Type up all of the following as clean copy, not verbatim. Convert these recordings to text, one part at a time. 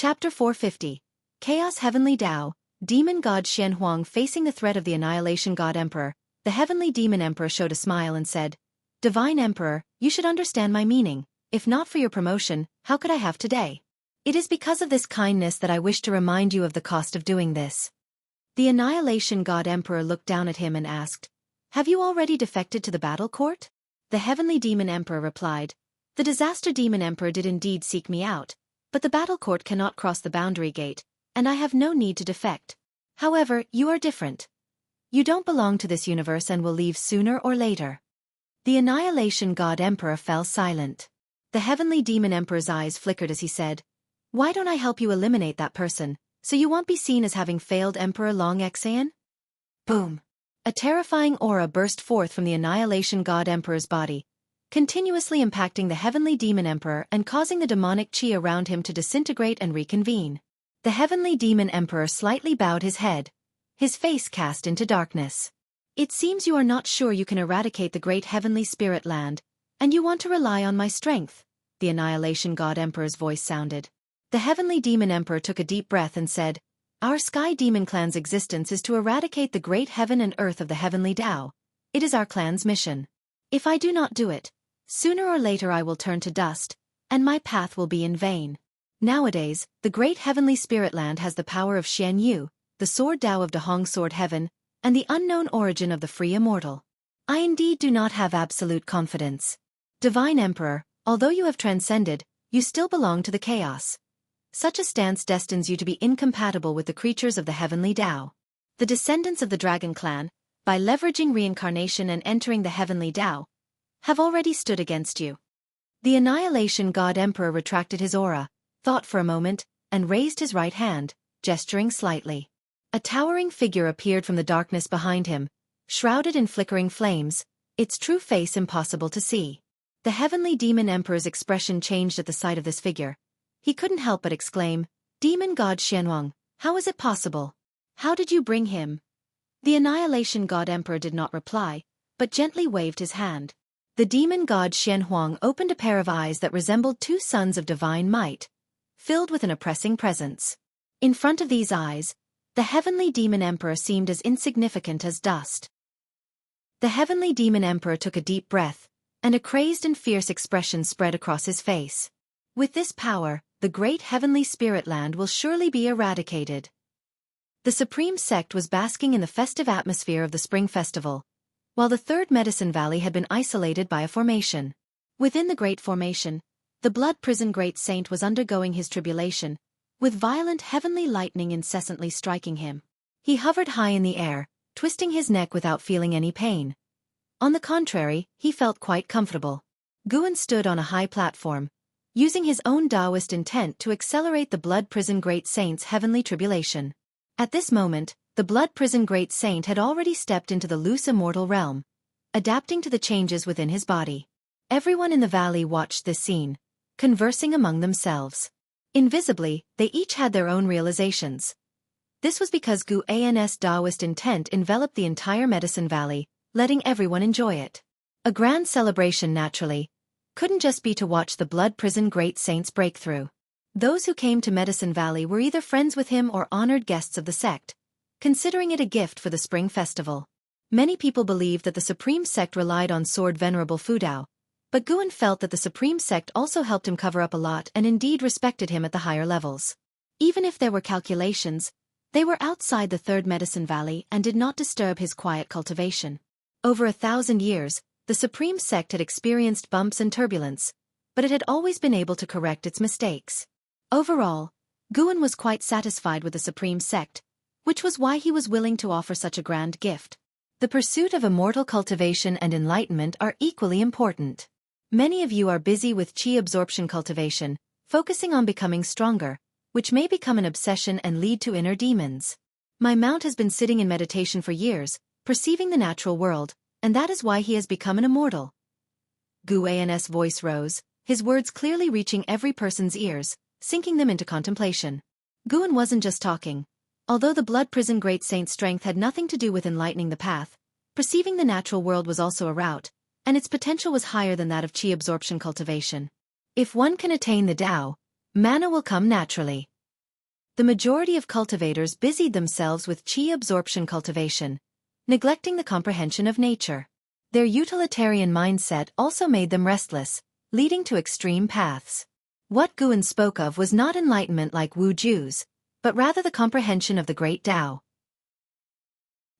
Chapter 450. Chaos Heavenly Tao, Demon God Xianhuang facing the threat of the Annihilation God Emperor. The Heavenly Demon Emperor showed a smile and said, "Divine Emperor, you should understand my meaning. If not for your promotion, how could I have today? It is because of this kindness that I wish to remind you of the cost of doing this." The Annihilation God Emperor looked down at him and asked, "Have you already defected to the battle court?" The Heavenly Demon Emperor replied, "The Disaster Demon Emperor did indeed seek me out, but the battle court cannot cross the boundary gate, and I have no need to defect. However, you are different. You don't belong to this universe and will leave sooner or later." The Annihilation God Emperor fell silent. The Heavenly Demon Emperor's eyes flickered as he said, "Why don't I help you eliminate that person, so you won't be seen as having failed Emperor Long Xian?" Boom! A terrifying aura burst forth from the Annihilation God Emperor's body, continuously impacting the Heavenly Demon Emperor and causing the demonic chi around him to disintegrate and reconvene. The Heavenly Demon Emperor slightly bowed his head, his face cast into darkness. "It seems you are not sure you can eradicate the great Heavenly Spirit Land, and you want to rely on my strength," the Annihilation God Emperor's voice sounded. The Heavenly Demon Emperor took a deep breath and said, "Our Sky Demon Clan's existence is to eradicate the great heaven and earth of the Heavenly Tao. It is our clan's mission. If I do not do it, sooner or later I will turn to dust, and my path will be in vain. Nowadays, the great Heavenly Spirit Land has the power of Xianxia, the Sword Tao of Dahong Sword Heaven, and the unknown origin of the free immortal. I indeed do not have absolute confidence. Divine Emperor, although you have transcended, you still belong to the chaos. Such a stance destines you to be incompatible with the creatures of the Heavenly Tao. The descendants of the Dragon Clan, by leveraging reincarnation and entering the Heavenly Tao, have already stood against you." The Annihilation God Emperor retracted his aura, thought for a moment, and raised his right hand, gesturing slightly. A towering figure appeared from the darkness behind him, shrouded in flickering flames, its true face impossible to see. The Heavenly Demon Emperor's expression changed at the sight of this figure. He couldn't help but exclaim, "Demon God Xianhuang, how is it possible? How did you bring him?" The Annihilation God Emperor did not reply, but gently waved his hand. The Demon God Xianhuang opened a pair of eyes that resembled two suns of divine might, filled with an oppressing presence. In front of these eyes, the Heavenly Demon Emperor seemed as insignificant as dust. The Heavenly Demon Emperor took a deep breath, and a crazed and fierce expression spread across his face. With this power, the great Heavenly Spirit Land will surely be eradicated. The Supreme Sect was basking in the festive atmosphere of the Spring Festival, while the Third Medicine Valley had been isolated by a formation. Within the Great Formation, the Blood Prison Great Saint was undergoing his tribulation, with violent heavenly lightning incessantly striking him. He hovered high in the air, twisting his neck without feeling any pain. On the contrary, he felt quite comfortable. Guan stood on a high platform, using his own Taoist intent to accelerate the Blood Prison Great Saint's heavenly tribulation. At this moment, the Blood Prison Great Saint had already stepped into the loose immortal realm, adapting to the changes within his body. Everyone in the valley watched this scene, conversing among themselves. Invisibly, they each had their own realizations. This was because Guan's Taoist intent enveloped the entire Medicine Valley, letting everyone enjoy it. A grand celebration naturally couldn't just be to watch the Blood Prison Great Saint's breakthrough. Those who came to Medicine Valley were either friends with him or honored guests of the sect, considering it a gift for the Spring Festival. Many people believed that the Supreme Sect relied on Sword Venerable Fudao, but Guan felt that the Supreme Sect also helped him cover up a lot and indeed respected him at the higher levels. Even if there were calculations, they were outside the Third Medicine Valley and did not disturb his quiet cultivation. Over 1,000 years, the Supreme Sect had experienced bumps and turbulence, but it had always been able to correct its mistakes. Overall, Guan was quite satisfied with the Supreme Sect, which was why he was willing to offer such a grand gift. The pursuit of immortal cultivation and enlightenment are equally important. Many of you are busy with chi absorption cultivation, focusing on becoming stronger, which may become an obsession and lead to inner demons. My mount has been sitting in meditation for years, perceiving the natural world, and that is why he has become an immortal. Guan's voice rose, his words clearly reaching every person's ears, sinking them into contemplation. Guan wasn't just talking. Although the Blood Prison Great Saint's strength had nothing to do with enlightening the path, perceiving the natural world was also a route, and its potential was higher than that of chi absorption cultivation. If one can attain the Tao, mana will come naturally. The majority of cultivators busied themselves with qi absorption cultivation, neglecting the comprehension of nature. Their utilitarian mindset also made them restless, leading to extreme paths. What Guan spoke of was not enlightenment like Wu Ju's, but rather the comprehension of the Great Tao.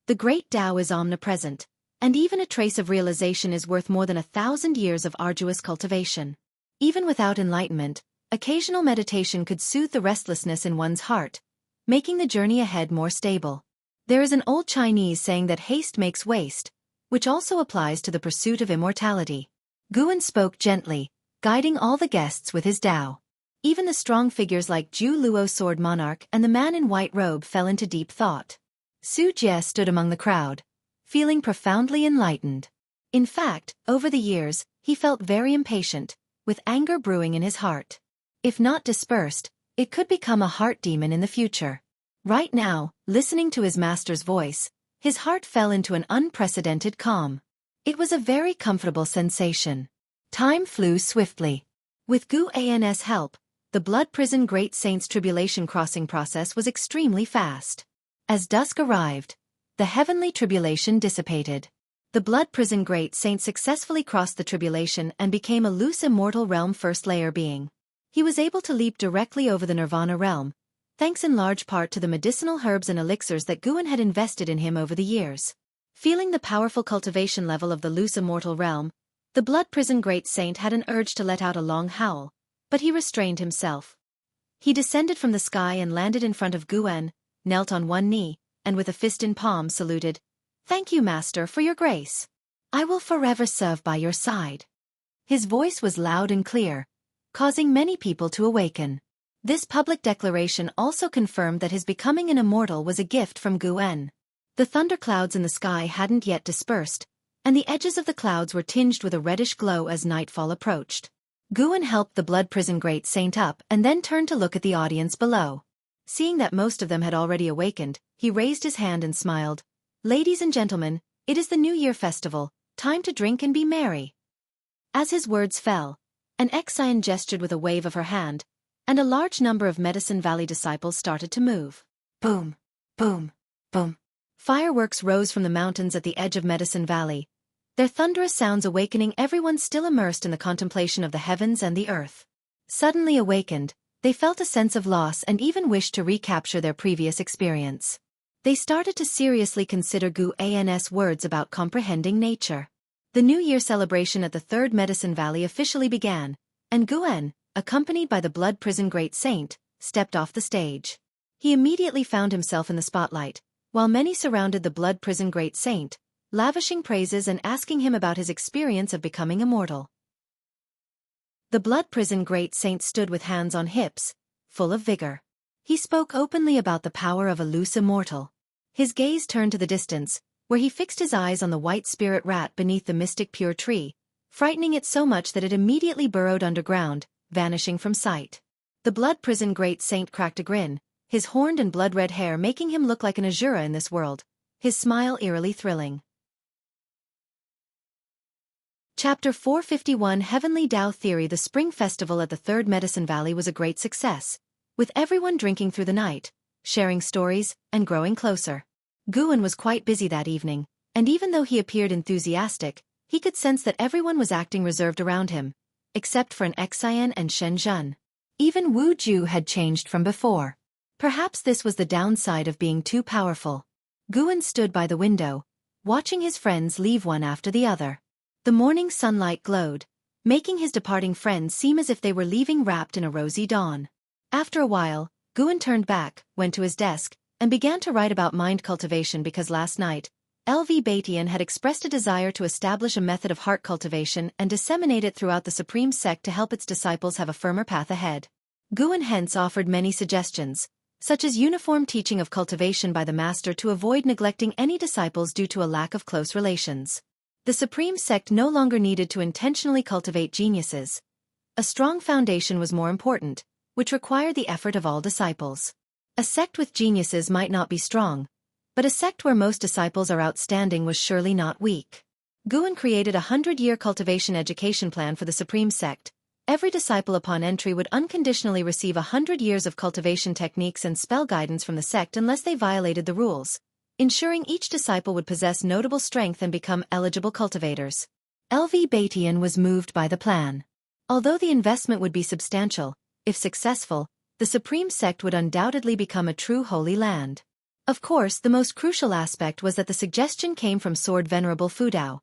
The Great Tao is omnipresent, and even a trace of realization is worth more than 1,000 years of arduous cultivation. Even without enlightenment, occasional meditation could soothe the restlessness in one's heart, making the journey ahead more stable. There is an old Chinese saying that haste makes waste, which also applies to the pursuit of immortality. Guan spoke gently, guiding all the guests with his Tao. Even the strong figures like Zhu Luo Sword Monarch and the man in white robe fell into deep thought. Su Jie stood among the crowd, feeling profoundly enlightened. In fact, over the years, he felt very impatient, with anger brewing in his heart. If not dispersed, it could become a heart demon in the future. Right now, listening to his master's voice, his heart fell into an unprecedented calm. It was a very comfortable sensation. Time flew swiftly. With Gu An's help, the Blood Prison Great Saint's tribulation crossing process was extremely fast. As dusk arrived, the heavenly tribulation dissipated. The Blood Prison Great Saint successfully crossed the tribulation and became a loose immortal realm first layer being. He was able to leap directly over the Nirvana realm, thanks in large part to the medicinal herbs and elixirs that Guan had invested in him over the years. Feeling the powerful cultivation level of the loose immortal realm, the Blood Prison Great Saint had an urge to let out a long howl, but he restrained himself. He descended from the sky and landed in front of Guan, knelt on one knee, and with a fist in palm saluted, "Thank you, Master, for your grace. I will forever serve by your side." His voice was loud and clear, causing many people to awaken. This public declaration also confirmed that his becoming an immortal was a gift from Guan. The thunderclouds in the sky hadn't yet dispersed, and the edges of the clouds were tinged with a reddish glow as nightfall approached. Guan helped the Blood Prison Great Saint up and then turned to look at the audience below. Seeing that most of them had already awakened, he raised his hand and smiled. "Ladies and gentlemen, it is the New Year festival, time to drink and be merry." As his words fell, an Xian gestured with a wave of her hand, and a large number of Medicine Valley disciples started to move. Boom, boom, boom. Fireworks rose from the mountains at the edge of Medicine Valley, their thunderous sounds awakening everyone still immersed in the contemplation of the heavens and the earth. Suddenly awakened, they felt a sense of loss and even wished to recapture their previous experience. They started to seriously consider Gu An's words about comprehending nature. The New Year celebration at the Third Medicine Valley officially began, and Guan, accompanied by the Blood Prison Great Saint, stepped off the stage. He immediately found himself in the spotlight, while many surrounded the Blood Prison Great Saint, lavishing praises and asking him about his experience of becoming immortal. The Blood Prison Great Saint stood with hands on hips, full of vigor. He spoke openly about the power of a loose immortal. His gaze turned to the distance, where he fixed his eyes on the white spirit rat beneath the mystic pure tree, frightening it so much that it immediately burrowed underground, vanishing from sight. The Blood Prison Great Saint cracked a grin, his horned and blood-red hair making him look like an Azura in this world, his smile eerily thrilling. Chapter 451 Heavenly Tao Theory. The Spring Festival at the Third Medicine Valley was a great success, with everyone drinking through the night, sharing stories, and growing closer. Guan was quite busy that evening, and even though he appeared enthusiastic, he could sense that everyone was acting reserved around him, except for an Xian and Shenzhen. Even Wu Ju had changed from before. Perhaps this was the downside of being too powerful. Guan stood by the window, watching his friends leave one after the other. The morning sunlight glowed, making his departing friends seem as if they were leaving wrapped in a rosy dawn. After a while, Guan turned back, went to his desk, and began to write about mind cultivation because last night, LV Batian had expressed a desire to establish a method of heart cultivation and disseminate it throughout the Supreme Sect to help its disciples have a firmer path ahead. Guan hence offered many suggestions, such as uniform teaching of cultivation by the master to avoid neglecting any disciples due to a lack of close relations. The Supreme Sect no longer needed to intentionally cultivate geniuses. A strong foundation was more important, which required the effort of all disciples. A sect with geniuses might not be strong, but a sect where most disciples are outstanding was surely not weak. Guan created a 100-year cultivation education plan for the Supreme Sect, Every disciple upon entry would unconditionally receive 100 years of cultivation techniques and spell guidance from the sect unless they violated the rules, ensuring each disciple would possess notable strength and become eligible cultivators. LV Batian was moved by the plan. Although the investment would be substantial, if successful, the Supreme Sect would undoubtedly become a true Holy Land. Of course, the most crucial aspect was that the suggestion came from Sword Venerable Fudao.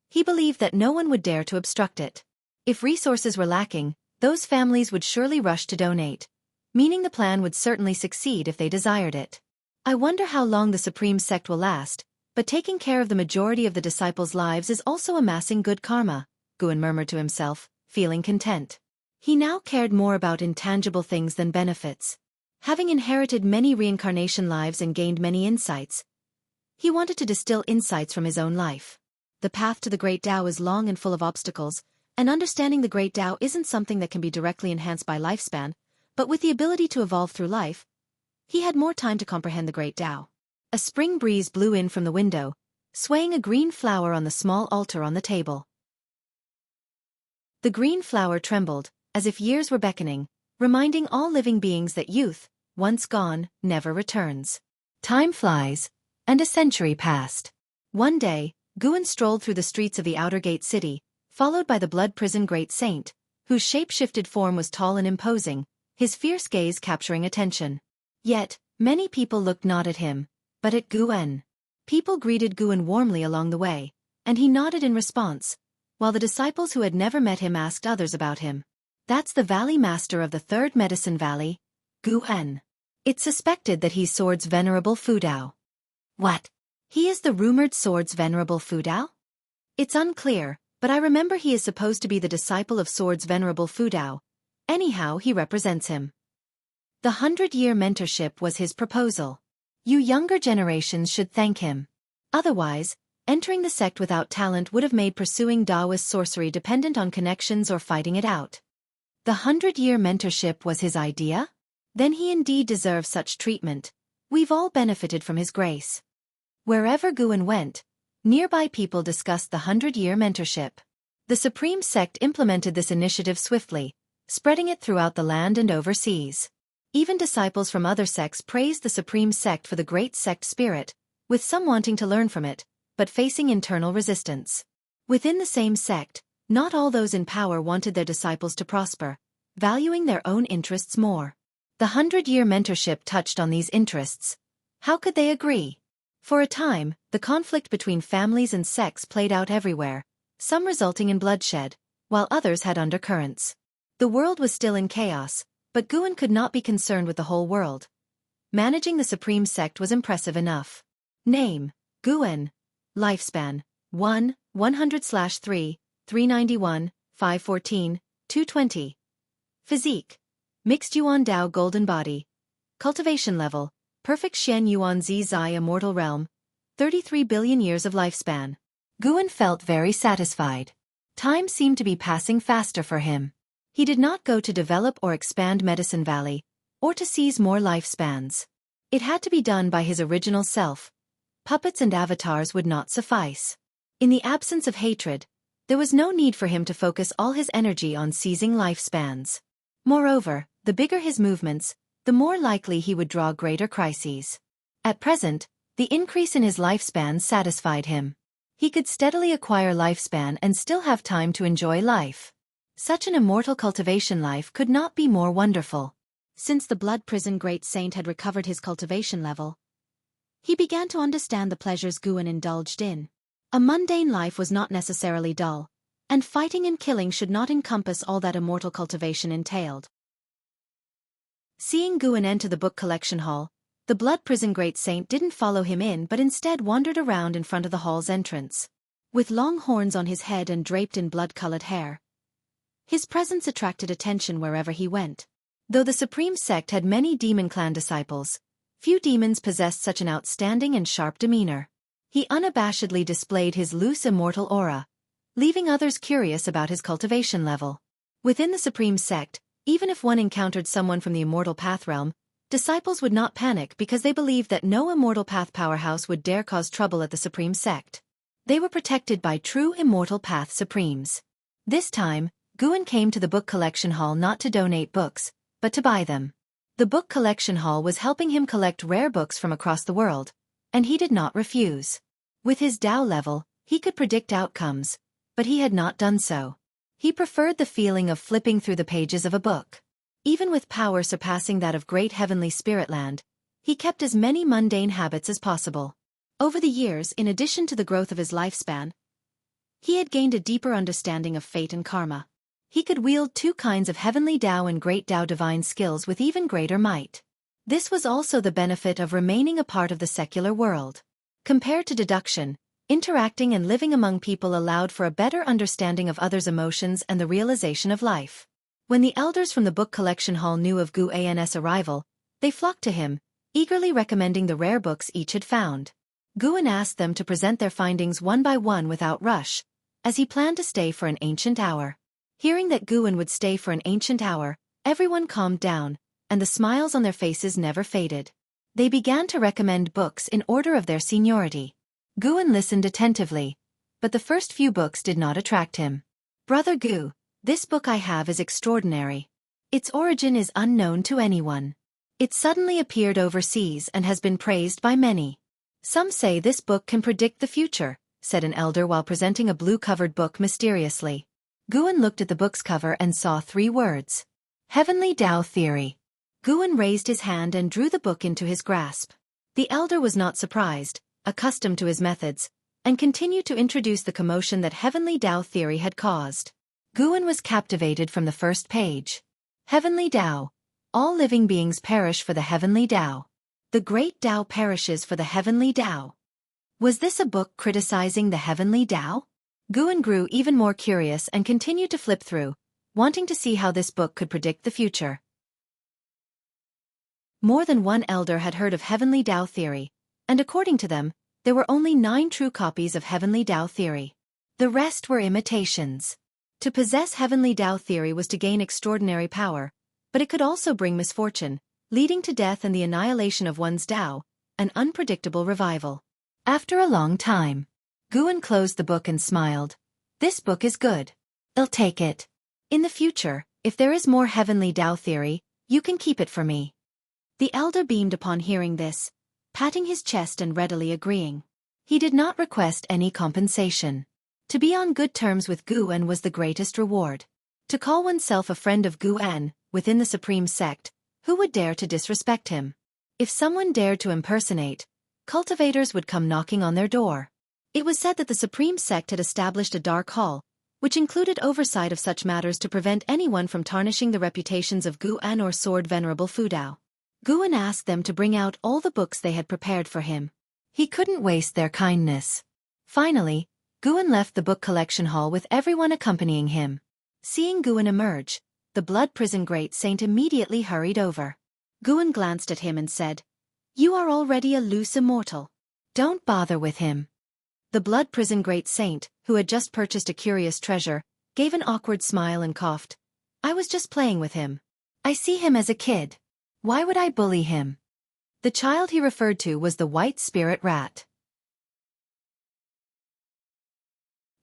He believed that no one would dare to obstruct it. If resources were lacking, those families would surely rush to donate, meaning the plan would certainly succeed if they desired it. I wonder how long the Supreme Sect will last, but taking care of the majority of the disciples' lives is also amassing good karma, Guan murmured to himself, feeling content. He now cared more about intangible things than benefits. Having inherited many reincarnation lives and gained many insights, he wanted to distill insights from his own life. The path to the Great Tao is long and full of obstacles, and understanding the Great Tao isn't something that can be directly enhanced by lifespan, but with the ability to evolve through life, he had more time to comprehend the Great Tao. A spring breeze blew in from the window, swaying a green flower on the small altar on the table. The green flower trembled, as if years were beckoning, reminding all living beings that youth, once gone, never returns. Time flies, and a century passed. One day, Guan strolled through the streets of the outer gate city, followed by the blood prison great saint, whose shape-shifted form was tall and imposing, his fierce gaze capturing attention. Yet, many people looked not at him, but at Guan. People greeted Guan warmly along the way, and he nodded in response, while the disciples who had never met him asked others about him. That's the Valley Master of the Third Medicine Valley, Guan. It's suspected that he's Sword's Venerable Fudao. What? He is the rumored Sword's Venerable Fudao? It's unclear, but I remember he is supposed to be the disciple of Sword's Venerable Fudao. Anyhow, he represents him. The 100-year mentorship was his proposal. You younger generations should thank him. Otherwise, entering the sect without talent would have made pursuing Taoist sorcery dependent on connections or fighting it out. The 100-year mentorship was his idea? Then he indeed deserves such treatment. We've all benefited from his grace. Wherever Guan went, nearby people discussed the 100-year mentorship. The Supreme Sect implemented this initiative swiftly, spreading it throughout the land and overseas. Even disciples from other sects praised the Supreme Sect for the great sect spirit, with some wanting to learn from it, but facing internal resistance. Within the same sect, not all those in power wanted their disciples to prosper, valuing their own interests more. The 100-year mentorship touched on these interests. How could they agree? For a time, the conflict between families and sects played out everywhere, some resulting in bloodshed, while others had undercurrents. The world was still in chaos, but Guan could not be concerned with the whole world. Managing the Supreme Sect was impressive enough. Name: Guan. Lifespan: 1, 100/3, 391, 514, 220. Physique: Mixed Yuan Dao Golden Body. Cultivation level: Perfect Shen Yuan Zi Zai Immortal Realm. 33 billion years of lifespan. Guan felt very satisfied. Time seemed to be passing faster for him. He did not go to develop or expand Medicine Valley, or to seize more lifespans. It had to be done by his original self. Puppets and avatars would not suffice. In the absence of hatred, there was no need for him to focus all his energy on seizing lifespans. Moreover, the bigger his movements, the more likely he would draw greater crises. At present, the increase in his lifespan satisfied him. He could steadily acquire lifespan and still have time to enjoy life. Such an immortal cultivation life could not be more wonderful. Since the blood prison great saint had recovered his cultivation level, he began to understand the pleasures Guan indulged in. A mundane life was not necessarily dull, and fighting and killing should not encompass all that immortal cultivation entailed. Seeing Guan enter the book collection hall, the blood prison great saint didn't follow him in but instead wandered around in front of the hall's entrance. With long horns on his head and draped in blood-colored hair, his presence attracted attention wherever he went. Though the Supreme Sect had many demon clan disciples, few demons possessed such an outstanding and sharp demeanor. He unabashedly displayed his loose immortal aura, leaving others curious about his cultivation level. Within the Supreme Sect, even if one encountered someone from the Immortal Path realm, disciples would not panic because they believed that no Immortal Path powerhouse would dare cause trouble at the Supreme Sect. They were protected by true Immortal Path Supremes. This time, Guan came to the book collection hall not to donate books, but to buy them. The book collection hall was helping him collect rare books from across the world, and he did not refuse. With his Tao level, he could predict outcomes, but he had not done so. He preferred the feeling of flipping through the pages of a book. Even with power surpassing that of great heavenly spirit land, he kept as many mundane habits as possible. Over the years, in addition to the growth of his lifespan, he had gained a deeper understanding of fate and karma. He could wield two kinds of heavenly Tao and great Tao divine skills with even greater might. This was also the benefit of remaining a part of the secular world. Compared to deduction, interacting and living among people allowed for a better understanding of others' emotions and the realization of life. When the elders from the book collection hall knew of Guan's arrival, they flocked to him, eagerly recommending the rare books each had found. Guan asked them to present their findings one by one without rush, as he planned to stay for an ancient hour. Hearing that Guan would stay for an ancient hour, everyone calmed down, and the smiles on their faces never faded. They began to recommend books in order of their seniority. Guan listened attentively, but the first few books did not attract him. "Brother Gu, this book I have is extraordinary. Its origin is unknown to anyone. It suddenly appeared overseas and has been praised by many. Some say this book can predict the future," said an elder while presenting a blue-covered book mysteriously. Guan looked at the book's cover and saw 3 words. Heavenly Tao Theory. Guan raised his hand and drew the book into his grasp. The elder was not surprised, accustomed to his methods, and continued to introduce the commotion that Heavenly Tao Theory had caused. Guan was captivated from the first page. Heavenly Tao. All living beings perish for the Heavenly Tao. The Great Tao perishes for the Heavenly Tao. Was this a book criticizing the Heavenly Tao? Guan grew even more curious and continued to flip through, wanting to see how this book could predict the future. More than one elder had heard of Heavenly Tao Theory, and according to them, there were only 9 true copies of Heavenly Tao Theory. The rest were imitations. To possess Heavenly Tao Theory was to gain extraordinary power, but it could also bring misfortune, leading to death and the annihilation of one's Tao, an unpredictable revival. After a long time, Guan closed the book and smiled. "This book is good. I'll take it. In the future, if there is more Heavenly Tao Theory, you can keep it for me." The elder beamed upon hearing this, patting his chest and readily agreeing. He did not request any compensation. To be on good terms with Guan was the greatest reward. To call oneself a friend of Guan, within the supreme sect, who would dare to disrespect him? If someone dared to impersonate, cultivators would come knocking on their door. It was said that the supreme sect had established a dark hall, which included oversight of such matters to prevent anyone from tarnishing the reputations of Guan or Sword Venerable Fudao. Guan asked them to bring out all the books they had prepared for him. He couldn't waste their kindness. Finally, Guan left the book collection hall with everyone accompanying him. Seeing Guan emerge, the Blood Prison Great Saint immediately hurried over. Guan glanced at him and said, "You are already a loose immortal. Don't bother with him." The Blood Prison Great Saint, who had just purchased a curious treasure, gave an awkward smile and coughed. "I was just playing with him. I see him as a kid. Why would I bully him?" The child he referred to was the White Spirit Rat.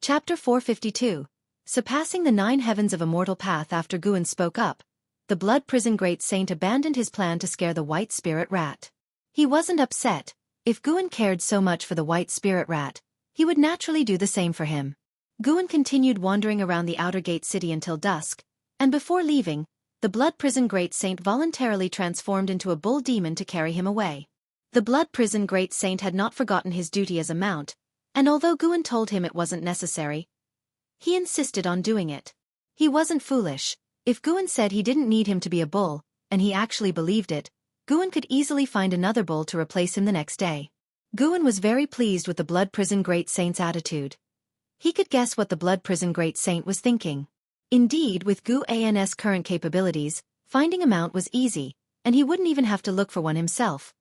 Chapter 452. Surpassing the 9 heavens of immortal path. After Guan spoke up, the Blood Prison Great Saint abandoned his plan to scare the White Spirit Rat. He wasn't upset. If Guan cared so much for the White Spirit Rat, he would naturally do the same for him. Guan continued wandering around the outer gate city until dusk, and before leaving, the Blood Prison Great Saint voluntarily transformed into a bull demon to carry him away. The Blood Prison Great Saint had not forgotten his duty as a mount, and although Guan told him it wasn't necessary, he insisted on doing it. He wasn't foolish. If Guan said he didn't need him to be a bull, and he actually believed it, Guan could easily find another bull to replace him the next day. Guan was very pleased with the Blood Prison Great Saint's attitude. He could guess what the Blood Prison Great Saint was thinking. Indeed, with Guan's current capabilities, finding a mount was easy, and he wouldn't even have to look for one himself.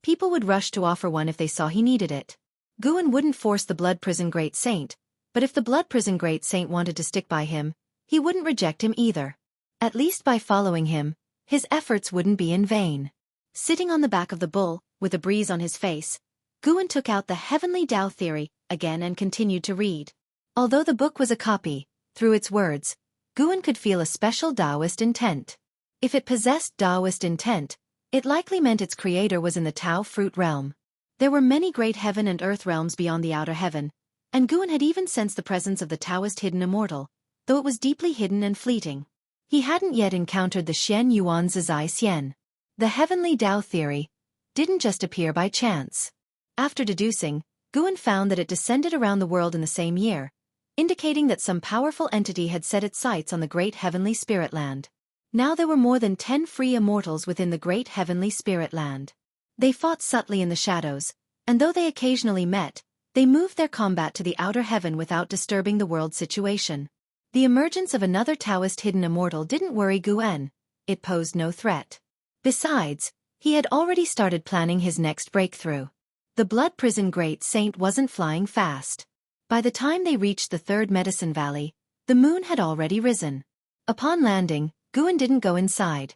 People would rush to offer one if they saw he needed it. Guan wouldn't force the Blood Prison Great Saint, but if the Blood Prison Great Saint wanted to stick by him, he wouldn't reject him either. At least by following him, his efforts wouldn't be in vain. Sitting on the back of the bull, with a breeze on his face, Guan took out the Heavenly Tao Theory again and continued to read. Although the book was a copy, through its words, Guan could feel a special Taoist intent. If it possessed Taoist intent, it likely meant its creator was in the Tao fruit realm. There were many great heaven and earth realms beyond the outer heaven, and Guan had even sensed the presence of the Taoist hidden immortal, though it was deeply hidden and fleeting. He hadn't yet encountered the Shen Yuan Zizai Xian. The heavenly Tao theory didn't just appear by chance. After deducing, Guan found that it descended around the world in the same year, indicating that some powerful entity had set its sights on the great heavenly spirit land. Now there were more than 10 free immortals within the great heavenly spirit land. They fought subtly in the shadows, and though they occasionally met, they moved their combat to the outer heaven without disturbing the world situation. The emergence of another Taoist hidden immortal didn't worry Guan. It posed no threat. Besides, he had already started planning his next breakthrough. The Blood Prison Great Saint wasn't flying fast. By the time they reached the third Medicine Valley, the moon had already risen. Upon landing, Guan didn't go inside.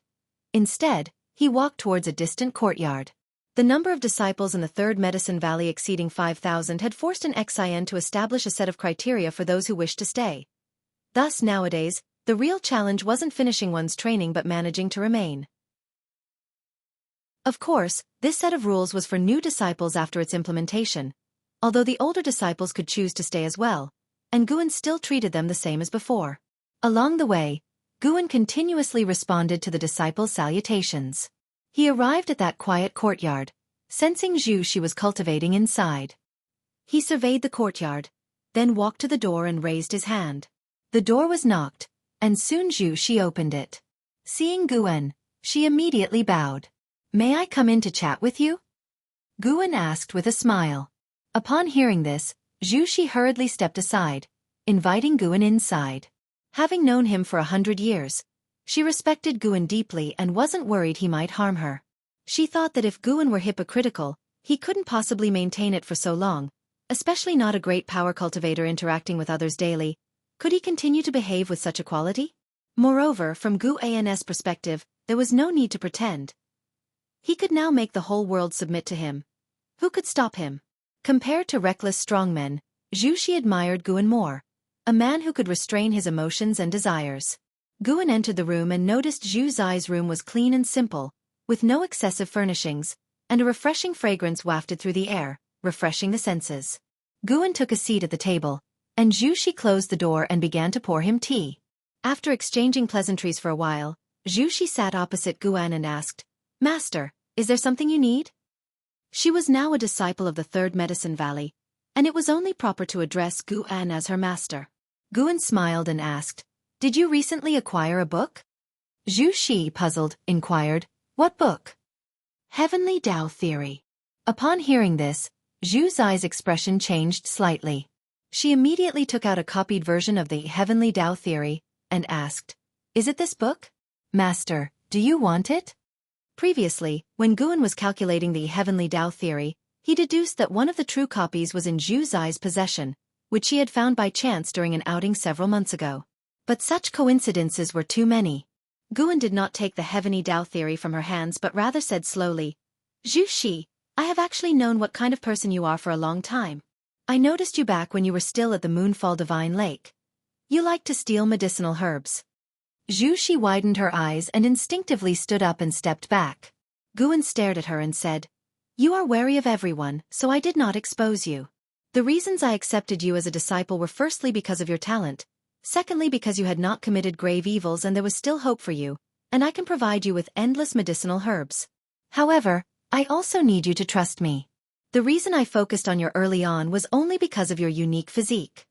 Instead, he walked towards a distant courtyard. The number of disciples in the third Medicine Valley exceeding 5,000 had forced an Xian to establish a set of criteria for those who wished to stay. Thus nowadays, the real challenge wasn't finishing one's training but managing to remain. Of course, this set of rules was for new disciples after its implementation, although the older disciples could choose to stay as well, and Guan still treated them the same as before. Along the way, Guan continuously responded to the disciples' salutations. He arrived at that quiet courtyard, sensing Xianxia was cultivating inside. He surveyed the courtyard, then walked to the door and raised his hand. The door was knocked, and soon Xianxia opened it. Seeing Guan, she immediately bowed. "May I come in to chat with you?" Guan asked with a smile. Upon hearing this, Xianxia hurriedly stepped aside, inviting Guan inside. Having known him for 100 years, she respected Guan deeply and wasn't worried he might harm her. She thought that if Guan were hypocritical, he couldn't possibly maintain it for so long, especially not a great power cultivator interacting with others daily. Could he continue to behave with such equality? Moreover, from Guan's perspective, there was no need to pretend. He could now make the whole world submit to him. Who could stop him? Compared to reckless strongmen, Xianxia admired Guan more, a man who could restrain his emotions and desires. Guan entered the room and noticed Zhu Zai's room was clean and simple, with no excessive furnishings, and a refreshing fragrance wafted through the air, refreshing the senses. Guan took a seat at the table, and Xianxia closed the door and began to pour him tea. After exchanging pleasantries for a while, Xianxia sat opposite Guan and asked, "Master, is there something you need?" She was now a disciple of the Third Medicine Valley, and it was only proper to address Guan as her master. Guan smiled and asked, "Did you recently acquire a book?" Xianxia, puzzled, inquired, "What book?" "Heavenly Tao Theory." Upon hearing this, Zhu Zai's expression changed slightly. She immediately took out a copied version of the Heavenly Tao Theory, and asked, "Is it this book? Master, do you want it?" Previously, when Guan was calculating the Heavenly Tao Theory, he deduced that one of the true copies was in Zhu Zai's possession, which he had found by chance during an outing several months ago. But such coincidences were too many. Guan did not take the Heavenly Tao Theory from her hands but rather said slowly, "Xianxia, I have actually known what kind of person you are for a long time. I noticed you back when you were still at the Moonfall Divine Lake. You like to steal medicinal herbs." Xianxia widened her eyes and instinctively stood up and stepped back. Guan stared at her and said, "You are wary of everyone, so I did not expose you. The reasons I accepted you as a disciple were firstly because of your talent, secondly because you had not committed grave evils and there was still hope for you, and I can provide you with endless medicinal herbs. However, I also need you to trust me. The reason I focused on you early on was only because of your unique physique.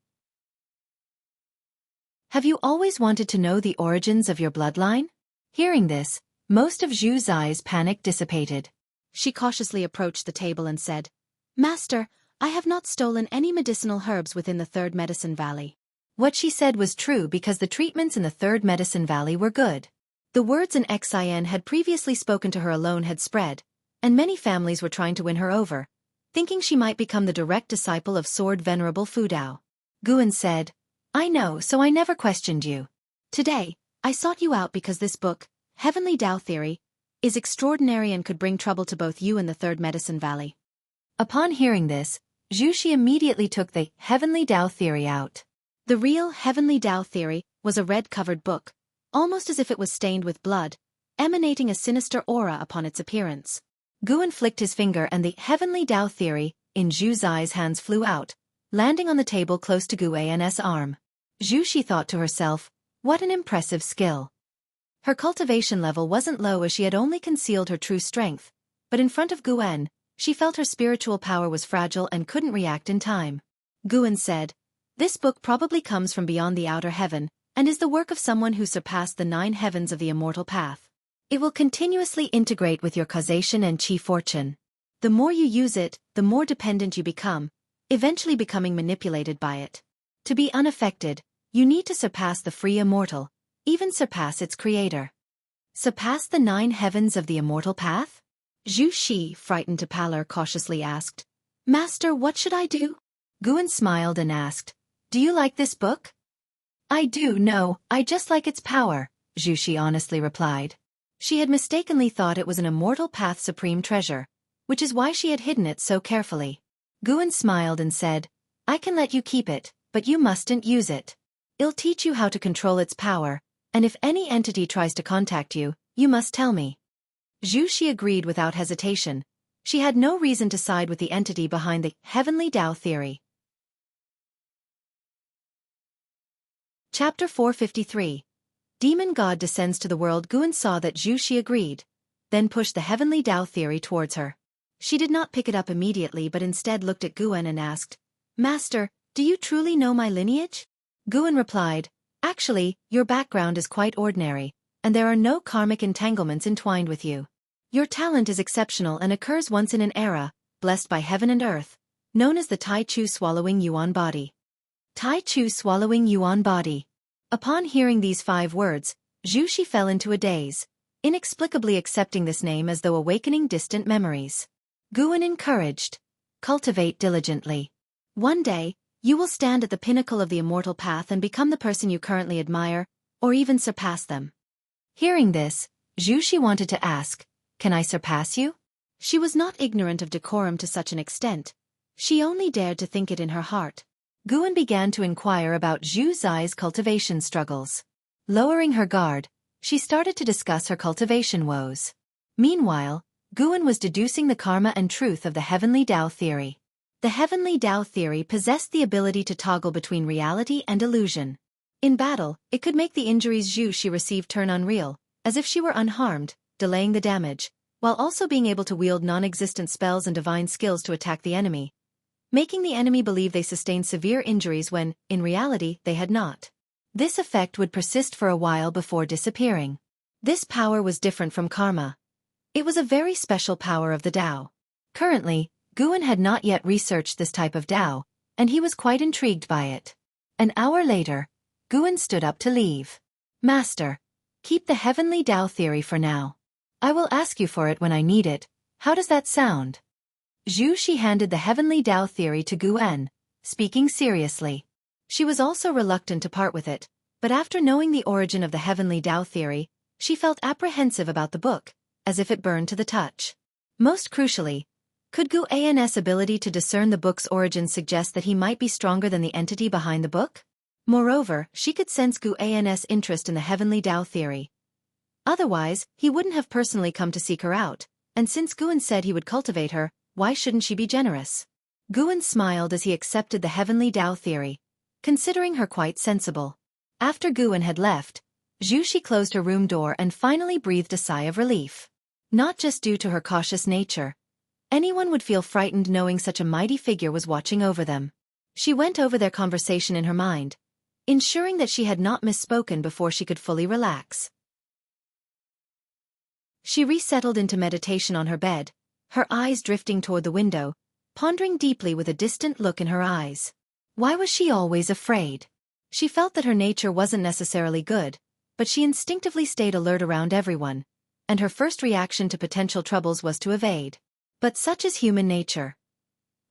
Have you always wanted to know the origins of your bloodline?" Hearing this, most of Zhu Zai's panic dissipated. She cautiously approached the table and said, "Master, I have not stolen any medicinal herbs within the Third Medicine Valley." What she said was true because the treatments in the Third Medicine Valley were good. The words an Xian had previously spoken to her alone had spread, and many families were trying to win her over, thinking she might become the direct disciple of Sword Venerable Fudao. Guan said, "I know, so I never questioned you. Today, I sought you out because this book, Heavenly Tao Theory, is extraordinary and could bring trouble to both you and the Third Medicine Valley." Upon hearing this, Xianxia immediately took the Heavenly Tao Theory out. The real Heavenly Tao Theory was a red-covered book, almost as if it was stained with blood, emanating a sinister aura upon its appearance. Guan flicked his finger and the heavenly Tao theory in Zhu Zai's hands flew out, landing on the table close to Gu An's arm. Zhu Xi thought to herself, what an impressive skill. Her cultivation level wasn't low as she had only concealed her true strength, but in front of Guan, she felt her spiritual power was fragile and couldn't react in time. Guan said, this book probably comes from beyond the outer heaven, and is the work of someone who surpassed the 9 heavens of the immortal path. It will continuously integrate with your causation and qi fortune. The more you use it, the more dependent you become, eventually becoming manipulated by it. To be unaffected, you need to surpass the free immortal, even surpass its creator. Surpass the 9 heavens of the immortal path? Zhu Xi, frightened to pallor, cautiously asked, Master, what should I do? Guan smiled and asked, do you like this book? I do, no, I just like its power, Zhu Xi honestly replied. She had mistakenly thought it was an immortal path supreme treasure, which is why she had hidden it so carefully. Guan smiled and said, I can let you keep it, but you mustn't use it. I'll teach you how to control its power, and if any entity tries to contact you, you must tell me. Zhu Xi agreed without hesitation. She had no reason to side with the entity behind the heavenly Tao theory. Chapter 453. Demon God descends to the world. Guan saw that Zhu Xi agreed, then pushed the heavenly Tao theory towards her. She did not pick it up immediately but instead looked at Guan and asked, Master, do you truly know my lineage? Guan replied, actually, your background is quite ordinary, and there are no karmic entanglements entwined with you. Your talent is exceptional and occurs once in an era, blessed by heaven and earth, known as the Tai Chu swallowing Yuan body. Tai Chu swallowing Yuan body. Upon hearing these 5 words, Zhu Xi fell into a daze, inexplicably accepting this name as though awakening distant memories. Guan encouraged, cultivate diligently. One day, you will stand at the pinnacle of the immortal path and become the person you currently admire, or even surpass them. Hearing this, Zhu Xi wanted to ask, can I surpass you? She was not ignorant of decorum to such an extent. She only dared to think it in her heart. Guan began to inquire about Zhu Zai's cultivation struggles. Lowering her guard, she started to discuss her cultivation woes. Meanwhile, Guan was deducing the karma and truth of the heavenly Tao theory. The heavenly Tao theory possessed the ability to toggle between reality and illusion. In battle, it could make the injuries Zhu Xi received turn unreal, as if she were unharmed, delaying the damage, while also being able to wield non-existent spells and divine skills to attack the enemy, making the enemy believe they sustained severe injuries when, in reality, they had not. This effect would persist for a while before disappearing. This power was different from karma. It was a very special power of the Tao. Currently, Guan had not yet researched this type of Tao, and he was quite intrigued by it. An hour later, Guan stood up to leave. Master, keep the heavenly Tao theory for now. I will ask you for it when I need it. How does that sound? Zhu Xi handed the heavenly Tao theory to Guan, speaking seriously. She was also reluctant to part with it, but after knowing the origin of the heavenly Tao theory, she felt apprehensive about the book, as if it burned to the touch. Most crucially, could Guan's ability to discern the book's origin suggest that he might be stronger than the entity behind the book? Moreover, she could sense Guan's interest in the heavenly Tao theory. Otherwise, he wouldn't have personally come to seek her out, and since Guan said he would cultivate her, why shouldn't she be generous? Guan smiled as he accepted the heavenly Tao theory, considering her quite sensible. After Guan had left, Zhu Xi closed her room door and finally breathed a sigh of relief. Not just due to her cautious nature. Anyone would feel frightened knowing such a mighty figure was watching over them. She went over their conversation in her mind, ensuring that she had not misspoken before she could fully relax. She resettled into meditation on her bed, her eyes drifting toward the window, pondering deeply with a distant look in her eyes. Why was she always afraid? She felt that her nature wasn't necessarily good, but she instinctively stayed alert around everyone, and her first reaction to potential troubles was to evade. But such is human nature.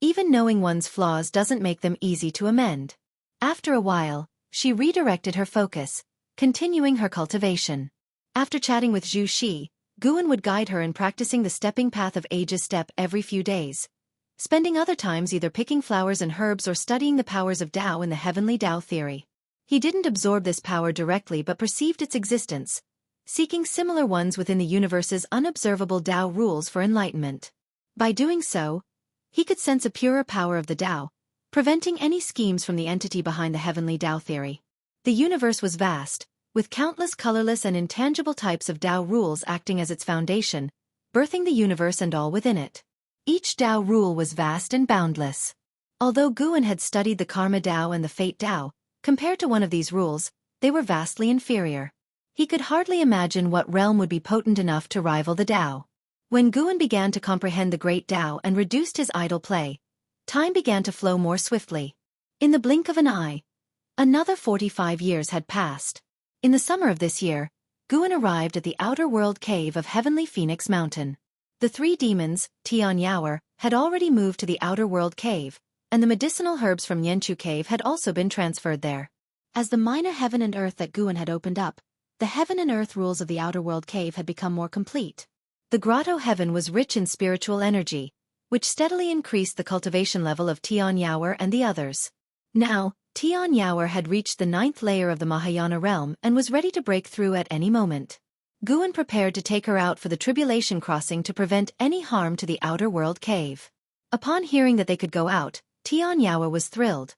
Even knowing one's flaws doesn't make them easy to amend. After a while, she redirected her focus, continuing her cultivation. After chatting with Zhu Xi, Guan would guide her in practicing the stepping path of ages step every few days, spending other times either picking flowers and herbs or studying the powers of Tao in the heavenly Tao theory. He didn't absorb this power directly but perceived its existence, seeking similar ones within the universe's unobservable Tao rules for enlightenment. By doing so, he could sense a purer power of the Tao, preventing any schemes from the entity behind the heavenly Tao theory. The universe was vast, with countless colorless and intangible types of Tao rules acting as its foundation, birthing the universe and all within it. Each Tao rule was vast and boundless. Although Guan had studied the Karma Tao and the Fate Tao, compared to one of these rules, they were vastly inferior. He could hardly imagine what realm would be potent enough to rival the Tao. When Guan began to comprehend the great Tao and reduced his idle play, time began to flow more swiftly. In the blink of an eye, another 45 years had passed. In the summer of this year, Guan arrived at the outer world cave of Heavenly Phoenix Mountain. The three demons, Xianxia, had already moved to the outer world cave, and the medicinal herbs from Yanchu cave had also been transferred there. As the minor heaven and earth that Guan had opened up, the heaven and earth rules of the outer world cave had become more complete. The grotto heaven was rich in spiritual energy, which steadily increased the cultivation level of Xianxia and the others. Now, Xianxia had reached the 9th layer of the Mahayana realm and was ready to break through at any moment. Guan prepared to take her out for the tribulation crossing to prevent any harm to the outer world cave. Upon hearing that they could go out, Xianxia was thrilled.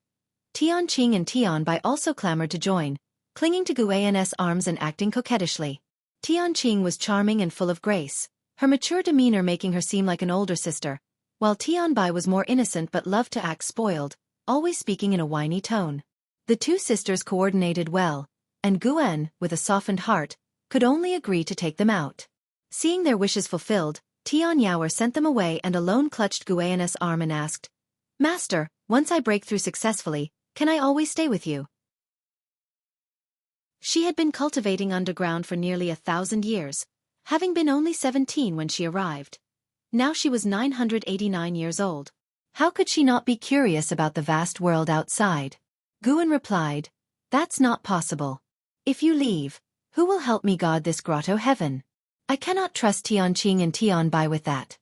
Tianqing and Tianbai also clamored to join, clinging to Guan's arms and acting coquettishly. Tianqing was charming and full of grace, her mature demeanor making her seem like an older sister, while Tianbai was more innocent but loved to act spoiled, always speaking in a whiny tone. The two sisters coordinated well, and Guan, with a softened heart, could only agree to take them out. Seeing their wishes fulfilled, Xianxia sent them away and alone clutched Guan's arm and asked, "Master, once I break through successfully, can I always stay with you?" She had been cultivating underground for nearly 1,000 years, having been only 17 when she arrived. Now she was 989 years old. How could she not be curious about the vast world outside? Guan replied, "That's not possible. If you leave, who will help me guard this grotto heaven? I cannot trust Tianqing and Tianbai with that."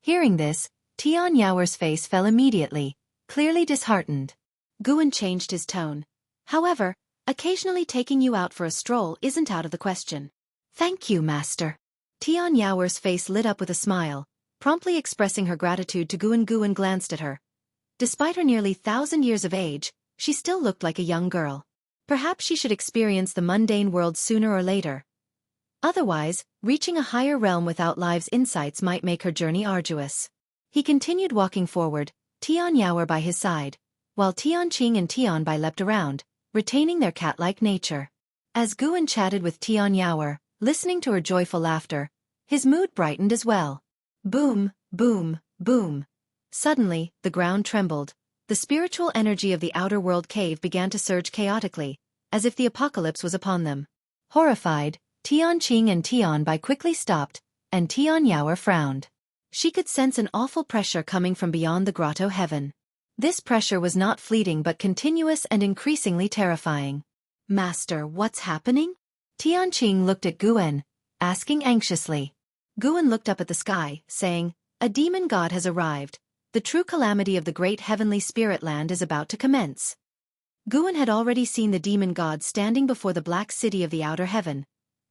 Hearing this, Tianyao's face fell immediately, clearly disheartened. Guan changed his tone. "However, occasionally taking you out for a stroll isn't out of the question." "Thank you, master." Tianyao's face lit up with a smile, promptly expressing her gratitude to Guan. Guan glanced at her. Despite her nearly 1,000 years of age, she still looked like a young girl. Perhaps she should experience the mundane world sooner or later. Otherwise, reaching a higher realm without life's insights might make her journey arduous. He continued walking forward, Tianyaoer by his side, while Tianqing and Tianbai leapt around, retaining their cat-like nature. As Guan chatted with Tianyaoer, listening to her joyful laughter, his mood brightened as well. Boom, boom, boom. Suddenly, the ground trembled. The spiritual energy of the outer world cave began to surge chaotically, as if the apocalypse was upon them. Horrified, Tianqing and Tianbai quickly stopped, and Tianyaoer frowned. She could sense an awful pressure coming from beyond the grotto heaven. This pressure was not fleeting but continuous and increasingly terrifying. "Master, what's happening?" Tianqing looked at Guan, asking anxiously. Guan looked up at the sky, saying, "A demon god has arrived. The true calamity of the great heavenly spirit land is about to commence." Guan had already seen the demon god standing before the black city of the outer heaven,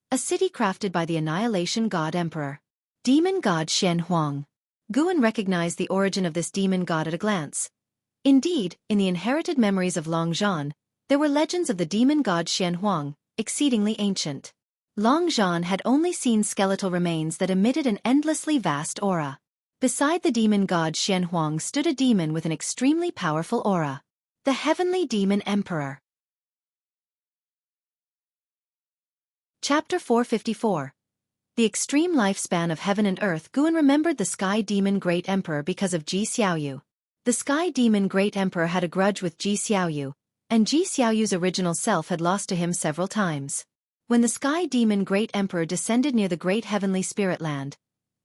a city crafted by the annihilation god emperor. Demon god Xianhuang. Guan recognized the origin of this demon god at a glance. Indeed, in the inherited memories of Long Zhan, there were legends of the demon god Xianhuang, exceedingly ancient. Long Zhan had only seen skeletal remains that emitted an endlessly vast aura. Beside the demon god Xianhuang stood a demon with an extremely powerful aura. The Heavenly Demon Emperor. Chapter 454. The extreme lifespan of heaven and earth. Guan remembered the Sky Demon Great Emperor because of Ji Xiaoyu. The Sky Demon Great Emperor had a grudge with Ji Xiaoyu, and Ji Xiaoyu's original self had lost to him several times. When the Sky Demon Great Emperor descended near the great heavenly spirit land,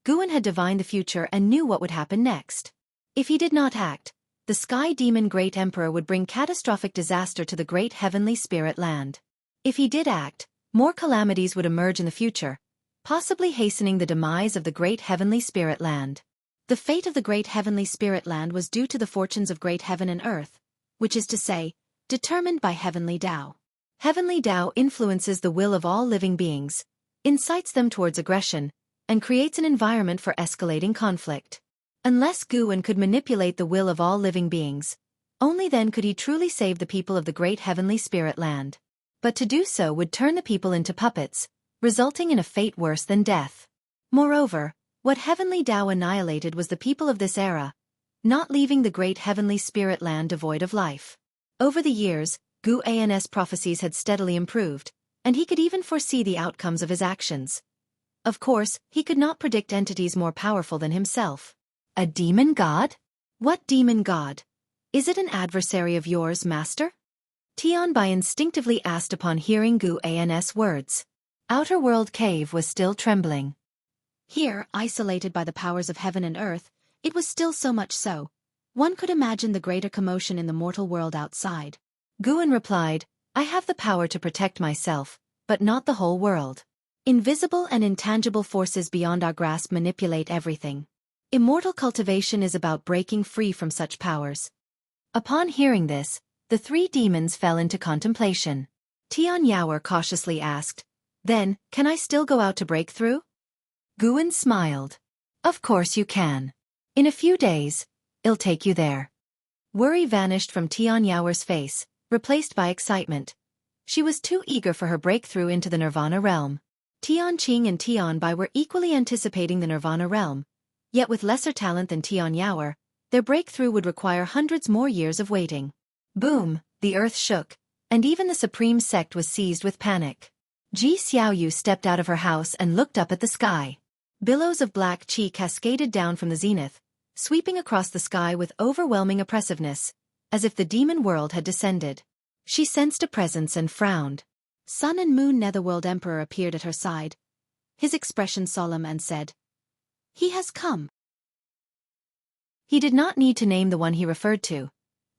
Guan had divined the future and knew what would happen next. If he did not act, the Sky Demon Great Emperor would bring catastrophic disaster to the great heavenly spirit land. If he did act, more calamities would emerge in the future, possibly hastening the demise of the great heavenly spirit land. The fate of the great heavenly spirit land was due to the fortunes of great heaven and earth, which is to say, determined by heavenly Tao. Heavenly Tao influences the will of all living beings, incites them towards aggression, and creates an environment for escalating conflict. Unless Guan could manipulate the will of all living beings, only then could he truly save the people of the great heavenly spirit land. But to do so would turn the people into puppets, resulting in a fate worse than death. Moreover, what heavenly Tao annihilated was the people of this era, not leaving the great heavenly spirit land devoid of life. Over the years, Guan's prophecies had steadily improved, and he could even foresee the outcomes of his actions. Of course, he could not predict entities more powerful than himself. A demon god? What demon god? Is it an adversary of yours, master? Tianbai instinctively asked upon hearing Guan's words. Outer World Cave was still trembling. Here, isolated by the powers of heaven and earth, it was still so much so. One could imagine the greater commotion in the mortal world outside. Guan replied, I have the power to protect myself, but not the whole world. Invisible and intangible forces beyond our grasp manipulate everything. Immortal cultivation is about breaking free from such powers. Upon hearing this, the three demons fell into contemplation. Tian Yaoer cautiously asked, Then, can I still go out to break through? Guan smiled. Of course you can. In a few days, I'll take you there. Worry vanished from Tian Yaoer's face, replaced by excitement. She was too eager for her breakthrough into the Nirvana realm. Tian Qing and Tian Bai were equally anticipating the Nirvana realm, yet with lesser talent than Tian Yaoer, their breakthrough would require hundreds more years of waiting. Boom, the earth shook, and even the supreme sect was seized with panic. Ji Xiaoyu stepped out of her house and looked up at the sky. Billows of black qi cascaded down from the zenith, sweeping across the sky with overwhelming oppressiveness, as if the demon world had descended. She sensed a presence and frowned. Sun and Moon Netherworld Emperor appeared at her side, his expression solemn, and said, He has come. He did not need to name the one he referred to.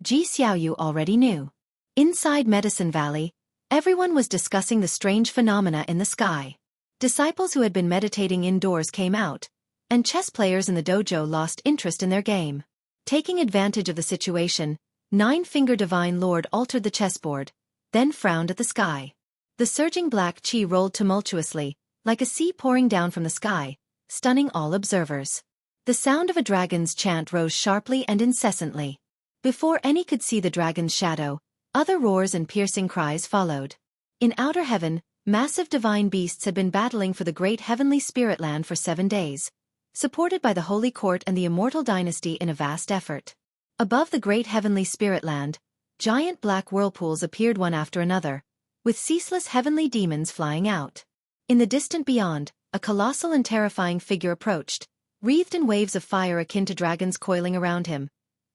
Ji Xiaoyu already knew. Inside Medicine Valley, everyone was discussing the strange phenomena in the sky. Disciples who had been meditating indoors came out, and chess players in the dojo lost interest in their game. Taking advantage of the situation, Nine-Finger Divine Lord altered the chessboard, then frowned at the sky. The surging black qi rolled tumultuously, like a sea pouring down from the sky, stunning all observers. The sound of a dragon's chant rose sharply and incessantly. Before any could see the dragon's shadow, other roars and piercing cries followed. In outer heaven, massive divine beasts had been battling for the great heavenly spirit land for 7 days, supported by the Holy Court and the Immortal Dynasty in a vast effort. Above the great heavenly spirit land, giant black whirlpools appeared one after another, with ceaseless heavenly demons flying out. In the distant beyond, a colossal and terrifying figure approached, wreathed in waves of fire akin to dragons coiling around him,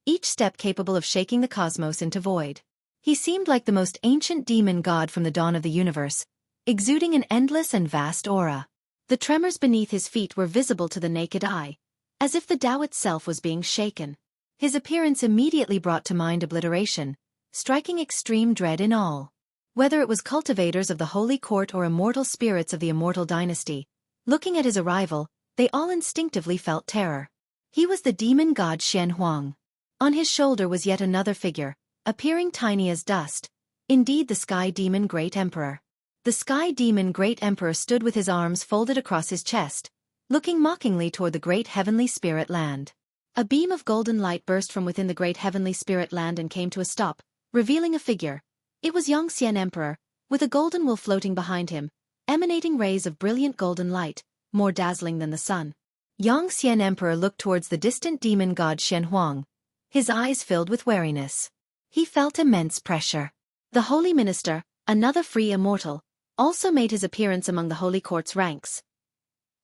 each step capable of shaking the cosmos into void. He seemed like the most ancient demon god from the dawn of the universe, exuding an endless and vast aura. The tremors beneath his feet were visible to the naked eye, as if the Tao itself was being shaken. His appearance immediately brought to mind obliteration, striking extreme dread in all. Whether it was cultivators of the Holy Court or immortal spirits of the Immortal Dynasty, looking at his arrival, they all instinctively felt terror. He was the demon god Xianxia. On his shoulder was yet another figure, appearing tiny as dust, indeed the Sky Demon Great Emperor. The Sky Demon Great Emperor stood with his arms folded across his chest, looking mockingly toward the great heavenly spirit land. A beam of golden light burst from within the great heavenly spirit land and came to a stop, revealing a figure. It was Xianxia Emperor, with a golden wool floating behind him, emanating rays of brilliant golden light, more dazzling than the sun. Xianxia Emperor looked towards the distant demon god Xianxia, his eyes filled with wariness. He felt immense pressure. The Holy Minister, another free immortal, also made his appearance among the Holy Court's ranks.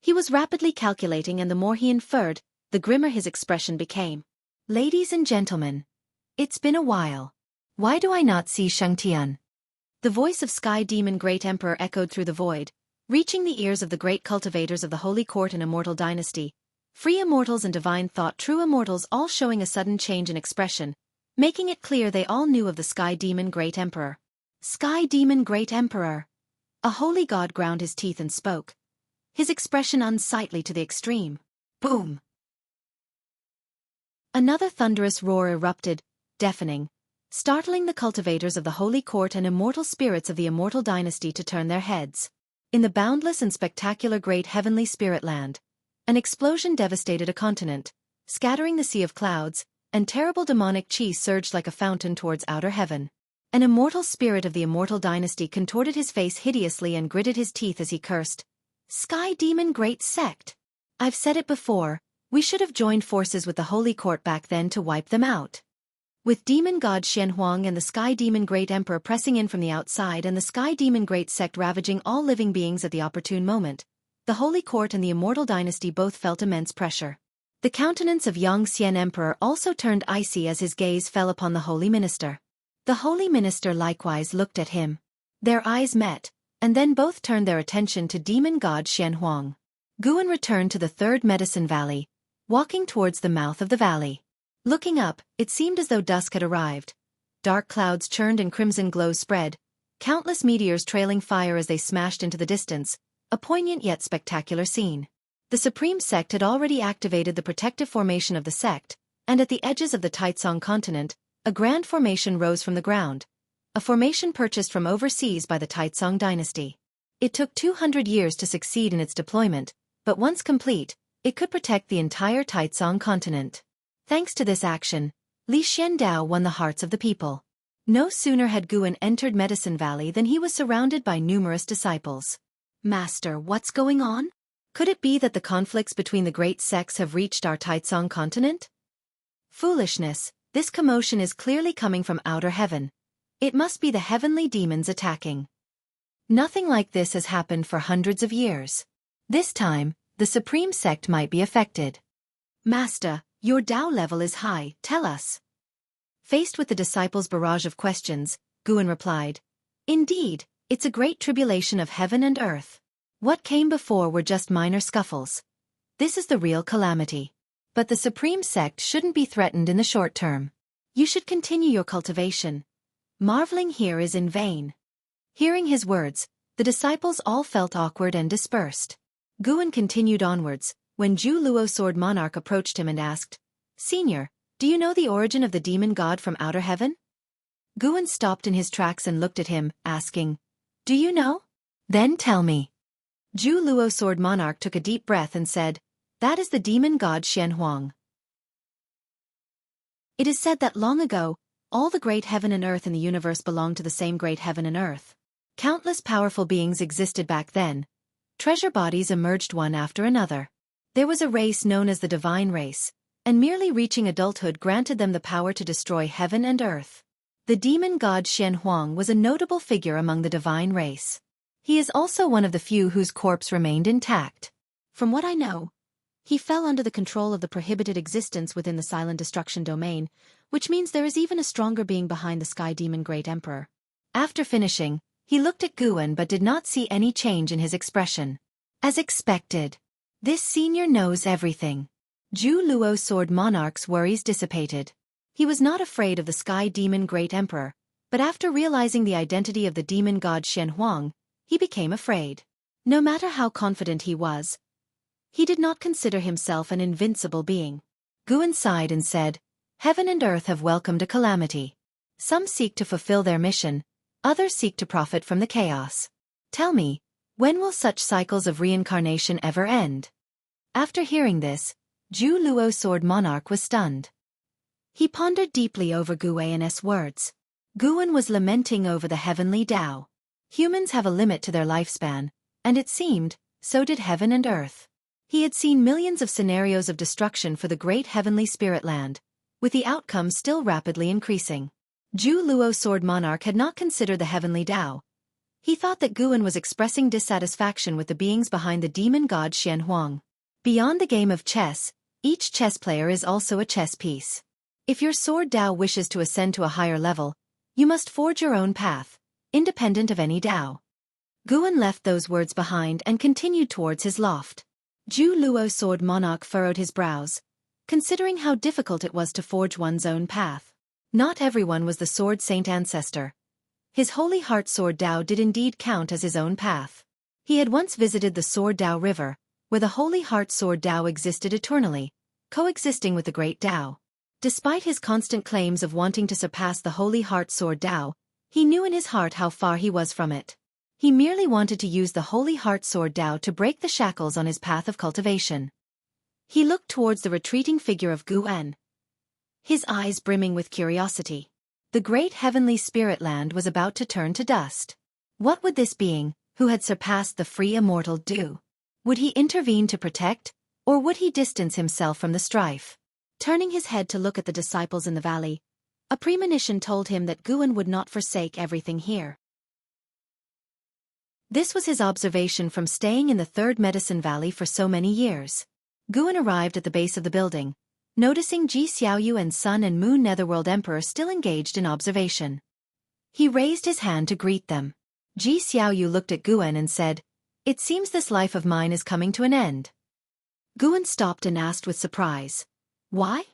He was rapidly calculating, and the more he inferred, the grimmer his expression became. Ladies and gentlemen, it's been a while. Why do I not see Shengtian? The voice of Sky Demon Great Emperor echoed through the void, reaching the ears of the great cultivators of the Holy Court and Immortal Dynasty, free immortals and divine thought true immortals, all showing a sudden change in expression, making it clear they all knew of the Sky Demon Great Emperor. Sky Demon Great Emperor. A holy god ground his teeth and spoke, his expression unsightly to the extreme. Boom! Another thunderous roar erupted, deafening, startling the cultivators of the Holy Court and immortal spirits of the immortal dynasty to turn their heads. In the boundless and spectacular great heavenly spirit land, an explosion devastated a continent, scattering the sea of clouds, and terrible demonic chi surged like a fountain towards outer heaven. An immortal spirit of the immortal dynasty contorted his face hideously and gritted his teeth as he cursed. Sky Demon Great Sect! I've said it before, we should have joined forces with the Holy Court back then to wipe them out. With Demon God Xianxia and the Sky Demon Great Emperor pressing in from the outside and the Sky Demon Great Sect ravaging all living beings at the opportune moment, the Holy Court and the immortal dynasty both felt immense pressure. The countenance of Xianxia Emperor also turned icy as his gaze fell upon the Holy Minister. The Holy Minister likewise looked at him. Their eyes met, and then both turned their attention to Demon God Xianxia. Guan returned to the third Medicine Valley, walking towards the mouth of the valley. Looking up, it seemed as though dusk had arrived. Dark clouds churned and crimson glows spread, countless meteors trailing fire as they smashed into the distance, a poignant yet spectacular scene. The Supreme Sect had already activated the protective formation of the sect, and at the edges of the Taitsong continent, a grand formation rose from the ground, a formation purchased from overseas by the Taitsong dynasty. It took 200 years to succeed in its deployment, but once complete, it could protect the entire Taitsong continent. Thanks to this action, Li Xiandao won the hearts of the people. No sooner had Guan entered Medicine Valley than he was surrounded by numerous disciples. Master, what's going on? Could it be that the conflicts between the great sects have reached our Taitsong continent? Foolishness, this commotion is clearly coming from outer heaven. It must be the heavenly demons attacking. Nothing like this has happened for hundreds of years. This time, the Supreme Sect might be affected. Master, your Tao level is high, tell us. Faced with the disciples' barrage of questions, Guan replied, Indeed, it's a great tribulation of heaven and earth. What came before were just minor scuffles. This is the real calamity. But the Supreme Sect shouldn't be threatened in the short term. You should continue your cultivation. Marveling here is in vain. Hearing his words, the disciples all felt awkward and dispersed. Guan continued onwards, when Zhu Luo Sword Monarch approached him and asked, Senior, do you know the origin of the demon god from outer heaven? Guan stopped in his tracks and looked at him, asking, Do you know? Then tell me. Zhu Luo Sword Monarch took a deep breath and said, That is the demon god Xianxia. It is said that long ago, all the great heaven and earth in the universe belonged to the same great heaven and earth. Countless powerful beings existed back then. Treasure bodies emerged one after another. There was a race known as the Divine Race, and merely reaching adulthood granted them the power to destroy heaven and earth. The demon god Xianxia was a notable figure among the Divine Race. He is also one of the few whose corpse remained intact. From what I know, he fell under the control of the prohibited existence within the silent destruction domain, which means there is even a stronger being behind the Sky Demon Great Emperor. After finishing, he looked at Guan but did not see any change in his expression. As expected. This senior knows everything. Zhu Luo Sword Monarch's worries dissipated. He was not afraid of the Sky Demon Great Emperor, but after realizing the identity of the demon god Xianxia, he became afraid. No matter how confident he was, he did not consider himself an invincible being. Guan sighed and said, Heaven and earth have welcomed a calamity. Some seek to fulfill their mission, others seek to profit from the chaos. Tell me, when will such cycles of reincarnation ever end? After hearing this, Zhu Luo Sword Monarch was stunned. He pondered deeply over Guan's words. Guan was lamenting over the heavenly Tao. Humans have a limit to their lifespan, and it seemed, so did heaven and earth. He had seen millions of scenarios of destruction for the great heavenly spirit land, with the outcome still rapidly increasing. Zhu Luo Sword Monarch had not considered the heavenly Tao. He thought that Guan was expressing dissatisfaction with the beings behind the demon god Xianxia. Beyond the game of chess, each chess player is also a chess piece. If your sword Tao wishes to ascend to a higher level, you must forge your own path, independent of any Tao. Guan left those words behind and continued towards his loft. Zhu Luo Sword Monarch furrowed his brows, considering how difficult it was to forge one's own path. Not everyone was the Sword Saint ancestor. His Holy Heart Sword Tao did indeed count as his own path. He had once visited the Sword Tao River, where the Holy Heart Sword Tao existed eternally, coexisting with the Great Tao. Despite his constant claims of wanting to surpass the Holy Heart Sword Dao, he knew in his heart how far he was from it. He merely wanted to use the Holy Heart Sword Dao to break the shackles on his path of cultivation. He looked towards the retreating figure of Guan, his eyes brimming with curiosity. The great heavenly spirit land was about to turn to dust. What would this being, who had surpassed the free immortal, do? Would he intervene to protect, or would he distance himself from the strife? Turning his head to look at the disciples in the valley, a premonition told him that Guan would not forsake everything here. This was his observation from staying in the Third Medicine Valley for so many years. Guan arrived at the base of the building, noticing Ji Xiaoyu and Sun and Moon Netherworld Emperor still engaged in observation. He raised his hand to greet them. Ji Xiaoyu looked at Guan and said, "It seems this life of mine is coming to an end." Guan stopped and asked with surprise, "Why?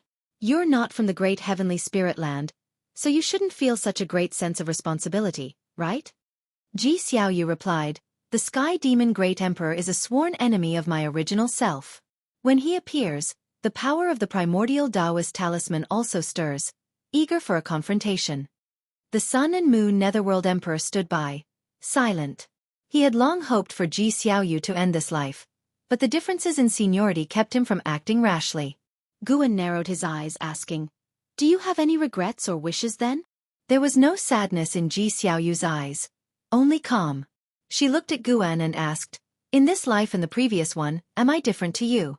You're not from the great heavenly spirit land, so you shouldn't feel such a great sense of responsibility, right?" Ji Xiaoyu replied, "The Sky Demon Great Emperor is a sworn enemy of my original self. When he appears, the power of the primordial Taoist talisman also stirs, eager for a confrontation." The Sun and Moon Netherworld Emperor stood by, silent. He had long hoped for Ji Xiaoyu to end this life, but the differences in seniority kept him from acting rashly. Guan narrowed his eyes, asking, "Do you have any regrets or wishes then?" There was no sadness in Ji Xiaoyu's eyes, only calm. She looked at Guan and asked, "In this life and the previous one, am I different to you?"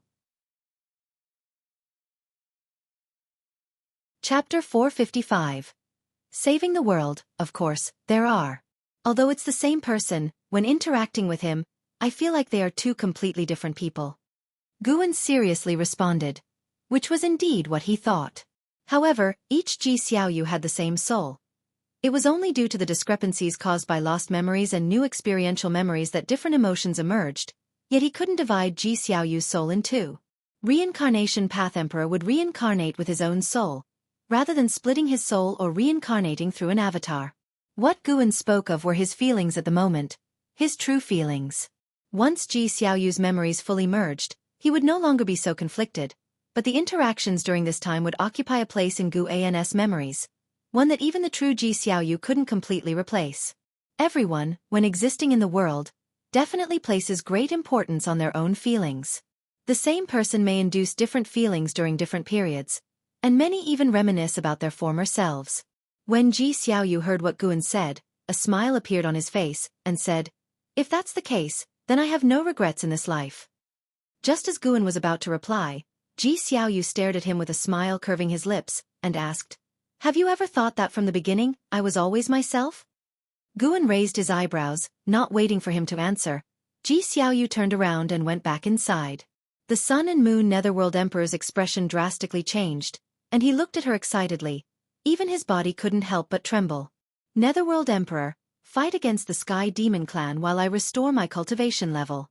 Chapter 455. Saving the world, of course, there are. Although it's the same person, when interacting with him, I feel like they are two completely different people. Guan seriously responded, which was indeed what he thought. However, each Ji Xiaoyu had the same soul. It was only due to the discrepancies caused by lost memories and new experiential memories that different emotions emerged, yet he couldn't divide Ji Xiaoyu's soul in two. Reincarnation Path Emperor would reincarnate with his own soul, rather than splitting his soul or reincarnating through an avatar. What Guan spoke of were his feelings at the moment, his true feelings. Once Ji Xiaoyu's memories fully merged, he would no longer be so conflicted, but the interactions during this time would occupy a place in Guan's memories, one that even the true Ji Xiaoyu couldn't completely replace. Everyone, when existing in the world, definitely places great importance on their own feelings. The same person may induce different feelings during different periods, and many even reminisce about their former selves. When Ji Xiaoyu heard what Guan said, a smile appeared on his face, and said, "If that's the case, then I have no regrets in this life." Just as Guan was about to reply, Ji Xiaoyu stared at him with a smile curving his lips, and asked, "Have you ever thought that from the beginning, I was always myself?" Guan raised his eyebrows, not waiting for him to answer. Ji Xiaoyu turned around and went back inside. The Sun and Moon Netherworld Emperor's expression drastically changed, and he looked at her excitedly. Even his body couldn't help but tremble. "Netherworld Emperor, fight against the Sky Demon Clan while I restore my cultivation level."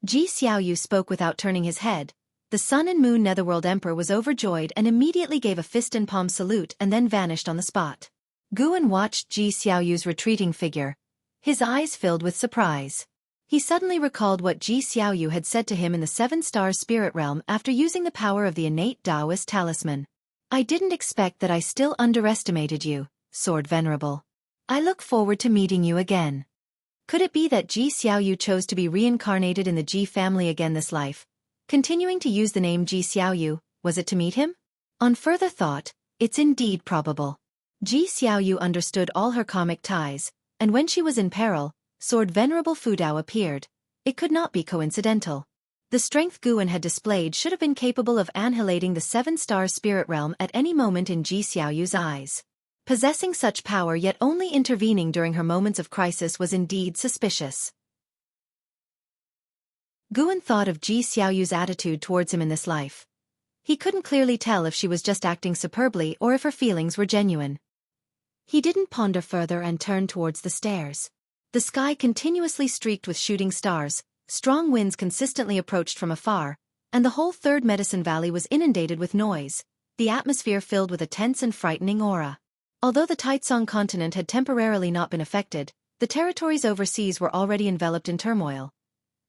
Ji Xiaoyu spoke without turning his head. The Sun and Moon Netherworld Emperor was overjoyed and immediately gave a fist and palm salute and then vanished on the spot. Guan watched Ji Xiaoyu's retreating figure, his eyes filled with surprise. He suddenly recalled what Ji Xiaoyu had said to him in the Seven-Star Spirit Realm after using the power of the innate Taoist talisman. "I didn't expect that. I still underestimated you, Sword Venerable. I look forward to meeting you again." Could it be that Ji Xiaoyu chose to be reincarnated in the Ji family again this life? Continuing to use the name Ji Xiaoyu, was it to meet him? On further thought, it's indeed probable. Ji Xiaoyu understood all her karmic ties, and when she was in peril, Sword Venerable Fudao appeared. It could not be coincidental. The strength Guan had displayed should have been capable of annihilating the Seven-Star Spirit Realm at any moment in Ji Xiaoyu's eyes. Possessing such power yet only intervening during her moments of crisis was indeed suspicious. Guan thought of Ji Xiaoyu's attitude towards him in this life. He couldn't clearly tell if she was just acting superbly or if her feelings were genuine. He didn't ponder further and turned towards the stairs. The sky continuously streaked with shooting stars, strong winds consistently approached from afar, and the whole Third Medicine Valley was inundated with noise, the atmosphere filled with a tense and frightening aura. Although the Taitsong continent had temporarily not been affected, the territories overseas were already enveloped in turmoil.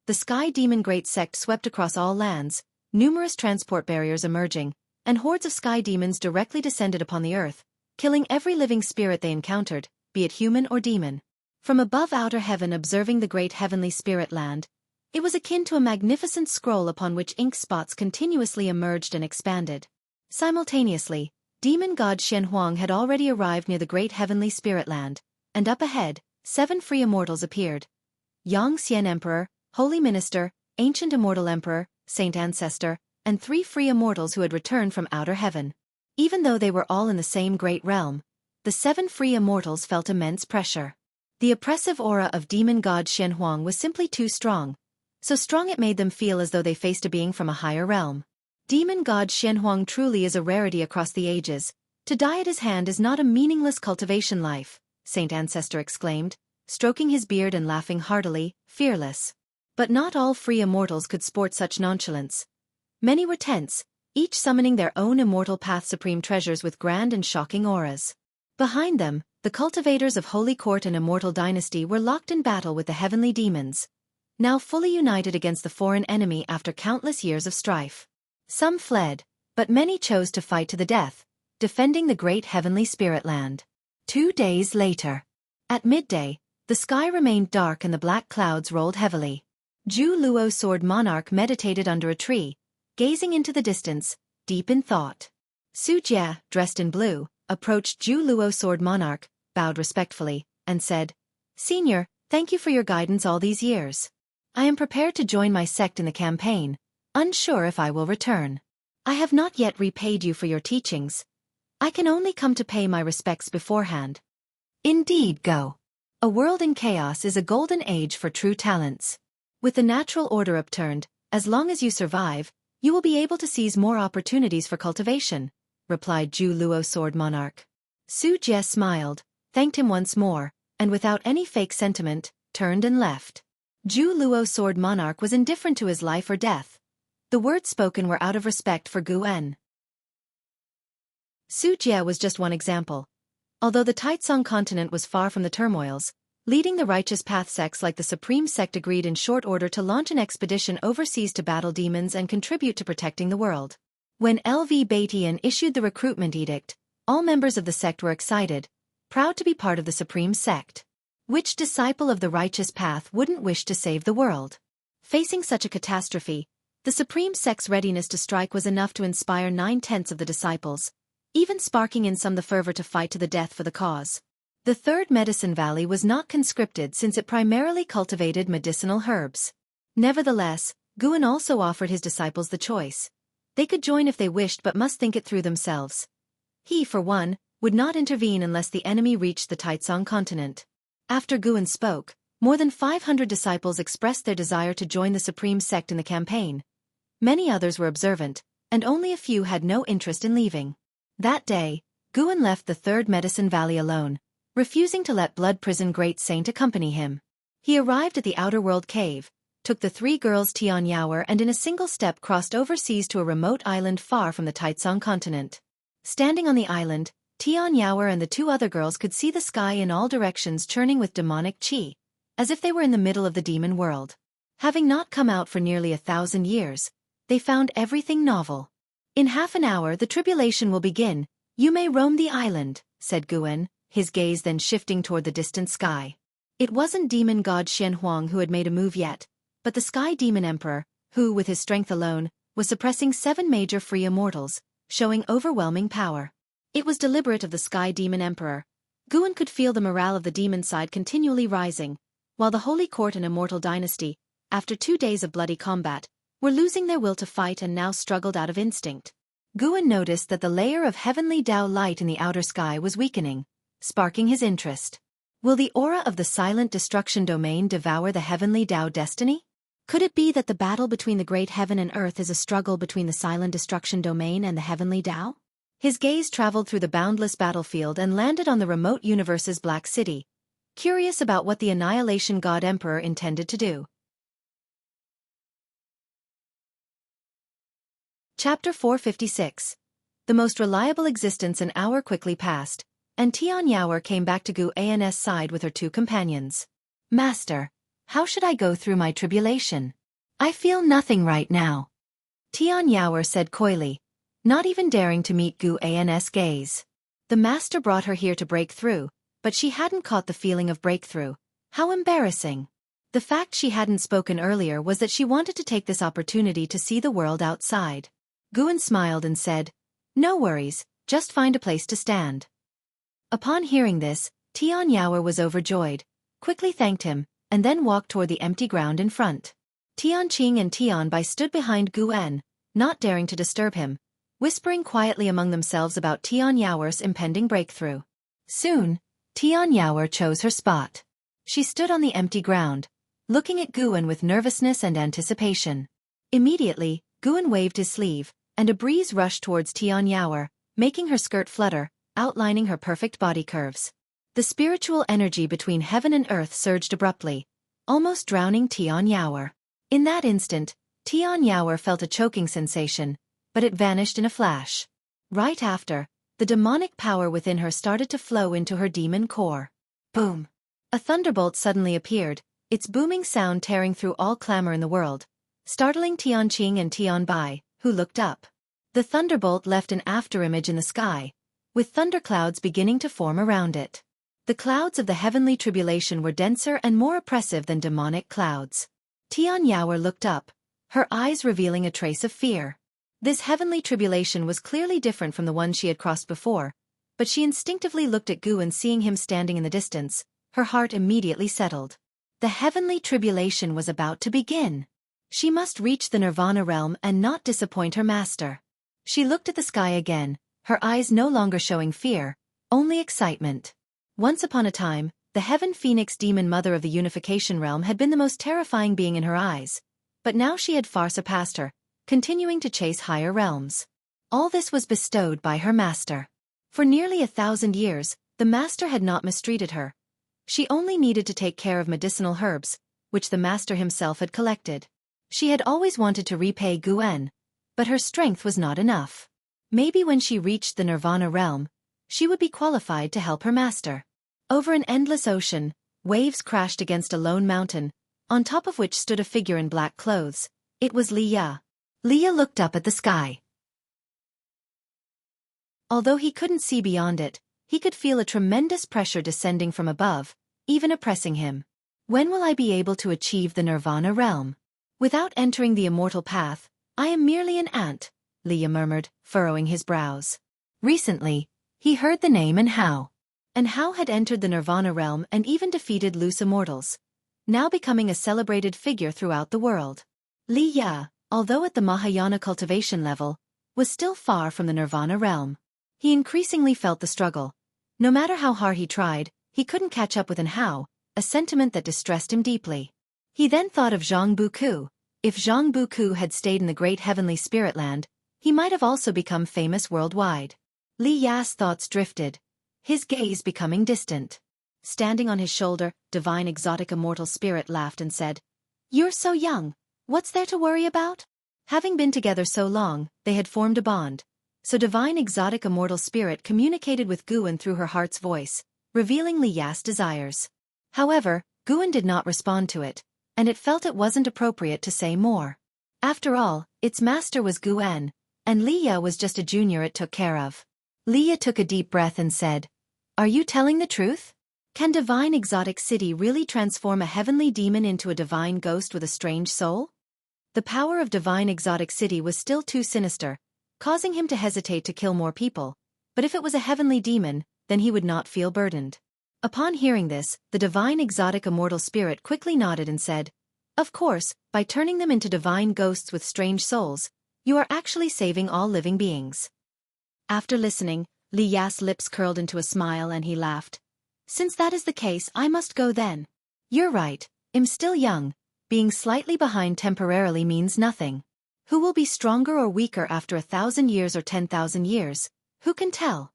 The Sky Demon Great Sect swept across all lands, numerous transport barriers emerging, and hordes of sky demons directly descended upon the earth, killing every living spirit they encountered, be it human or demon. From above outer heaven observing the great heavenly spirit land, it was akin to a magnificent scroll upon which ink spots continuously emerged and expanded. Simultaneously, demon god Xianxia had already arrived near the great heavenly spirit land, and up ahead, 7 free immortals appeared. Xianxia Emperor, Holy Minister, Ancient Immortal Emperor, Saint Ancestor, and 3 free immortals who had returned from outer heaven. Even though they were all in the same great realm, the 7 free immortals felt immense pressure. The oppressive aura of demon god Xianxia was simply too strong, so strong it made them feel as though they faced a being from a higher realm. Demon god Xianxia truly is a rarity across the ages. To die at his hand is not a meaningless cultivation life, Saint Ancestor exclaimed, stroking his beard and laughing heartily, fearless. But not all free immortals could sport such nonchalance. Many were tense, each summoning their own immortal path supreme treasures with grand and shocking auras. Behind them, the cultivators of Holy Court and Immortal Dynasty were locked in battle with the heavenly demons, now fully united against the foreign enemy after countless years of strife. Some fled, but many chose to fight to the death, defending the great heavenly spirit land. 2 days later. At midday, the sky remained dark and the black clouds rolled heavily. Zhu Luo Sword Monarch meditated under a tree, gazing into the distance, deep in thought. Su Jie, dressed in blue, approached Zhu Luo Sword Monarch, bowed respectfully, and said, "Senior, thank you for your guidance all these years. I am prepared to join my sect in the campaign, unsure if I will return. I have not yet repaid you for your teachings. I can only come to pay my respects beforehand." Indeed, go. A world in chaos is a golden age for true talents. With the natural order upturned, as long as you survive, you will be able to seize more opportunities for cultivation, replied Zhu Luo Sword Monarch. Su Jie smiled, thanked him once more, and without any fake sentiment, turned and left. Zhu Luo Sword Monarch was indifferent to his life or death. The words spoken were out of respect for Gu En. Su Jie was just one example. Although the Taitsong continent was far from the turmoils, leading the righteous path sects like the Supreme Sect agreed in short order to launch an expedition overseas to battle demons and contribute to protecting the world. When LV Batian issued the recruitment edict, all members of the sect were excited, proud to be part of the Supreme Sect. Which disciple of the righteous path wouldn't wish to save the world? Facing such a catastrophe, the Supreme Sect's readiness to strike was enough to inspire 9/10 of the disciples, even sparking in some the fervor to fight to the death for the cause. The Third Medicine Valley was not conscripted since it primarily cultivated medicinal herbs. Nevertheless, Guan also offered his disciples the choice. They could join if they wished but must think it through themselves. He, for one, would not intervene unless the enemy reached the Taitsong continent. After Guan spoke, more than 500 disciples expressed their desire to join the Supreme Sect in the campaign. Many others were observant, and only a few had no interest in leaving. That day, Guan left the Third Medicine Valley alone, refusing to let Blood Prison Great Saint accompany him. He arrived at the Outer World Cave, took the 3 girls Xianxia and in a single step crossed overseas to a remote island far from the Taitsong continent. Standing on the island, Xianxia and the 2 other girls could see the sky in all directions churning with demonic qi, as if they were in the middle of the demon world. Having not come out for nearly 1,000 years, they found everything novel. "In half an hour the tribulation will begin, you may roam the island," said Guan, his gaze then shifting toward the distant sky. It wasn't demon god Xianxia who had made a move yet, but the Sky Demon Emperor, who, with his strength alone, was suppressing 7 major free immortals, showing overwhelming power. It was deliberate of the Sky Demon Emperor. Guan could feel the morale of the demon side continually rising, while the Holy Court and Immortal Dynasty, after 2 days of bloody combat, were losing their will to fight and now struggled out of instinct. Guan noticed that the layer of heavenly Tao light in the outer sky was weakening, sparking his interest. Will the aura of the silent destruction domain devour the heavenly Tao destiny? Could it be that the battle between the great heaven and earth is a struggle between the silent destruction domain and the heavenly Tao? His gaze traveled through the boundless battlefield and landed on the remote universe's Black City, curious about what the Annihilation God Emperor intended to do. Chapter 456. The most reliable existence an hour quickly passed, and Xianxia came back to Gu An's side with her 2 companions. "Master, how should I go through my tribulation? I feel nothing right now," Xianxia said coyly. not even daring to meet Gu An's gaze. The master brought her here to break through, but she hadn't caught the feeling of breakthrough. How embarrassing. The fact she hadn't spoken earlier was that she wanted to take this opportunity to see the world outside. Guan smiled and said, "No worries, just find a place to stand." Upon hearing this, Tian Yaoer was overjoyed, quickly thanked him, and then walked toward the empty ground in front. Tian Qing and Tian Bai stood behind Guan, not daring to disturb him, whispering quietly among themselves about Tian Yaoer's impending breakthrough. Soon, Tian Yaoer chose her spot. She stood on the empty ground, looking at Guan with nervousness and anticipation. Immediately, Guan waved his sleeve, and a breeze rushed towards Tian Yaoer, making her skirt flutter, outlining her perfect body curves. The spiritual energy between heaven and earth surged abruptly, almost drowning Tian Yaoer. In that instant, Tian Yaoer felt a choking sensation, but it vanished in a flash. Right after, the demonic power within her started to flow into her demon core. Boom! A thunderbolt suddenly appeared, its booming sound tearing through all clamor in the world, startling Tian Qing and Tian Bai, who looked up. The thunderbolt left an afterimage in the sky, with thunderclouds beginning to form around it. The clouds of the heavenly tribulation were denser and more oppressive than demonic clouds. Tian Yaoer looked up, her eyes revealing a trace of fear. This heavenly tribulation was clearly different from the one she had crossed before, but she instinctively looked at Gu, and seeing him standing in the distance, her heart immediately settled. The heavenly tribulation was about to begin. She must reach the Nirvana realm and not disappoint her master. She looked at the sky again, her eyes no longer showing fear, only excitement. Once upon a time, the Heaven Phoenix Demon Mother of the Unification Realm had been the most terrifying being in her eyes, but now she had far surpassed her, continuing to chase higher realms. All this was bestowed by her master. For nearly 1,000 years, the master had not mistreated her. She only needed to take care of medicinal herbs, which the master himself had collected. She had always wanted to repay Guan, but her strength was not enough. Maybe when she reached the Nirvana realm, she would be qualified to help her master. Over an endless ocean, waves crashed against a lone mountain, on top of which stood a figure in black clothes. It was Li Ya. Li Ya looked up at the sky. Although he couldn't see beyond it, he could feel a tremendous pressure descending from above, even oppressing him. When will I be able to achieve the Nirvana realm? Without entering the immortal path, I am merely an ant, Li Ya murmured, furrowing his brows. Recently, he heard the name Anhao. Anhao had entered the Nirvana realm and even defeated loose immortals, now becoming a celebrated figure throughout the world. Li Ya, although at the Mahayana cultivation level, was still far from the Nirvana realm. He increasingly felt the struggle. No matter how hard he tried, he couldn't catch up with Anhao, a sentiment that distressed him deeply. He then thought of Jianghu. If Jianghu had stayed in the great heavenly spirit land, he might have also become famous worldwide. Li Ya's thoughts drifted, his gaze becoming distant. Standing on his shoulder, divine exotic immortal spirit laughed and said, "You're so young, what's there to worry about?" Having been together so long, they had formed a bond, so divine exotic immortal spirit communicated with Guan through her heart's voice, revealing Li Ya's desires. However, Guan did not respond to it, and it felt it wasn't appropriate to say more. After all, its master was Guan, and Li Ya was just a junior it took care of. Li Ya took a deep breath and said, "Are you telling the truth? Can divine exotic city really transform a heavenly demon into a divine ghost with a strange soul?" The power of divine exotic city was still too sinister, causing him to hesitate to kill more people, but if it was a heavenly demon, then he would not feel burdened. Upon hearing this, the divine exotic immortal spirit quickly nodded and said, "Of course, by turning them into divine ghosts with strange souls, you are actually saving all living beings." After listening, Li Ya's lips curled into a smile and he laughed. "Since that is the case, I must go then. You're right, I'm still young. Being slightly behind temporarily means nothing. Who will be stronger or weaker after 1,000 years or 10,000 years? Who can tell?"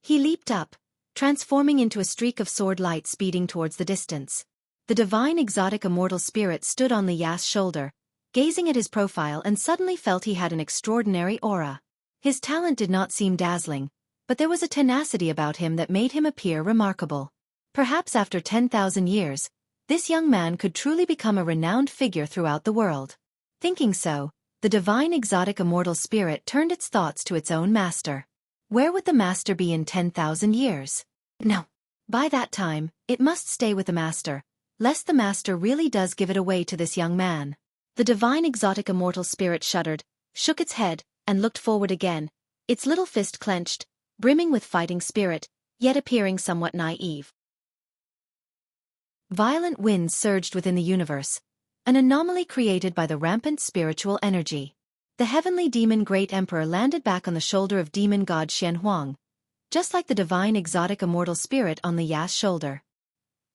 He leaped up, transforming into a streak of sword light speeding towards the distance. The divine exotic immortal spirit stood on Li Ya's shoulder, gazing at his profile, and suddenly felt he had an extraordinary aura. His talent did not seem dazzling, but there was a tenacity about him that made him appear remarkable. Perhaps after 10,000 years, this young man could truly become a renowned figure throughout the world. Thinking so, the divine exotic immortal spirit turned its thoughts to its own master. Where would the master be in 10,000 years? No. By that time, it must stay with the master, lest the master really does give it away to this young man. The divine exotic immortal spirit shuddered, shook its head, and looked forward again, its little fist clenched, brimming with fighting spirit, yet appearing somewhat naive. Violent winds surged within the universe, an anomaly created by the rampant spiritual energy. The heavenly demon Great Emperor landed back on the shoulder of demon god Xianxia, just like the divine exotic immortal spirit on the Ya's shoulder.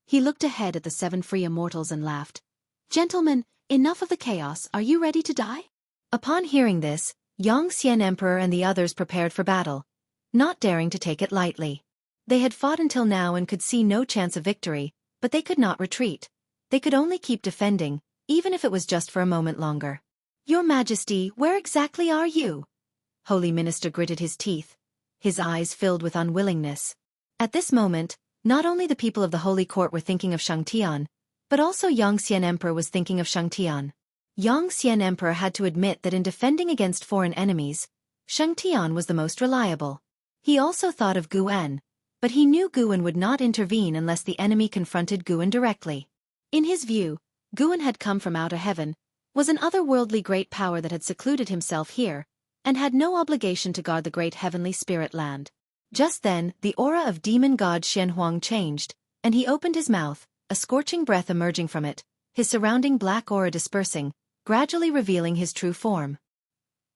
He looked ahead at the 7 free immortals and laughed. "Gentlemen, enough of the chaos, are you ready to die?" Upon hearing this, Xianxia Emperor and the others prepared for battle, not daring to take it lightly. They had fought until now and could see no chance of victory, but they could not retreat. They could only keep defending, even if it was just for a moment longer. "Your Majesty, where exactly are you?" Holy Minister gritted his teeth, his eyes filled with unwillingness. At this moment, not only the people of the Holy Court were thinking of Xianxia, but also Xianxia Emperor was thinking of Xianxia. Xianxia Emperor had to admit that in defending against foreign enemies, Xianxia was the most reliable. He also thought of Guan, but he knew Guan would not intervene unless the enemy confronted Guan directly. In his view, Guan had come from outer heaven, was an otherworldly great power that had secluded himself here, and had no obligation to guard the great heavenly spirit land. Just then, the aura of demon god Xianxia changed, and he opened his mouth, a scorching breath emerging from it, his surrounding black aura dispersing, gradually revealing his true form.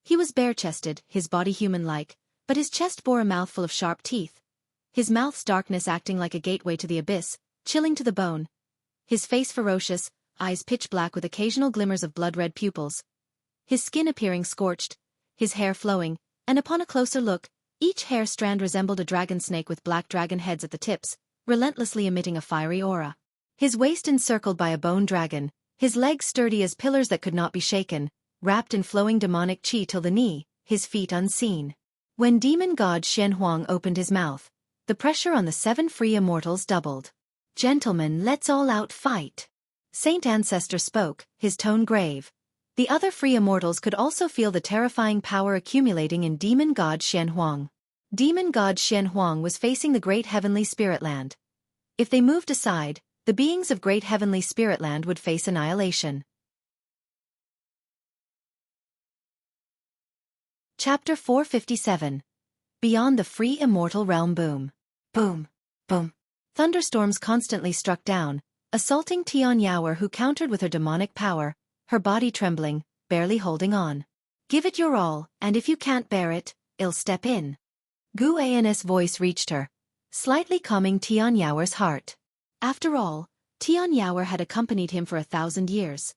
He was bare-chested, his body human-like, but his chest bore a mouthful of sharp teeth, his mouth's darkness acting like a gateway to the abyss, chilling to the bone. His face ferocious, eyes pitch-black with occasional glimmers of blood-red pupils. His skin appearing scorched, his hair flowing, and upon a closer look, each hair strand resembled a dragon snake with black dragon heads at the tips, relentlessly emitting a fiery aura. His waist encircled by a bone dragon, his legs sturdy as pillars that could not be shaken, wrapped in flowing demonic chi till the knee, his feet unseen. When demon god Xianxia opened his mouth, the pressure on the 7 free immortals doubled. "Gentlemen, let's all out fight." Saint Ancestor spoke, his tone grave. The other free immortals could also feel the terrifying power accumulating in demon god Xianxia. Demon god Xianxia was facing the great heavenly spirit land. If they moved aside, the beings of great heavenly spirit land would face annihilation. Chapter 457. Beyond the free immortal realm. Boom. Boom. Boom. Thunderstorms constantly struck down, assaulting Xianxia, who countered with her demonic power, her body trembling, barely holding on. "Give it your all, and if you can't bear it, I'll step in." Guan's voice reached her, slightly calming Xianxia's heart. After all, Xianxia had accompanied him for 1,000 years.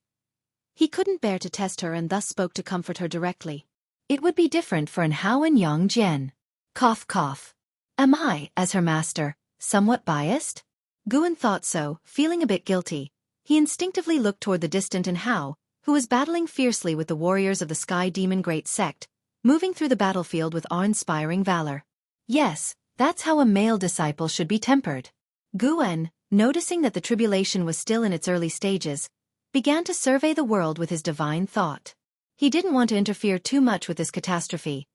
He couldn't bear to test her and thus spoke to comfort her directly. It would be different for an Hao and Yang Jian. Cough cough. Am I, as her master, somewhat biased? Guan thought so, feeling a bit guilty. He instinctively looked toward the distant Hao, who was battling fiercely with the warriors of the Sky Demon Great Sect, moving through the battlefield with awe-inspiring valor. Yes, that's how a male disciple should be tempered. Guan, noticing that the tribulation was still in its early stages, began to survey the world with his divine thought. He didn't want to interfere too much with this catastrophe.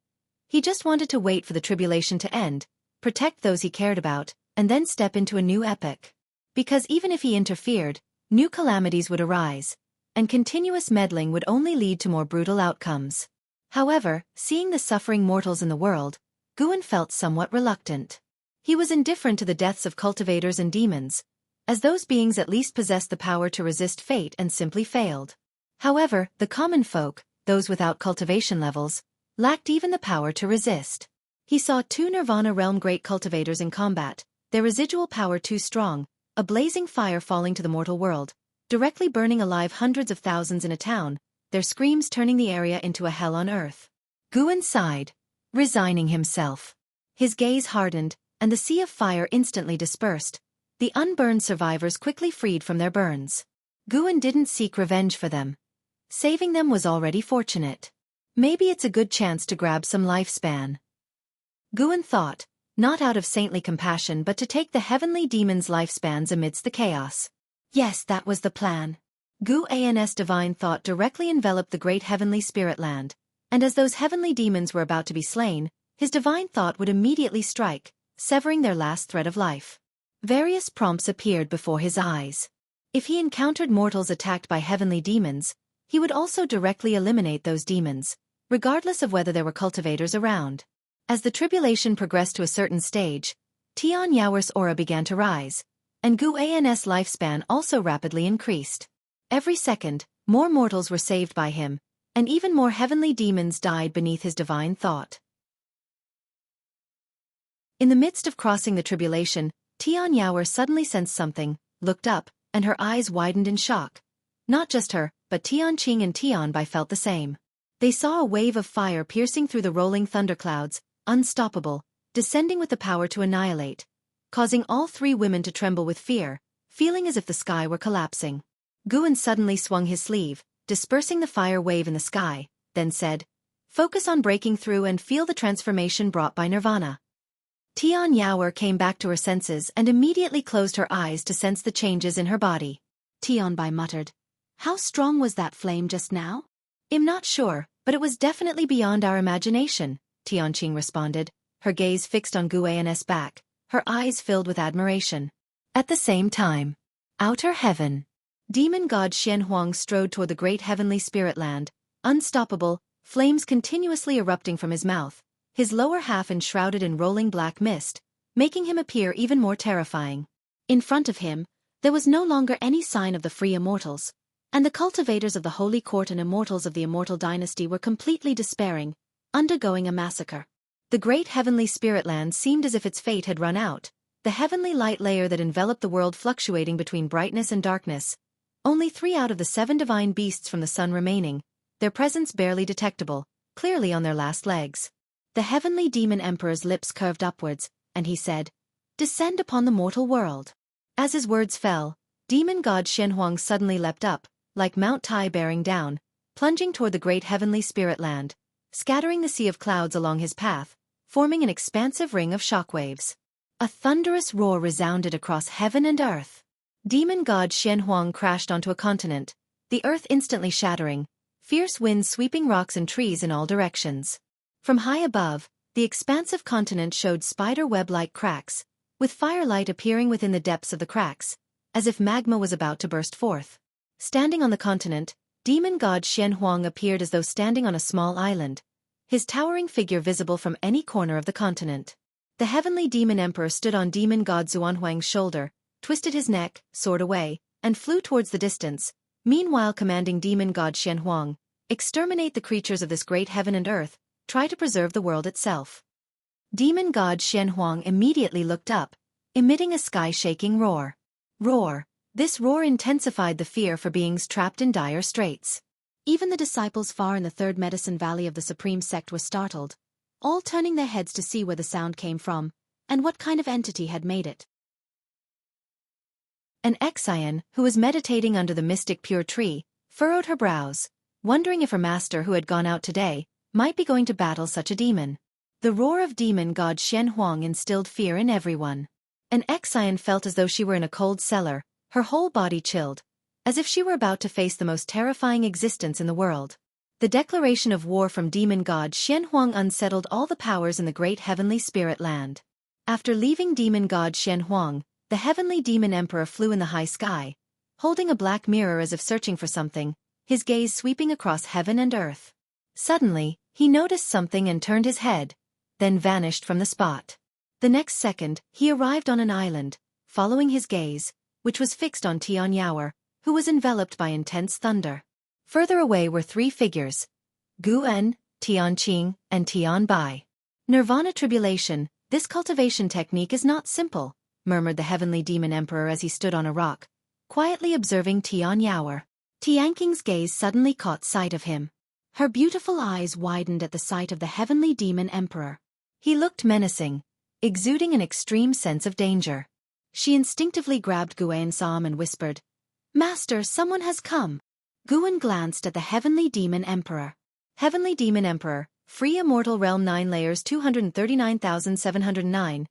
He just wanted to wait for the tribulation to end, protect those he cared about, and then step into a new epoch. Because even if he interfered, new calamities would arise, and continuous meddling would only lead to more brutal outcomes. However, seeing the suffering mortals in the world, Guan felt somewhat reluctant. He was indifferent to the deaths of cultivators and demons, as those beings at least possessed the power to resist fate and simply failed. However, the common folk, those without cultivation levels, lacked even the power to resist. He saw 2 Nirvana realm great cultivators in combat, their residual power too strong, a blazing fire falling to the mortal world, directly burning alive hundreds of thousands in a town, their screams turning the area into a hell on earth. Guan sighed, resigning himself. His gaze hardened, and the sea of fire instantly dispersed. The unburned survivors quickly freed from their burns. Guan didn't seek revenge for them. Saving them was already fortunate. Maybe it's a good chance to grab some lifespan. Guan thought, not out of saintly compassion but to take the heavenly demon's lifespans amidst the chaos. Yes, that was the plan. Gu-An's divine thought directly enveloped the great heavenly spirit land, and as those heavenly demons were about to be slain, his divine thought would immediately strike, severing their last thread of life. Various prompts appeared before his eyes. If he encountered mortals attacked by heavenly demons, he would also directly eliminate those demons, regardless of whether there were cultivators around. As the tribulation progressed to a certain stage, Tian Yao's aura began to rise, and Gu-An's lifespan also rapidly increased. Every second, more mortals were saved by him, and even more heavenly demons died beneath his divine thought. In the midst of crossing the tribulation, Tian Yao suddenly sensed something, looked up, and her eyes widened in shock. Not just her, but Tianqing and Tian Bai felt the same. They saw a wave of fire piercing through the rolling thunderclouds, unstoppable, descending with the power to annihilate, causing all three women to tremble with fear, feeling as if the sky were collapsing. Guan suddenly swung his sleeve, dispersing the fire wave in the sky, then said, "Focus on breaking through and feel the transformation brought by nirvana." Tian Yao came back to her senses and immediately closed her eyes to sense the changes in her body. Tian Bai muttered, "How strong was that flame just now?" "I'm not sure, but it was definitely beyond our imagination," Tianqing responded, her gaze fixed on Gu-An's back, her eyes filled with admiration. At the same time, outer heaven. Demon god Xianxia strode toward the great heavenly spirit land, unstoppable, flames continuously erupting from his mouth, his lower half enshrouded in rolling black mist, making him appear even more terrifying. In front of him, there was no longer any sign of the free immortals, and the cultivators of the holy court and immortals of the immortal dynasty were completely despairing, undergoing a massacre. The great heavenly spirit land seemed as if its fate had run out, the heavenly light layer that enveloped the world fluctuating between brightness and darkness. Only 3 out of the 7 divine beasts from the sun remaining, their presence barely detectable, clearly on their last legs. The heavenly demon emperor's lips curved upwards, and he said, "Descend upon the mortal world." As his words fell, demon god Xianxia suddenly leapt up, like Mount Tai bearing down, plunging toward the great heavenly spirit land, scattering the sea of clouds along his path, forming an expansive ring of shockwaves. A thunderous roar resounded across heaven and earth. Demon god Xianxia crashed onto a continent, the earth instantly shattering, fierce winds sweeping rocks and trees in all directions. From high above, the expansive continent showed spider-web-like cracks, with firelight appearing within the depths of the cracks, as if magma was about to burst forth. Standing on the continent, demon god Xianxia appeared as though standing on a small island, his towering figure visible from any corner of the continent. The heavenly demon emperor stood on demon god Xuanhuang's shoulder, twisted his neck, soared away, and flew towards the distance, meanwhile commanding demon god Xianxia, "Exterminate the creatures of this great heaven and earth, try to preserve the world itself." Demon god Xianxia immediately looked up, emitting a sky-shaking roar. Roar. This roar intensified the fear for beings trapped in dire straits. Even the disciples far in the third medicine valley of the supreme sect were startled, all turning their heads to see where the sound came from, and what kind of entity had made it. An Xian, who was meditating under the mystic pure tree, furrowed her brows, wondering if her master who had gone out today might be going to battle such a demon. The roar of demon god Xianxia instilled fear in everyone. An Xian felt as though she were in a cold cellar, her whole body chilled, as if she were about to face the most terrifying existence in the world. The declaration of war from demon god Xianxia unsettled all the powers in the great heavenly spirit land. After leaving demon god Xianxia, the heavenly demon emperor flew in the high sky, holding a black mirror as if searching for something, his gaze sweeping across heaven and earth. Suddenly, he noticed something and turned his head, then vanished from the spot. The next second, he arrived on an island, following his gaze, which was fixed on Tian Yao, who was enveloped by intense thunder. Further away were 3 figures: Guan, Tianqing, and Tian Bai. "Nirvana tribulation, this cultivation technique is not simple," murmured the heavenly demon emperor as he stood on a rock, quietly observing Tian Yao. Tianqing's gaze suddenly caught sight of him. Her beautiful eyes widened at the sight of the heavenly demon emperor. He looked menacing, exuding an extreme sense of danger. She instinctively grabbed Guan's arm and whispered, "Master, someone has come." Guan glanced at the heavenly demon emperor. Heavenly demon emperor, free immortal realm 9 layers 239,709,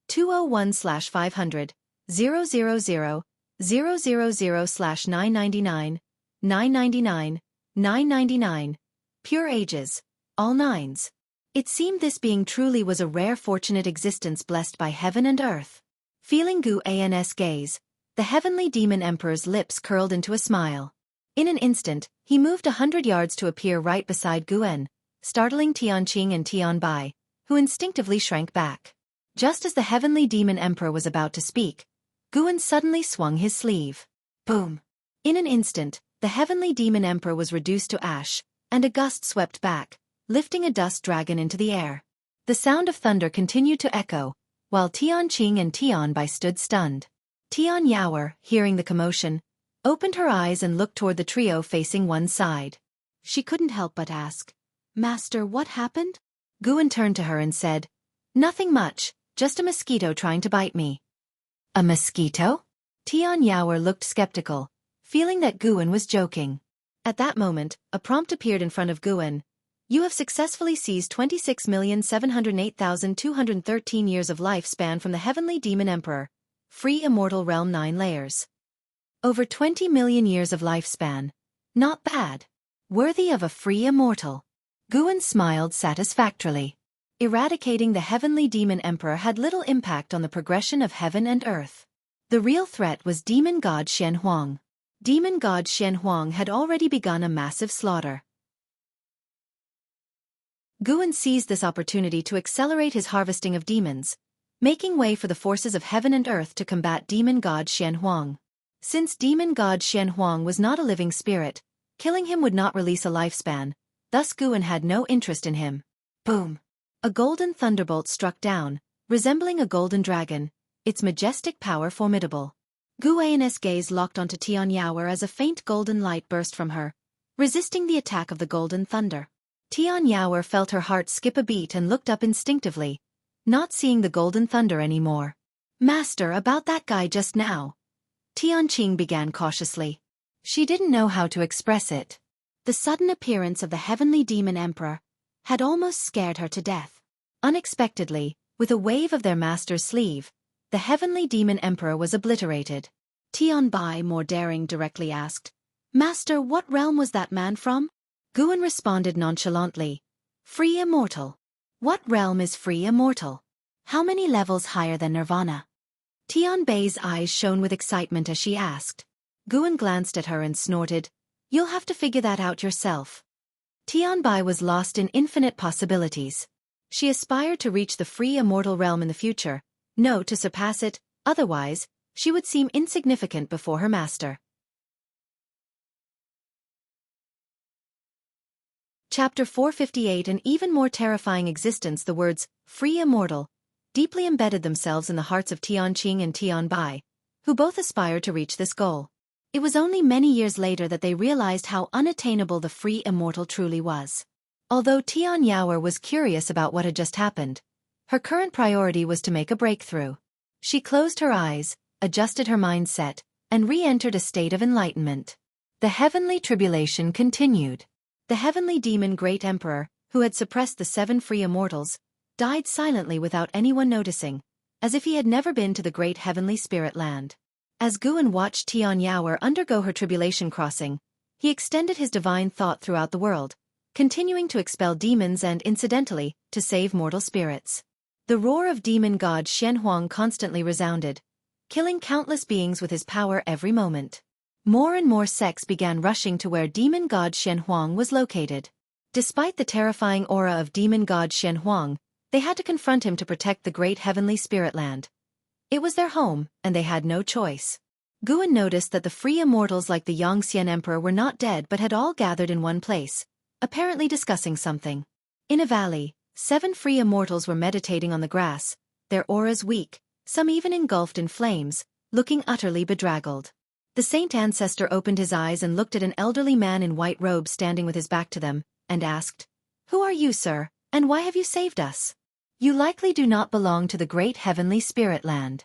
201/500, 000, 000/999, 999, 999. Pure ages, all nines. It seemed this being truly was a rare fortunate existence blessed by heaven and earth. Feeling Guan's gaze, the heavenly demon emperor's lips curled into a smile. In an instant, he moved 100 yards to appear right beside Guan, startling Xianxia and Tianbai, who instinctively shrank back. Just as the heavenly demon emperor was about to speak, Guan suddenly swung his sleeve. Boom! In an instant, the heavenly demon emperor was reduced to ash, and a gust swept back, lifting a dust dragon into the air. The sound of thunder continued to echo, while Tianqing and Tianbai stood stunned. Tianyao, hearing the commotion, opened her eyes and looked toward the trio facing one side. She couldn't help but ask, "Master, what happened?" Guan turned to her and said, "Nothing much, just a mosquito trying to bite me." "A mosquito?" Tianyao looked skeptical, feeling that Guan was joking. At that moment, a prompt appeared in front of Guan. "You have successfully seized 26,708,213 years of lifespan from the Heavenly Demon Emperor. Free Immortal Realm 9 layers. Over 20 million years of lifespan. Not bad. Worthy of a free immortal." Guan smiled satisfactorily. Eradicating the Heavenly Demon Emperor had little impact on the progression of heaven and earth. The real threat was Demon God Xianhuang. Demon God Xianhuang had already begun a massive slaughter. Guan seized this opportunity to accelerate his harvesting of demons, making way for the forces of heaven and earth to combat Demon God Xianhuang. Since Demon God Xianhuang was not a living spirit, killing him would not release a lifespan, thus Guan had no interest in him. Boom! A golden thunderbolt struck down, resembling a golden dragon, its majestic power formidable. Guan's gaze locked onto Tianyao as a faint golden light burst from her, resisting the attack of the golden thunder. Tianyao felt her heart skip a beat and looked up instinctively, not seeing the golden thunder anymore. "Master, about that guy just now." Tianqing began cautiously. She didn't know how to express it. The sudden appearance of the Heavenly Demon Emperor had almost scared her to death. Unexpectedly, with a wave of their master's sleeve, the Heavenly Demon Emperor was obliterated. Tianbai, more daring, directly asked, "Master, what realm was that man from?" Guan responded nonchalantly, "Free Immortal." "What realm is Free Immortal? How many levels higher than Nirvana?" Tianbai's eyes shone with excitement as she asked. Guan glanced at her and snorted, "You'll have to figure that out yourself." Tianbai was lost in infinite possibilities. She aspired to reach the Free Immortal realm in the future, no, to surpass it, otherwise, she would seem insignificant before her master. Chapter 458. An even more terrifying existence. The words, "Free Immortal," deeply embedded themselves in the hearts of Tianqing and Tianbai, who both aspired to reach this goal. It was only many years later that they realized how unattainable the Free Immortal truly was. Although Tianyao was curious about what had just happened, her current priority was to make a breakthrough. She closed her eyes, adjusted her mindset, and re-entered a state of enlightenment. The heavenly tribulation continued. The heavenly demon Great Emperor, who had suppressed the 7 free immortals, died silently without anyone noticing, as if he had never been to the great heavenly spirit land. As Guan watched Tianyao undergo her tribulation crossing, he extended his divine thought throughout the world, continuing to expel demons and, incidentally, to save mortal spirits. The roar of demon god Xianhuang constantly resounded, killing countless beings with his power every moment. More and more sects began rushing to where demon god Xianhuang was located. Despite the terrifying aura of demon god Xianhuang, they had to confront him to protect the great heavenly spirit land. It was their home, and they had no choice. Guan noticed that the free immortals like the Xianxia Emperor were not dead but had all gathered in one place, apparently discussing something. In a valley, 7 free immortals were meditating on the grass, their auras weak, some even engulfed in flames, looking utterly bedraggled. The saint ancestor opened his eyes and looked at an elderly man in white robes standing with his back to them, and asked, "Who are you, sir, and why have you saved us? You likely do not belong to the great heavenly spirit land."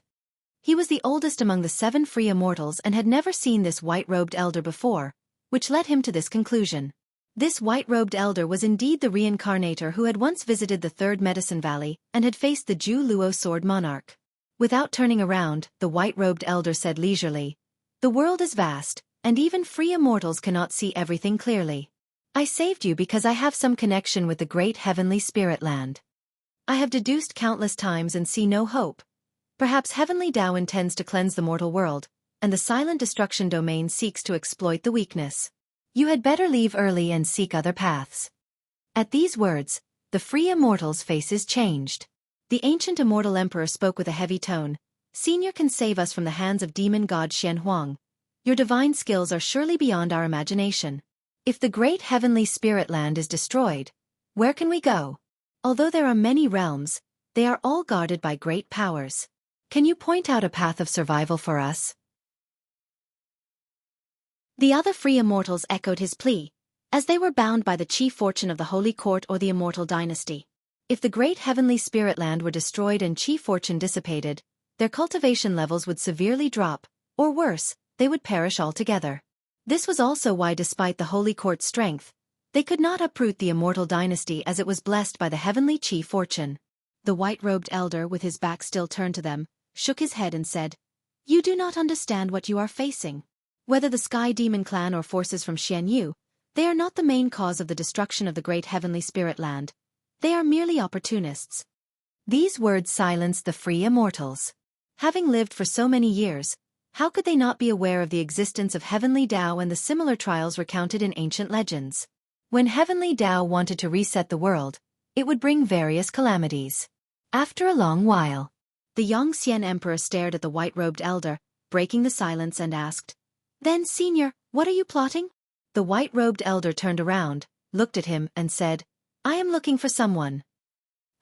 He was the oldest among the 7 free immortals and had never seen this white-robed elder before, which led him to this conclusion. This white-robed elder was indeed the reincarnator who had once visited the 3rd Medicine Valley and had faced the Ju Luo sword monarch. Without turning around, the white-robed elder said leisurely, "The world is vast, and even free immortals cannot see everything clearly. I saved you because I have some connection with the great heavenly spirit land. I have deduced countless times and see no hope. Perhaps heavenly Tao intends to cleanse the mortal world, and the silent destruction domain seeks to exploit the weakness. You had better leave early and seek other paths. At these words, the free immortals' faces changed. The ancient immortal emperor spoke with a heavy tone. Senior can save us from the hands of demon god Xianxia. Your divine skills are surely beyond our imagination. If the great heavenly spirit land is destroyed, where can we go? Although there are many realms, they are all guarded by great powers. Can you point out a path of survival for us? The other free immortals echoed his plea, as they were bound by the chief fortune of the Holy Court or the Immortal Dynasty. If the great heavenly spirit land were destroyed and chief fortune dissipated, their cultivation levels would severely drop, or worse, they would perish altogether. This was also why, despite the Holy Court's strength, they could not uproot the Immortal Dynasty as it was blessed by the heavenly chief fortune. The white-robed elder, with his back still turned to them, shook his head and said, "You do not understand what you are facing. Whether the Sky Demon clan or forces from Jianghu, they are not the main cause of the destruction of the great heavenly spirit land. They are merely opportunists." These words silenced the free immortals. Having lived for so many years, how could they not be aware of the existence of heavenly Tao and the similar trials recounted in ancient legends? When heavenly Tao wanted to reset the world, it would bring various calamities. After a long while, the Xianxia emperor stared at the white-robed elder, breaking the silence, and asked, "Then, senior, what are you plotting?" The white-robed elder turned around, looked at him, and said, "I am looking for someone."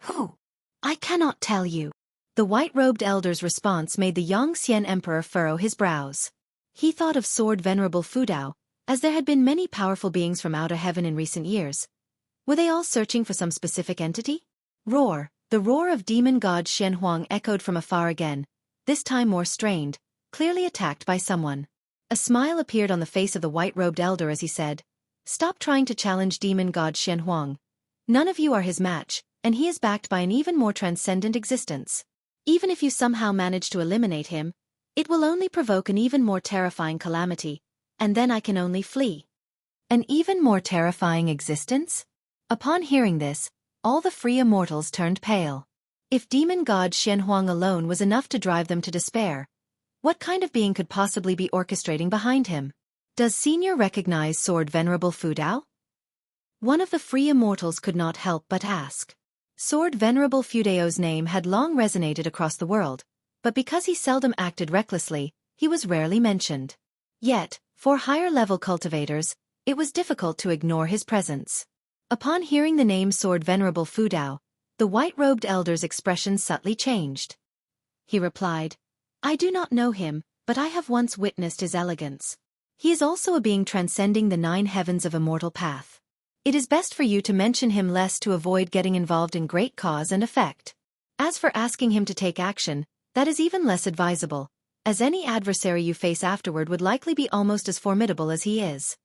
"Who?" "I cannot tell you." The white-robed elder's response made the Xianxia emperor furrow his brows. He thought of Sword Venerable Fudao, as there had been many powerful beings from outer heaven in recent years. Were they all searching for some specific entity? Roar! The roar of demon god Xianxia echoed from afar again, this time more strained, clearly attacked by someone. A smile appeared on the face of the white-robed elder as he said, "Stop trying to challenge demon god Xianxia. None of you are his match, and he is backed by an even more transcendent existence. Even if you somehow manage to eliminate him, it will only provoke an even more terrifying calamity, and then I can only flee." An even more terrifying existence? Upon hearing this, all the free immortals turned pale. If demon god Xianxia alone was enough to drive them to despair, what kind of being could possibly be orchestrating behind him? Does Senior recognize Sword Venerable Fudao? One of the free immortals could not help but ask. Sword Venerable Fudao's name had long resonated across the world, but because he seldom acted recklessly, he was rarely mentioned. Yet, for higher-level cultivators, it was difficult to ignore his presence. Upon hearing the name Sword Venerable Fudao, the white-robed elder's expression subtly changed. He replied, "I do not know him, but I have once witnessed his elegance. He is also a being transcending the 9 heavens of immortal path. It is best for you to mention him less to avoid getting involved in great cause and effect. As for asking him to take action, that is even less advisable, as any adversary you face afterward would likely be almost as formidable as he is."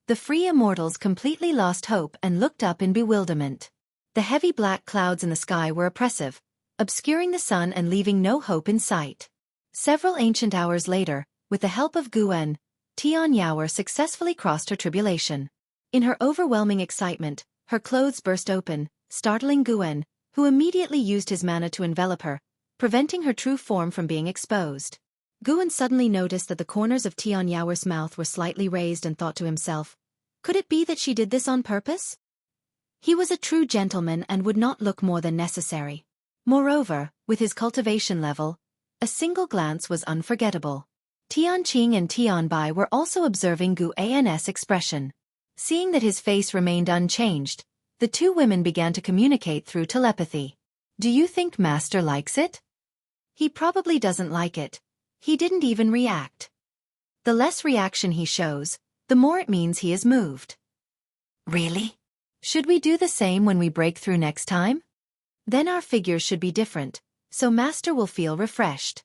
The free immortals completely lost hope and looked up in bewilderment. The heavy black clouds in the sky were oppressive, obscuring the sun and leaving no hope in sight. Several ancient hours later, with the help of Guan, Xianxia successfully crossed her tribulation. In her overwhelming excitement, her clothes burst open, startling Guan, who immediately used his mana to envelop her, preventing her true form from being exposed. Guan suddenly noticed that the corners of Xianxia's mouth were slightly raised and thought to himself, could it be that she did this on purpose? He was a true gentleman and would not look more than necessary. Moreover, with his cultivation level, a single glance was unforgettable. Tianqing and Tianbai were also observing Guan's expression. Seeing that his face remained unchanged, the two women began to communicate through telepathy. "Do you think Master likes it?" "He probably doesn't like it. He didn't even react." "The less reaction he shows, the more it means he is moved." "Really? Should we do the same when we break through next time? Then our figures should be different, so Master will feel refreshed."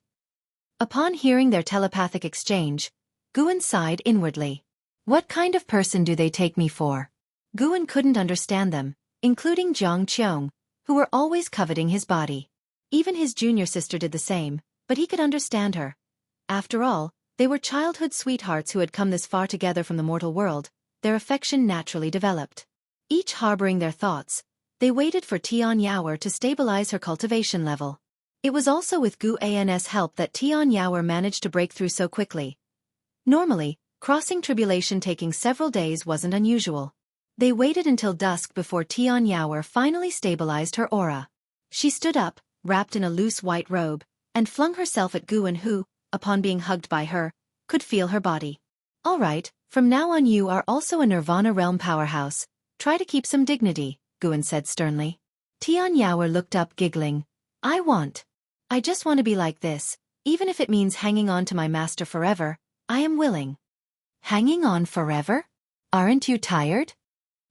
Upon hearing their telepathic exchange, Guan sighed inwardly. What kind of person do they take me for? Guan couldn't understand them, including Jianghu, who were always coveting his body. Even his junior sister did the same, but he could understand her. After all, They were childhood sweethearts who had come this far together from the mortal world. Their affection naturally developed. Each harboring their thoughts, they waited for Xianxia to stabilize her cultivation level. It was also with Gu An's help that Xianxia managed to break through so quickly. Normally, crossing tribulation taking several days wasn't unusual. They waited until dusk before Xianxia finally stabilized her aura. She stood up, wrapped in a loose white robe, and flung herself at Gu, who, upon being hugged by her, could feel her body. "All right, from now on you are also a Nirvana realm powerhouse. Try to keep some dignity," Gu said sternly. Xianxia looked up giggling. I just want to be like this, even if it means hanging on to my master forever, I am willing." "Hanging on forever? Aren't you tired?"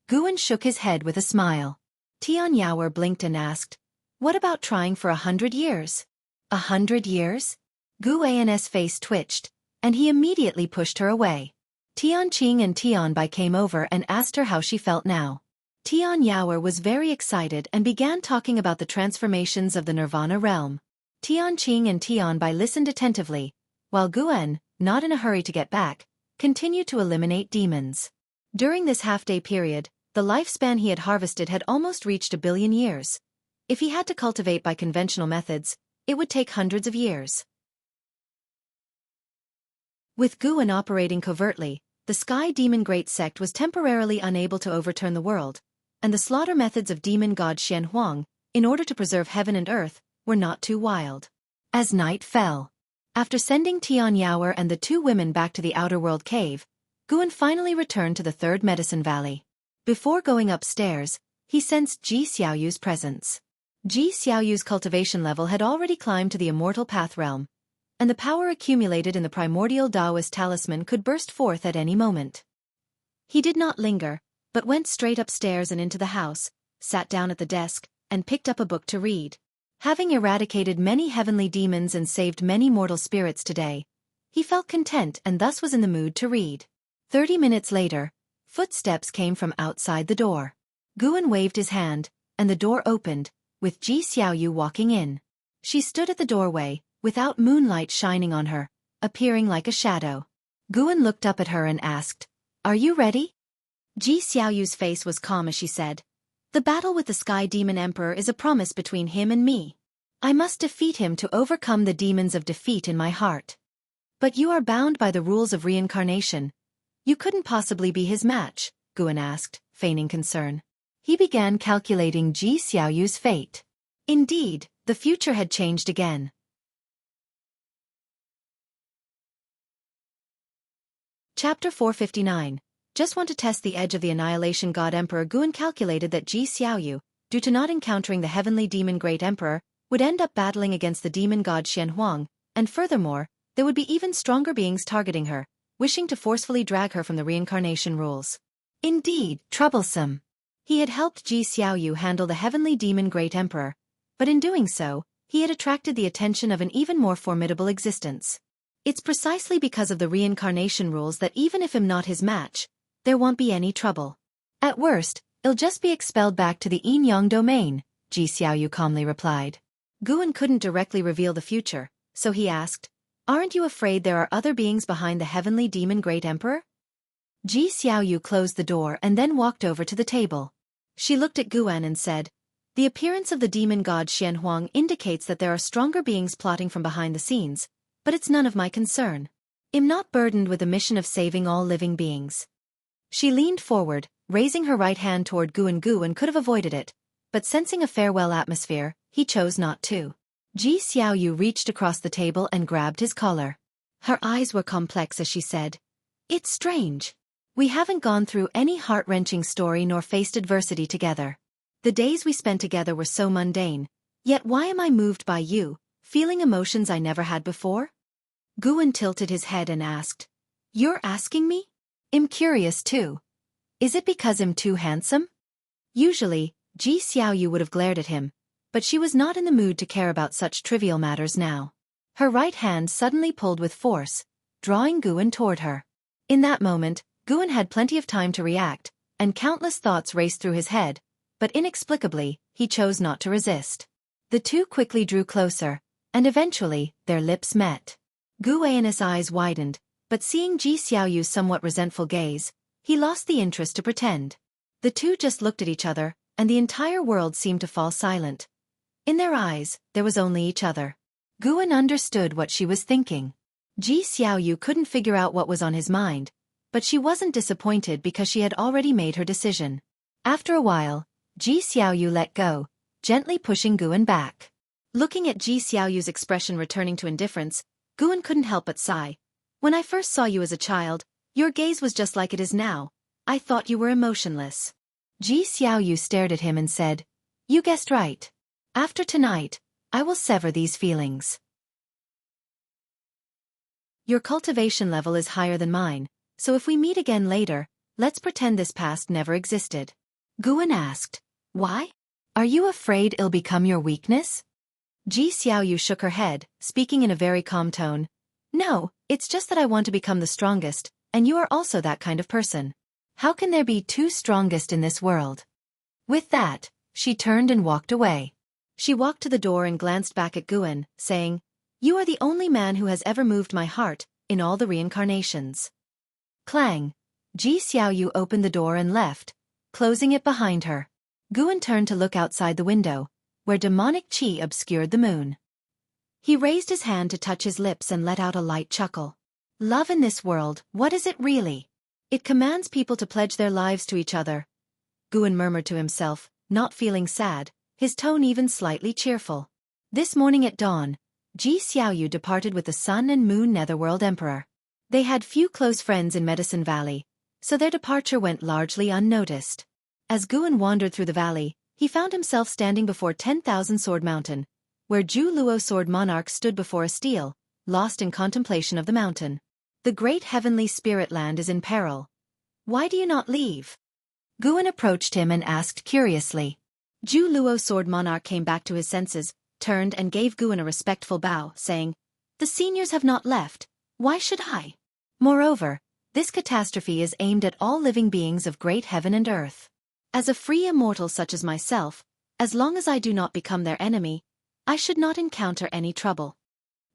Gu shook his head with a smile. Xianxia blinked and asked, "What about trying for 100 years? 100 years? Gu An's face twitched, and he immediately pushed her away. Tianqing and Tianbai came over and asked her how she felt now. Xianxia was very excited and began talking about the transformations of the Nirvana realm. Tianqing and Tianbai listened attentively, while Gu, not in a hurry to get back, continued to eliminate demons. During this half-day period, the lifespan he had harvested had almost reached 1 billion years. If he had to cultivate by conventional methods, it would take hundreds of years. With Gu operating covertly, the Sky Demon Great Sect was temporarily unable to overturn the world, and the slaughter methods of demon god Xianhuang, in order to preserve heaven and earth, were not too wild. As night fell, after sending Xianxia and the 2 women back to the outer world cave, Gu finally returned to the 3rd Medicine Valley. Before going upstairs, he sensed Ji Xiaoyu's presence. Ji Xiaoyu's cultivation level had already climbed to the Immortal Path realm, and the power accumulated in the primordial Taoist talisman could burst forth at any moment. He did not linger, but went straight upstairs and into the house, sat down at the desk, and picked up a book to read. Having eradicated many heavenly demons and saved many mortal spirits today, he felt content and thus was in the mood to read. 30 minutes later, footsteps came from outside the door. Gu waved his hand, and the door opened, with Ji Xiaoyu walking in. She stood at the doorway, without moonlight shining on her, appearing like a shadow. Gu looked up at her and asked, "Are you ready?" Ji Xiaoyu's face was calm as she said, "The battle with the Sky Demon Emperor is a promise between him and me. I must defeat him to overcome the demons of defeat in my heart. But you are bound by the rules of reincarnation. You couldn't possibly be his match," Gu asked, feigning concern. He began calculating Ji Xiaoyu's fate. Indeed, the future had changed again. Chapter 459. Just want to test the edge of the Annihilation God Emperor. Gu calculated that Ji Xiaoyu, due to not encountering the Heavenly Demon Great Emperor, would end up battling against the demon god Xianhuang, and furthermore, there would be even stronger beings targeting her, wishing to forcefully drag her from the reincarnation rules. Indeed, troublesome. He had helped Ji Xiaoyu handle the Heavenly Demon Great Emperor, but in doing so, he had attracted the attention of an even more formidable existence. It's precisely because of the reincarnation rules that even if I'm not his match, there won't be any trouble. At worst, he'll just be expelled back to the Yin-Yang domain, Ji Xiaoyu calmly replied. Gu couldn't directly reveal the future, so he asked, "Aren't you afraid there are other beings behind the Heavenly Demon Great Emperor?" Ji Xiaoyu closed the door and then walked over to the table. She looked at Gu and said, "The appearance of the demon god Xianhuang indicates that there are stronger beings plotting from behind the scenes, but it's none of my concern. I'm not burdened with the mission of saving all living beings." She leaned forward, raising her right hand toward Gu and could have avoided it, but sensing a farewell atmosphere, he chose not to. Ji Xiaoyu reached across the table and grabbed his collar. Her eyes were complex as she said, "It's strange. We haven't gone through any heart-wrenching story nor faced adversity together. The days we spent together were so mundane, yet why am I moved by you, feeling emotions I never had before?" Gu tilted his head and asked, "You're asking me? I'm curious too. Is it because I'm too handsome?" Usually, Ji Xiaoyu would have glared at him, but she was not in the mood to care about such trivial matters now. Her right hand suddenly pulled with force, drawing Gu toward her. In that moment, Gu had plenty of time to react, and countless thoughts raced through his head, but inexplicably, he chose not to resist. The two quickly drew closer, and eventually, their lips met. Gu An's eyes widened, but seeing Ji Xiaoyu's somewhat resentful gaze, he lost the interest to pretend. The two just looked at each other, and the entire world seemed to fall silent. In their eyes, there was only each other. Guan understood what she was thinking. Ji Xiaoyu couldn't figure out what was on his mind, but she wasn't disappointed because she had already made her decision. After a while, Ji Xiaoyu let go, gently pushing Guan back. Looking at Ji Xiaoyu's expression returning to indifference, Guan couldn't help but sigh. When I first saw you as a child, your gaze was just like it is now. I thought you were emotionless. Ji Xiaoyu stared at him and said, "You guessed right. After tonight, I will sever these feelings. Your cultivation level is higher than mine, so if we meet again later, let's pretend this past never existed." Guan asked, "Why? Are you afraid it'll become your weakness?" Ji Xiaoyu shook her head, speaking in a very calm tone. "No, it's just that I want to become the strongest, and you are also that kind of person. How can there be two strongest in this world?" With that, she turned and walked away. She walked to the door and glanced back at Guan, saying, "You are the only man who has ever moved my heart, in all the reincarnations." Clang! Ji Xiaoyu opened the door and left, closing it behind her. Guan turned to look outside the window, where demonic qi obscured the moon. He raised his hand to touch his lips and let out a light chuckle. Love in this world, what is it really? It commands people to pledge their lives to each other. Guan murmured to himself, not feeling sad, his tone even slightly cheerful. This morning at dawn, Ji Xiaoyu departed with the Sun and Moon Netherworld Emperor. They had few close friends in Medicine Valley, so their departure went largely unnoticed. As Guan wandered through the valley, he found himself standing before 10,000 Sword Mountain, where Zhu Luo Sword Monarch stood before a stele, lost in contemplation of the mountain. "The great heavenly spirit land is in peril. Why do you not leave?" Guan approached him and asked curiously. Zhu Luo Sword Monarch came back to his senses, turned and gave Guan a respectful bow, saying, "The seniors have not left. Why should I? Moreover, this catastrophe is aimed at all living beings of great heaven and earth. As a free immortal such as myself, as long as I do not become their enemy, I should not encounter any trouble."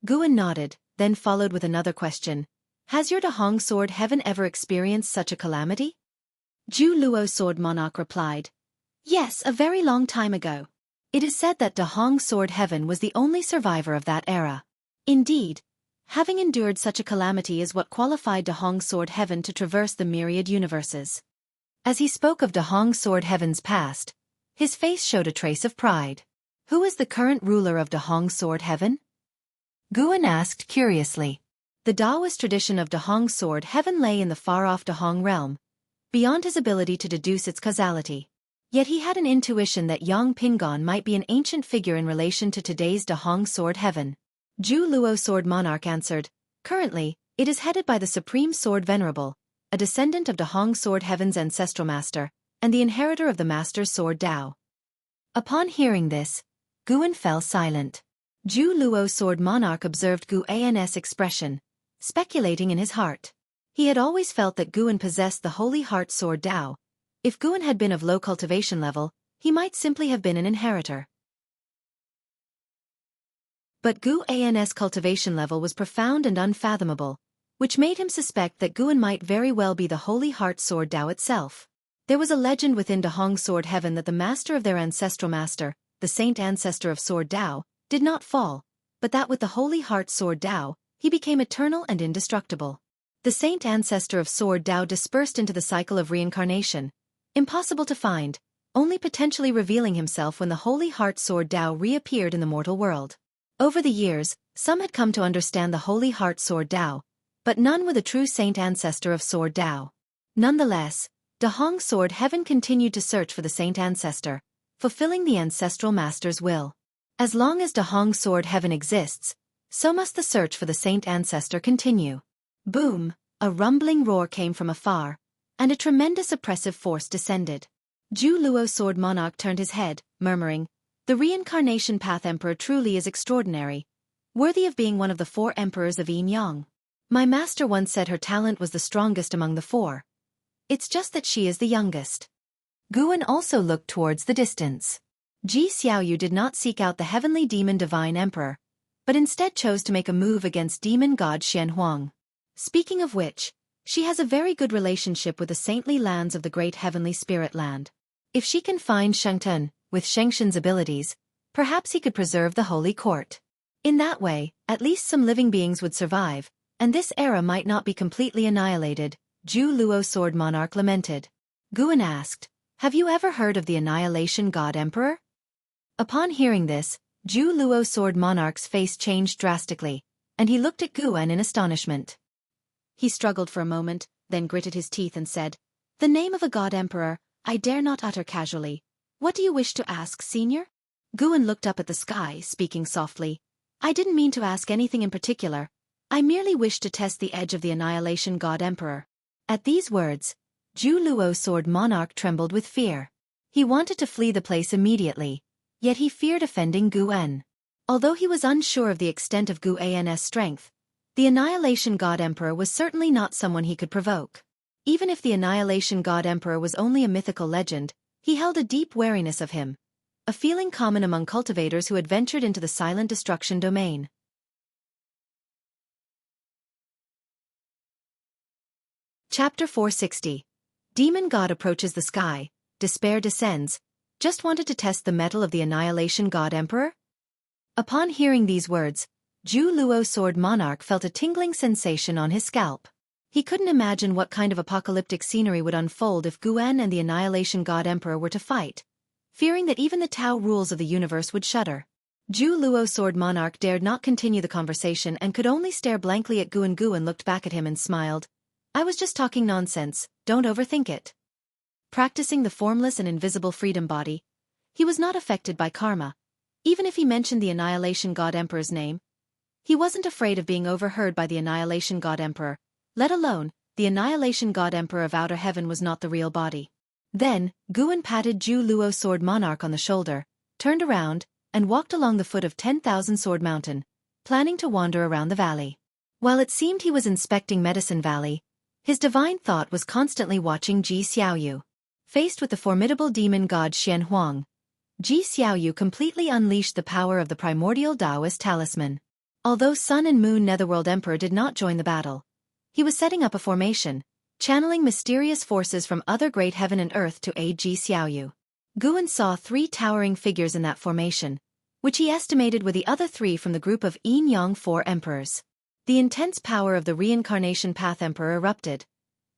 Guan nodded, then followed with another question. "Has your Dahong Sword Heaven ever experienced such a calamity?" Zhu Luo Sword Monarch replied, "Yes, a very long time ago. It is said that Dahong Sword Heaven was the only survivor of that era. Indeed, having endured such a calamity is what qualified Dahong Sword Heaven to traverse the myriad universes." As he spoke of Dahong Sword Heaven's past, his face showed a trace of pride. "Who is the current ruler of Dahong Sword Heaven?" Guan asked curiously. The Taoist tradition of Dahong Sword Heaven lay in the far-off Dahong realm, beyond his ability to deduce its causality. Yet he had an intuition that Yang Pingon might be an ancient figure in relation to today's Dahong Sword Heaven. Zhu Luo Sword Monarch answered, "Currently, it is headed by the Supreme Sword Venerable, a descendant of Dahong Sword Heaven's ancestral master, and the inheritor of the Master's Sword Tao." Upon hearing this, Guan fell silent. Zhu Luo Sword Monarch observed Gu An's expression, speculating in his heart. He had always felt that Guan possessed the Holy Heart Sword Tao. If Guan had been of low cultivation level, he might simply have been an inheritor. But Gu An's cultivation level was profound and unfathomable, which made him suspect that Guan might very well be the Holy Heart Sword Tao itself. There was a legend within Dahong Sword Heaven that the master of their ancestral master, the saint ancestor of Sword Tao, did not fall, but that with the Holy Heart Sword Tao, he became eternal and indestructible. The saint ancestor of Sword Tao dispersed into the cycle of reincarnation, impossible to find, only potentially revealing himself when the Holy Heart Sword Tao reappeared in the mortal world. Over the years, some had come to understand the Holy Heart Sword Tao, but none were the true saint ancestor of Sword Tao. Nonetheless, Dahong Sword Heaven continued to search for the saint ancestor, fulfilling the ancestral master's will. As long as Dahong Sword Heaven exists, so must the search for the saint ancestor continue. Boom! A rumbling roar came from afar, and a tremendous oppressive force descended. Zhu Luo Sword Monarch turned his head, murmuring, "The reincarnation path emperor truly is extraordinary, worthy of being one of the 4 emperors of Yin Yang. My master once said her talent was the strongest among the 4. It's just that she is the youngest." Guan also looked towards the distance. Ji Xiaoyu did not seek out the heavenly demon divine emperor, but instead chose to make a move against demon god Xianhuang. Speaking of which, she has a very good relationship with the saintly lands of the great heavenly spirit land. If she can find Shengtun, with Shengxin's abilities, perhaps he could preserve the holy court. In that way, at least some living beings would survive, and this era might not be completely annihilated, Zhu Luo Sword Monarch lamented. Guan asked, "Have you ever heard of the Annihilation God Emperor?" Upon hearing this, Zhu Luo Sword Monarch's face changed drastically, and he looked at Guan in astonishment. He struggled for a moment, then gritted his teeth and said, "The name of a God Emperor, I dare not utter casually. What do you wish to ask, senior?" Guan looked up at the sky, speaking softly. "I didn't mean to ask anything in particular. I merely wished to test the edge of the Annihilation God Emperor." At these words, Zhu Luo Sword Monarch trembled with fear. He wanted to flee the place immediately, yet he feared offending Guan. Although he was unsure of the extent of Guan's strength, the Annihilation God Emperor was certainly not someone he could provoke. Even if the Annihilation God Emperor was only a mythical legend, he held a deep wariness of him, a feeling common among cultivators who had ventured into the silent destruction domain. Chapter 460. Demon God approaches the sky, despair descends, just wanted to test the mettle of the Annihilation God Emperor? Upon hearing these words, Zhu Luo Sword Monarch felt a tingling sensation on his scalp. He couldn't imagine what kind of apocalyptic scenery would unfold if Guan and the Annihilation God Emperor were to fight, fearing that even the Tao rules of the universe would shudder. Zhu Luo Sword Monarch dared not continue the conversation and could only stare blankly at Guan. Guan looked back at him and smiled. "I was just talking nonsense, don't overthink it." Practicing the formless and invisible freedom body, he was not affected by karma. Even if he mentioned the Annihilation God Emperor's name, he wasn't afraid of being overheard by the Annihilation God Emperor, let alone, the Annihilation God Emperor of Outer Heaven was not the real body. Then, Guan patted Zhu Luo Sword Monarch on the shoulder, turned around, and walked along the foot of 10,000 Sword Mountain, planning to wander around the valley. While it seemed he was inspecting Medicine Valley, his divine thought was constantly watching Ji Xiaoyu. Faced with the formidable demon god Xianhuang, Ji Xiaoyu completely unleashed the power of the primordial Taoist talisman. Although Sun and Moon Netherworld Emperor did not join the battle, he was setting up a formation, channeling mysterious forces from other great heaven and earth to aid Ji Xiaoyu. Guan saw 3 towering figures in that formation, which he estimated were the other 3 from the group of Yin Yang 4 emperors. The intense power of the Reincarnation Path Emperor erupted,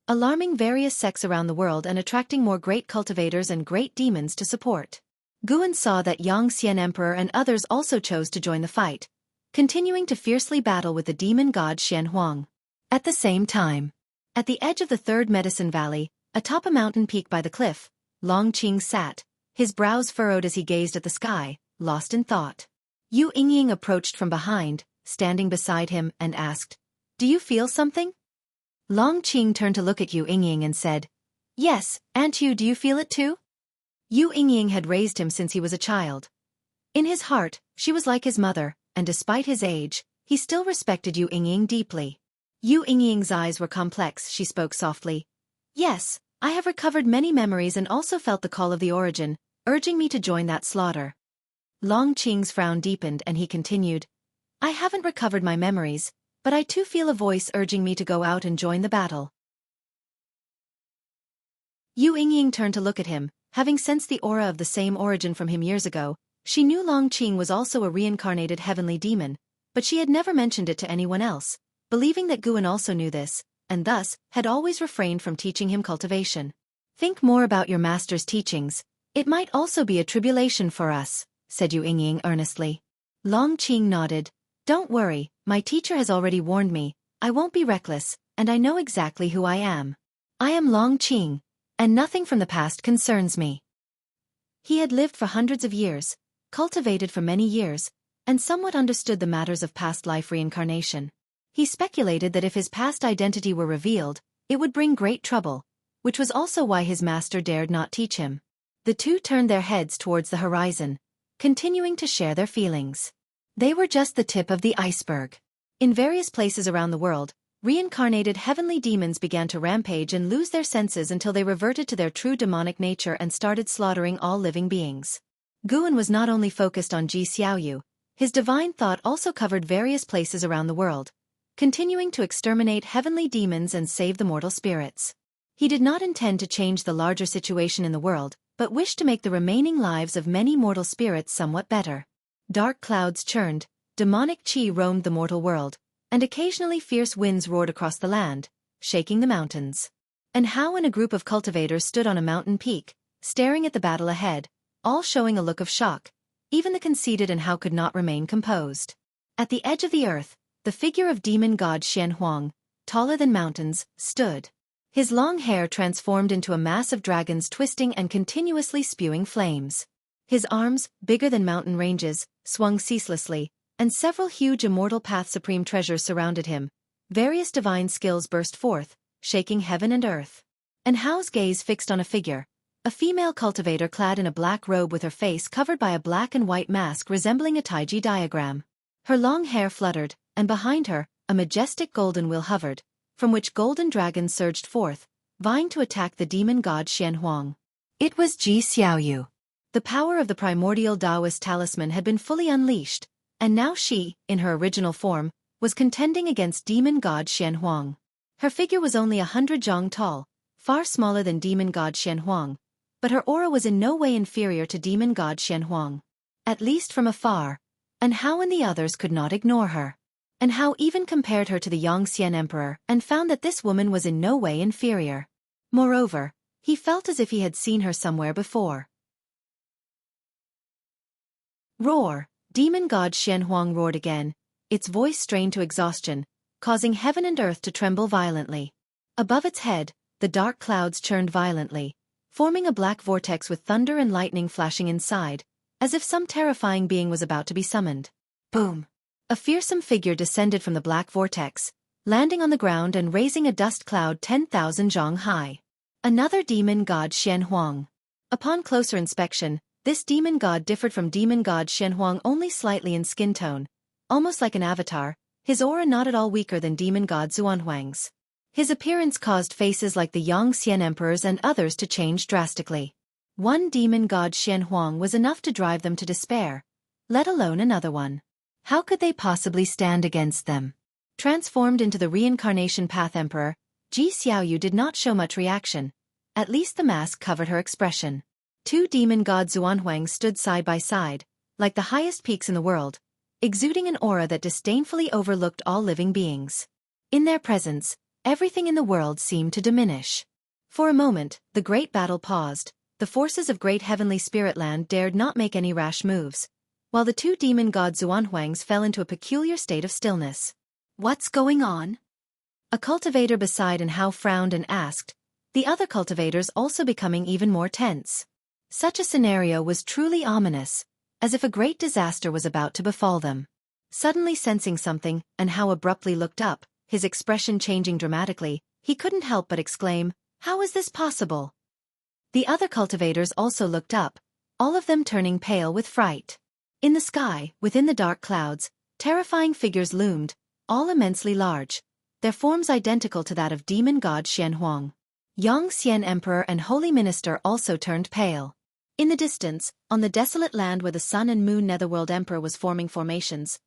alarming various sects around the world and attracting more great cultivators and great demons to support. Guan saw that Xianxia Emperor and others also chose to join the fight, continuing to fiercely battle with the demon god Xianhuang. At the same time, at the edge of the 3rd Medicine Valley, atop a mountain peak by the cliff, Long Qing sat, his brows furrowed as he gazed at the sky, lost in thought. Yu Yingying approached from behind, standing beside him, and asked, "Do you feel something?" Long Qing turned to look at Yu Yingying and said, "Yes, Aunt Yu, do you feel it too?" Yu Yingying had raised him since he was a child. In his heart, she was like his mother, and despite his age, he still respected Yu Yingying deeply. Yu Yingying's eyes were complex, she spoke softly. "Yes, I have recovered many memories and also felt the call of the origin, urging me to join that slaughter." Long Qing's frown deepened and he continued, "I haven't recovered my memories, but I too feel a voice urging me to go out and join the battle." Yu Yingying turned to look at him, having sensed the aura of the same origin from him years ago. She knew Long Qing was also a reincarnated heavenly demon, but she had never mentioned it to anyone else, believing that Guan also knew this, and thus, had always refrained from teaching him cultivation. "Think more about your master's teachings. It might also be a tribulation for us," said Yu Yingying earnestly. Long Qing nodded. "Don't worry, my teacher has already warned me, I won't be reckless, and I know exactly who I am. I am Long Qing, and nothing from the past concerns me." He had lived for hundreds of years, cultivated for many years, and somewhat understood the matters of past life reincarnation. He speculated that if his past identity were revealed, it would bring great trouble, which was also why his master dared not teach him. The two turned their heads towards the horizon, continuing to share their feelings. They were just the tip of the iceberg. In various places around the world, reincarnated heavenly demons began to rampage and lose their senses until they reverted to their true demonic nature and started slaughtering all living beings. Guan was not only focused on Ji Xiaoyu, His divine thought also covered various places around the world, continuing to exterminate heavenly demons and save the mortal spirits. He did not intend to change the larger situation in the world, but wished to make the remaining lives of many mortal spirits somewhat better. Dark clouds churned, demonic chi roamed the mortal world, and occasionally fierce winds roared across the land, shaking the mountains. And Hao and a group of cultivators stood on a mountain peak, staring at the battle ahead, all showing a look of shock. Even the conceited and Hao could not remain composed. At the edge of the earth, the figure of demon god Xianxia, taller than mountains, stood. His long hair transformed into a mass of dragons twisting and continuously spewing flames. His arms, bigger than mountain ranges, swung ceaselessly, and several huge immortal path supreme treasures surrounded him. Various divine skills burst forth, shaking heaven and earth. And Hao's gaze fixed on a figure, a female cultivator clad in a black robe with her face covered by a black and white mask resembling a Taiji diagram. Her long hair fluttered, and behind her, a majestic golden wheel hovered, from which golden dragons surged forth, vying to attack the demon god Xianxia. It was Ji Xiaoyu. The power of the primordial Taoist talisman had been fully unleashed, and now she, in her original form, was contending against demon god Xianxia. Her figure was only 100 zhang tall, far smaller than demon god Xianxia, but her aura was in no way inferior to demon god Xianxia. At least from afar, and Hao and the others could not ignore her. And Hao even compared her to the Yangxian emperor and found that this woman was in no way inferior. Moreover, he felt as if he had seen her somewhere before. Roar! Demon god Xianxia roared again, its voice strained to exhaustion, causing heaven and earth to tremble violently. Above its head, the dark clouds churned violently, forming a black vortex with thunder and lightning flashing inside, as if some terrifying being was about to be summoned. Boom! A fearsome figure descended from the black vortex, landing on the ground and raising a dust cloud 10,000 zhang high. Another demon god Xianxia. Upon closer inspection, this demon god differed from demon god Xianxia only slightly in skin tone, almost like an avatar, his aura not at all weaker than demon god Xuanhuang's. His appearance caused faces like the Yangxian emperors and others to change drastically. One demon god Xianxia was enough to drive them to despair, let alone another one. How could they possibly stand against them? Transformed into the reincarnation path emperor, Ji Xiaoyu did not show much reaction. At least the mask covered her expression. Two demon god Xuanhuang stood side by side, like the highest peaks in the world, exuding an aura that disdainfully overlooked all living beings. In their presence, everything in the world seemed to diminish. For a moment, the great battle paused. The forces of great heavenly spirit land dared not make any rash moves, while the two demon god Xuanhuangs fell into a peculiar state of stillness. What's going on? A cultivator beside and Hao frowned and asked, the other cultivators also becoming even more tense. Such a scenario was truly ominous, as if a great disaster was about to befall them. Suddenly sensing something, and Hao abruptly looked up, his expression changing dramatically, he couldn't help but exclaim, "How is this possible?" The other cultivators also looked up, all of them turning pale with fright. In the sky, within the dark clouds, terrifying figures loomed, all immensely large, their forms identical to that of demon god Xianxia. Yangxian emperor and holy minister also turned pale. In the distance, on the desolate land where the sun and moon netherworld emperor was forming formations,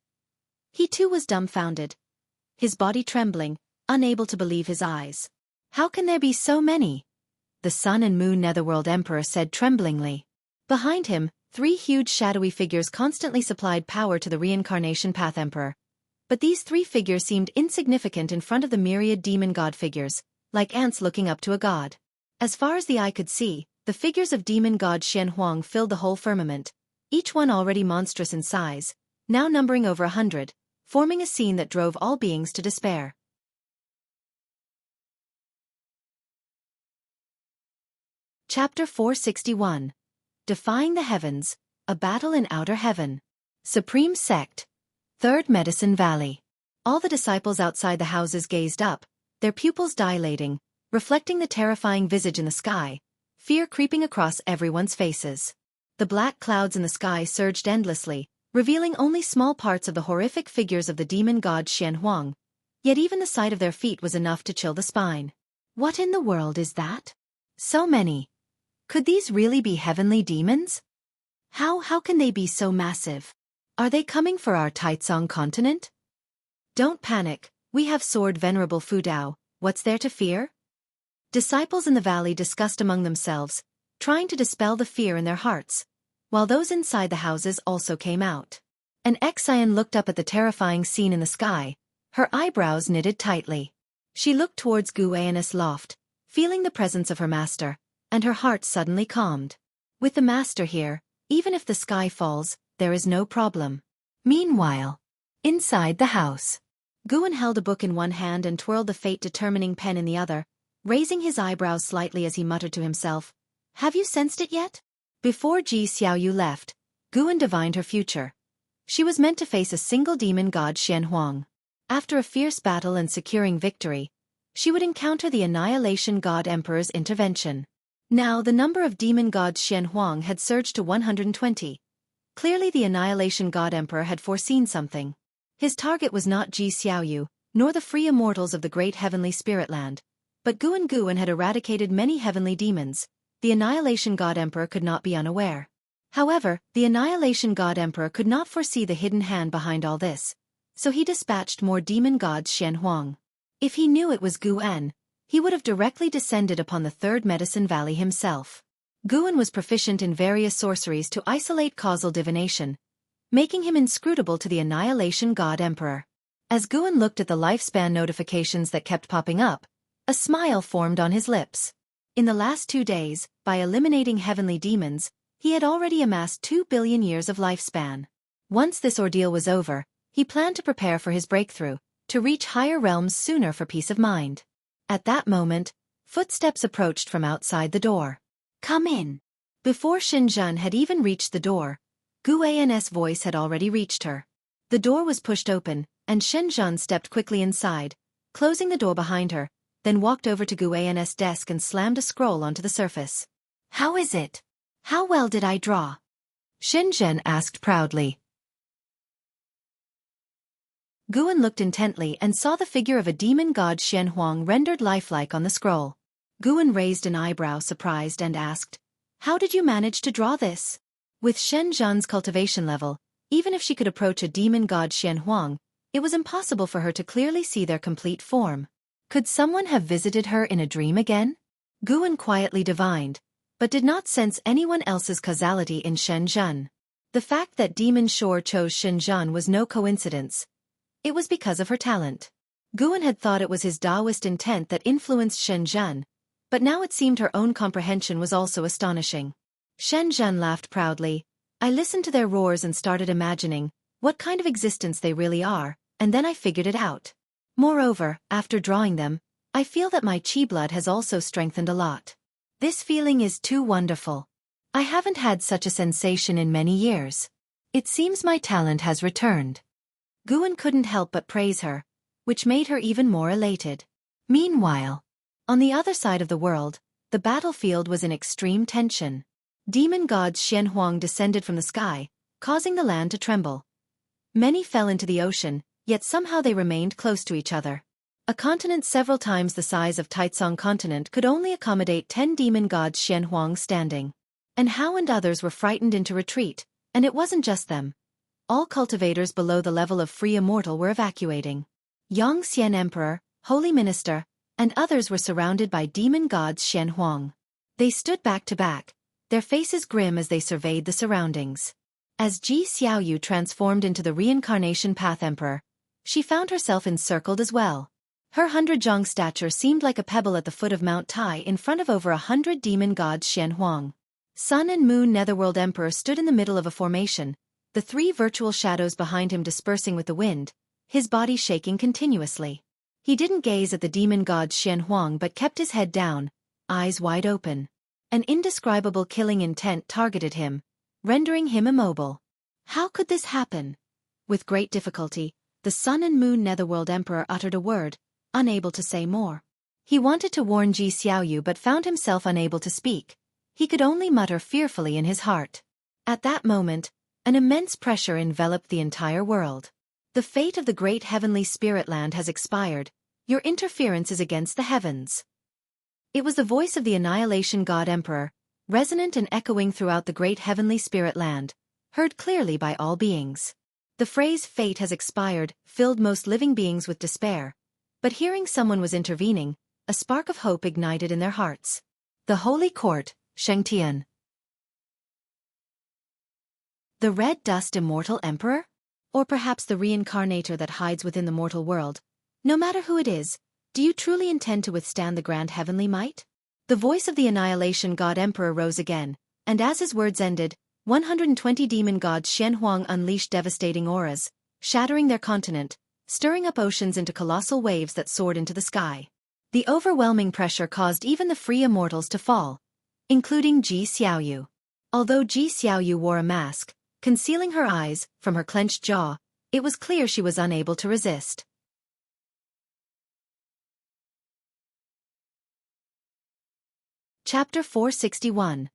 he too was dumbfounded, his body trembling, unable to believe his eyes. How can there be so many? The sun and moon netherworld emperor said tremblingly. Behind him, three huge shadowy figures constantly supplied power to the reincarnation path emperor. But these three figures seemed insignificant in front of the myriad demon god figures, like ants looking up to a god. As far as the eye could see, the figures of demon god Xianxia filled the whole firmament, each one already monstrous in size, now numbering over 100, forming a scene that drove all beings to despair. Chapter 461. Defying the Heavens, a Battle in Outer Heaven. Supreme Sect. Third Medicine Valley. All the disciples outside the houses gazed up, their pupils dilating, reflecting the terrifying visage in the sky, fear creeping across everyone's faces. The black clouds in the sky surged endlessly, revealing only small parts of the horrific figures of the demon god Xianxia, yet even the sight of their feet was enough to chill the spine. What in the world is that? So many. Could these really be heavenly demons? How can they be so massive? Are they coming for our Taizong continent? Don't panic, we have sword Venerable Fu Dao, what's there to fear? Disciples in the valley discussed among themselves, trying to dispel the fear in their hearts, while those inside the houses also came out. An Xian looked up at the terrifying scene in the sky, her eyebrows knitted tightly. She looked towards Gu An's loft, feeling the presence of her master, and her heart suddenly calmed. With the master here, even if the sky falls, there is no problem. Meanwhile, inside the house, Guan held a book in one hand and twirled the fate-determining pen in the other, raising his eyebrows slightly as he muttered to himself, "Have you sensed it yet?" Before Ji Xiaoyu left, Guan divined her future. She was meant to face a single demon god Xianhuang. After a fierce battle and securing victory, she would encounter the Annihilation God Emperor's intervention. Now the number of demon gods Xianhuang had surged to 120. Clearly the Annihilation God Emperor had foreseen something. His target was not Ji Xiaoyu, nor the free immortals of the great heavenly spirit land, but Guan had eradicated many heavenly demons. The Annihilation God Emperor could not be unaware. However, the Annihilation God Emperor could not foresee the hidden hand behind all this, so he dispatched more demon gods Xianhuang. If he knew it was Guan, he would have directly descended upon the Third Medicine Valley himself. Guan was proficient in various sorceries to isolate causal divination, making him inscrutable to the Annihilation God Emperor. As Guan looked at the lifespan notifications that kept popping up, a smile formed on his lips. In the last 2 days, by eliminating heavenly demons, he had already amassed 2 billion years of lifespan. Once this ordeal was over, he planned to prepare for his breakthrough, to reach higher realms sooner for peace of mind. At that moment, footsteps approached from outside the door. "Come in." Before Xinzhen had even reached the door, Gu An's voice had already reached her. The door was pushed open, and Xinzhen stepped quickly inside, closing the door behind her, then walked over to Gu An's desk and slammed a scroll onto the surface. "How is it? How well did I draw?" Xinzhen asked proudly. Guan looked intently and saw the figure of a demon god Xianhuang rendered lifelike on the scroll. Guan raised an eyebrow surprised and asked, "How did you manage to draw this?" With Shenzhen's cultivation level, even if she could approach a demon god Xianhuang, it was impossible for her to clearly see their complete form. Could someone have visited her in a dream again? Guan quietly divined, but did not sense anyone else's causality in Shenzhen. The fact that Demon Shore chose Shenzhen was no coincidence. It was because of her talent. Guan had thought it was his Taoist intent that influenced Shenzhen, but now it seemed her own comprehension was also astonishing. Shenzhen laughed proudly. "I listened to their roars and started imagining what kind of existence they really are, and then I figured it out. Moreover, after drawing them, I feel that my chi blood has also strengthened a lot. This feeling is too wonderful. I haven't had such a sensation in many years. It seems my talent has returned." Guan couldn't help but praise her, which made her even more elated. Meanwhile, on the other side of the world, the battlefield was in extreme tension. Demon gods Xianhuang descended from the sky, causing the land to tremble. Many fell into the ocean, yet somehow they remained close to each other. A continent several times the size of Taizong continent could only accommodate 10 demon gods Xianhuang standing. And Hao and others were frightened into retreat, and it wasn't just them. All cultivators below the level of free immortal were evacuating. Yangxian Emperor, Holy Minister, and others were surrounded by demon gods Xianhuang. They stood back to back, their faces grim as they surveyed the surroundings. As Ji Xiaoyu transformed into the reincarnation Path Emperor, she found herself encircled as well. Her 100-zhang stature seemed like a pebble at the foot of Mount Tai in front of over 100 demon gods Xianhuang. Sun and Moon Netherworld Emperor stood in the middle of a formation, the 3 virtual shadows behind him dispersing with the wind, his body shaking continuously. He didn't gaze at the demon god Xianhuang but kept his head down, eyes wide open. An indescribable killing intent targeted him, rendering him immobile. How could this happen? With great difficulty, the Sun and Moon Netherworld Emperor uttered a word, unable to say more. He wanted to warn Ji Xiaoyu but found himself unable to speak. He could only mutter fearfully in his heart. At that moment, an immense pressure enveloped the entire world. "The fate of the great heavenly spirit land has expired. Your interference is against the heavens." It was the voice of the Annihilation God Emperor, resonant and echoing throughout the great heavenly spirit land, heard clearly by all beings. The phrase "fate has expired" filled most living beings with despair, but hearing someone was intervening, a spark of hope ignited in their hearts. The Holy Court, Xianxia. The red dust immortal emperor? Or perhaps the reincarnator that hides within the mortal world? No matter who it is, do you truly intend to withstand the grand heavenly might? The voice of the annihilation god emperor rose again, and as his words ended, 120 demon gods Xianhuang unleashed devastating auras, shattering their continent, stirring up oceans into colossal waves that soared into the sky. The overwhelming pressure caused even the free immortals to fall, including Ji Xiaoyu. Although Ji Xiaoyu wore a mask, concealing her eyes from her clenched jaw, it was clear she was unable to resist. Chapter 461.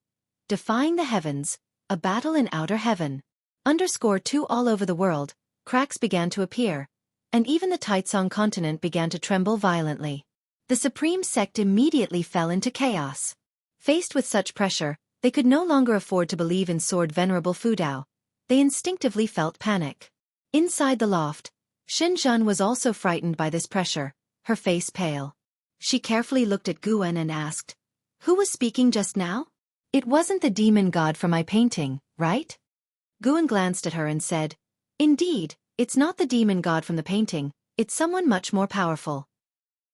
Defying the Heavens, a Battle in Outer Heaven. _2 All over the world, cracks began to appear, and even the Taitsong continent began to tremble violently. The supreme sect immediately fell into chaos. Faced with such pressure, they could no longer afford to believe in sword venerable Fudao. They instinctively felt panic. Inside the loft, Xinzhan was also frightened by this pressure, her face pale. She carefully looked at Guan and asked, "Who was speaking just now? It wasn't the demon god from my painting, right?" Guan glanced at her and said, "Indeed, it's not the demon god from the painting, it's someone much more powerful."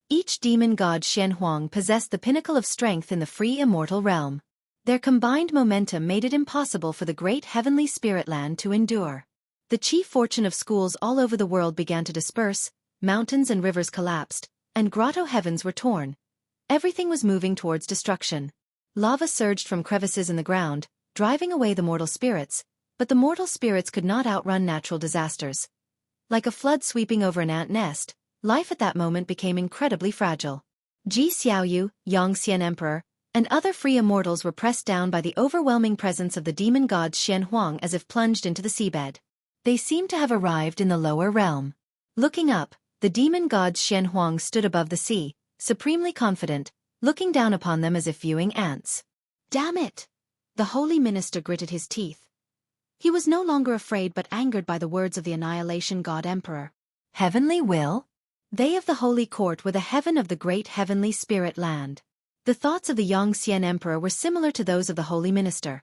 Each demon god Xianhuang possessed the pinnacle of strength in the free immortal realm. Their combined momentum made it impossible for the great heavenly spirit land to endure. The chief fortune of schools all over the world began to disperse, mountains and rivers collapsed, and grotto heavens were torn. Everything was moving towards destruction. Lava surged from crevices in the ground, driving away the mortal spirits, but the mortal spirits could not outrun natural disasters. Like a flood sweeping over an ant nest, life at that moment became incredibly fragile. Ji Xiaoyu, Yangxian Emperor, and other free immortals were pressed down by the overwhelming presence of the demon gods Xianhuang as if plunged into the seabed. They seemed to have arrived in the lower realm. Looking up, the demon gods Xianhuang stood above the sea, supremely confident, looking down upon them as if viewing ants. Damn it! The holy minister gritted his teeth. He was no longer afraid but angered by the words of the annihilation god emperor. Heavenly will? They of the holy court were the heaven of the great heavenly spirit land. The thoughts of the Yangxian emperor were similar to those of the holy minister.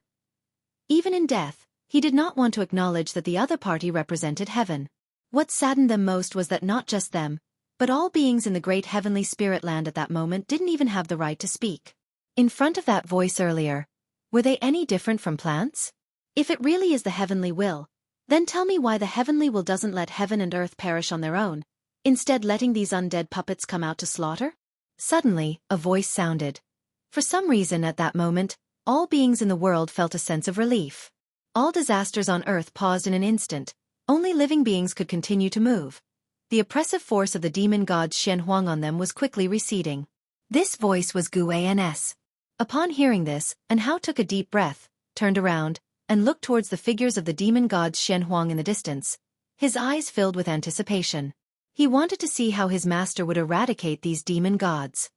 Even in death, he did not want to acknowledge that the other party represented heaven. What saddened them most was that not just them, but all beings in the great heavenly spirit land at that moment didn't even have the right to speak. In front of that voice earlier, were they any different from plants? If it really is the heavenly will, then tell me why the heavenly will doesn't let heaven and earth perish on their own, instead letting these undead puppets come out to slaughter? Suddenly, a voice sounded. For some reason at that moment, all beings in the world felt a sense of relief. All disasters on earth paused in an instant, only living beings could continue to move. The oppressive force of the demon god Xianhuang on them was quickly receding. This voice was Guan's. Upon hearing this, Anhao took a deep breath, turned around, and looked towards the figures of the demon gods Xianhuang in the distance. His eyes filled with anticipation. He wanted to see how his master would eradicate these demon gods.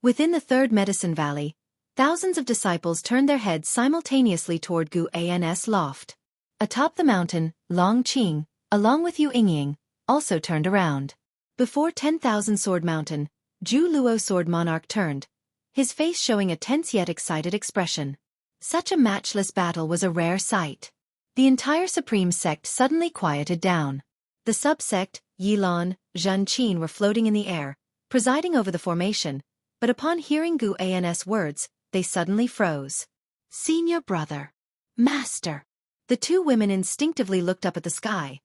Within the third medicine valley, thousands of disciples turned their heads simultaneously toward Guan's loft. Atop the mountain, Long Qing, along with Yu Yingying, also turned around. Before 10,000 Sword Mountain, Zhu Luo Sword Monarch turned, his face showing a tense yet excited expression. Such a matchless battle was a rare sight. The entire supreme sect suddenly quieted down. The subsect, Yilan, Zhanqin were floating in the air, presiding over the formation, but upon hearing Guan's words, they suddenly froze. Senior brother. Master. The two women instinctively looked up at the sky.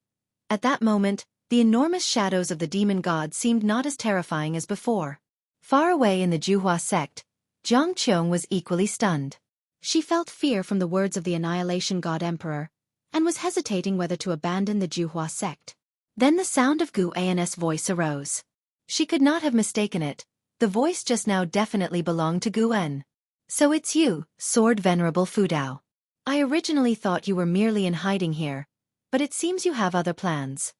At that moment, the enormous shadows of the demon god seemed not as terrifying as before. Far away in the Juhua sect, Jiang Qiong was equally stunned. She felt fear from the words of the annihilation god emperor, and was hesitating whether to abandon the Juhua sect. Then the sound of Guan's voice arose. She could not have mistaken it. The voice just now definitely belonged to Guan. So it's you, Sword Venerable Fudao. I originally thought you were merely in hiding here, but it seems you have other plans.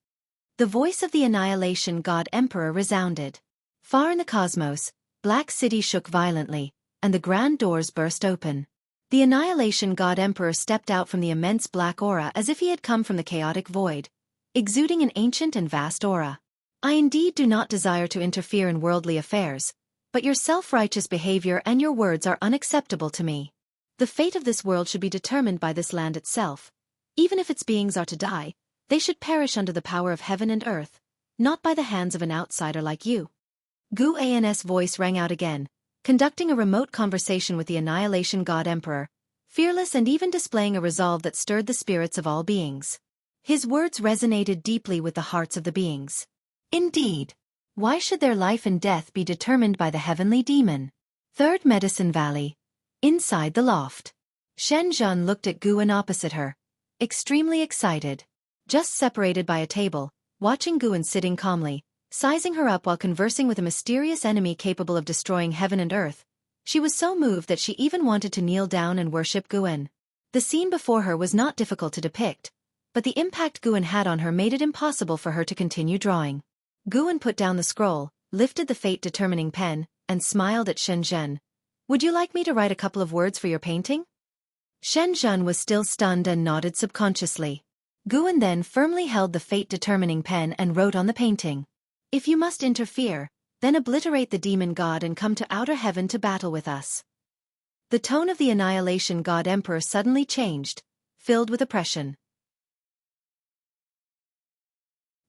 The voice of the annihilation god emperor resounded. Far in the cosmos, Black City shook violently, and the grand doors burst open. The Annihilation God Emperor stepped out from the immense black aura as if he had come from the chaotic void, exuding an ancient and vast aura. I indeed do not desire to interfere in worldly affairs, but your self-righteous behavior and your words are unacceptable to me. The fate of this world should be determined by this land itself. Even if its beings are to die, they should perish under the power of heaven and earth, not by the hands of an outsider like you. Gu An's voice rang out again, conducting a remote conversation with the Annihilation God Emperor, fearless and even displaying a resolve that stirred the spirits of all beings. His words resonated deeply with the hearts of the beings. Indeed. Why should their life and death be determined by the heavenly demon? Third Medicine Valley. Inside the loft. Xianxia looked at Guan opposite her, extremely excited. Just separated by a table, watching Guan sitting calmly, sizing her up while conversing with a mysterious enemy capable of destroying heaven and earth, she was so moved that she even wanted to kneel down and worship Guan. The scene before her was not difficult to depict, but the impact Guan had on her made it impossible for her to continue drawing. Guan put down the scroll, lifted the fate-determining pen, and smiled at Xianxia. Would you like me to write a couple of words for your painting? Xianxia was still stunned and nodded subconsciously. Guan then firmly held the fate-determining pen and wrote on the painting. If you must interfere, then obliterate the demon god and come to outer heaven to battle with us. The tone of the Annihilation God Emperor suddenly changed, filled with oppression.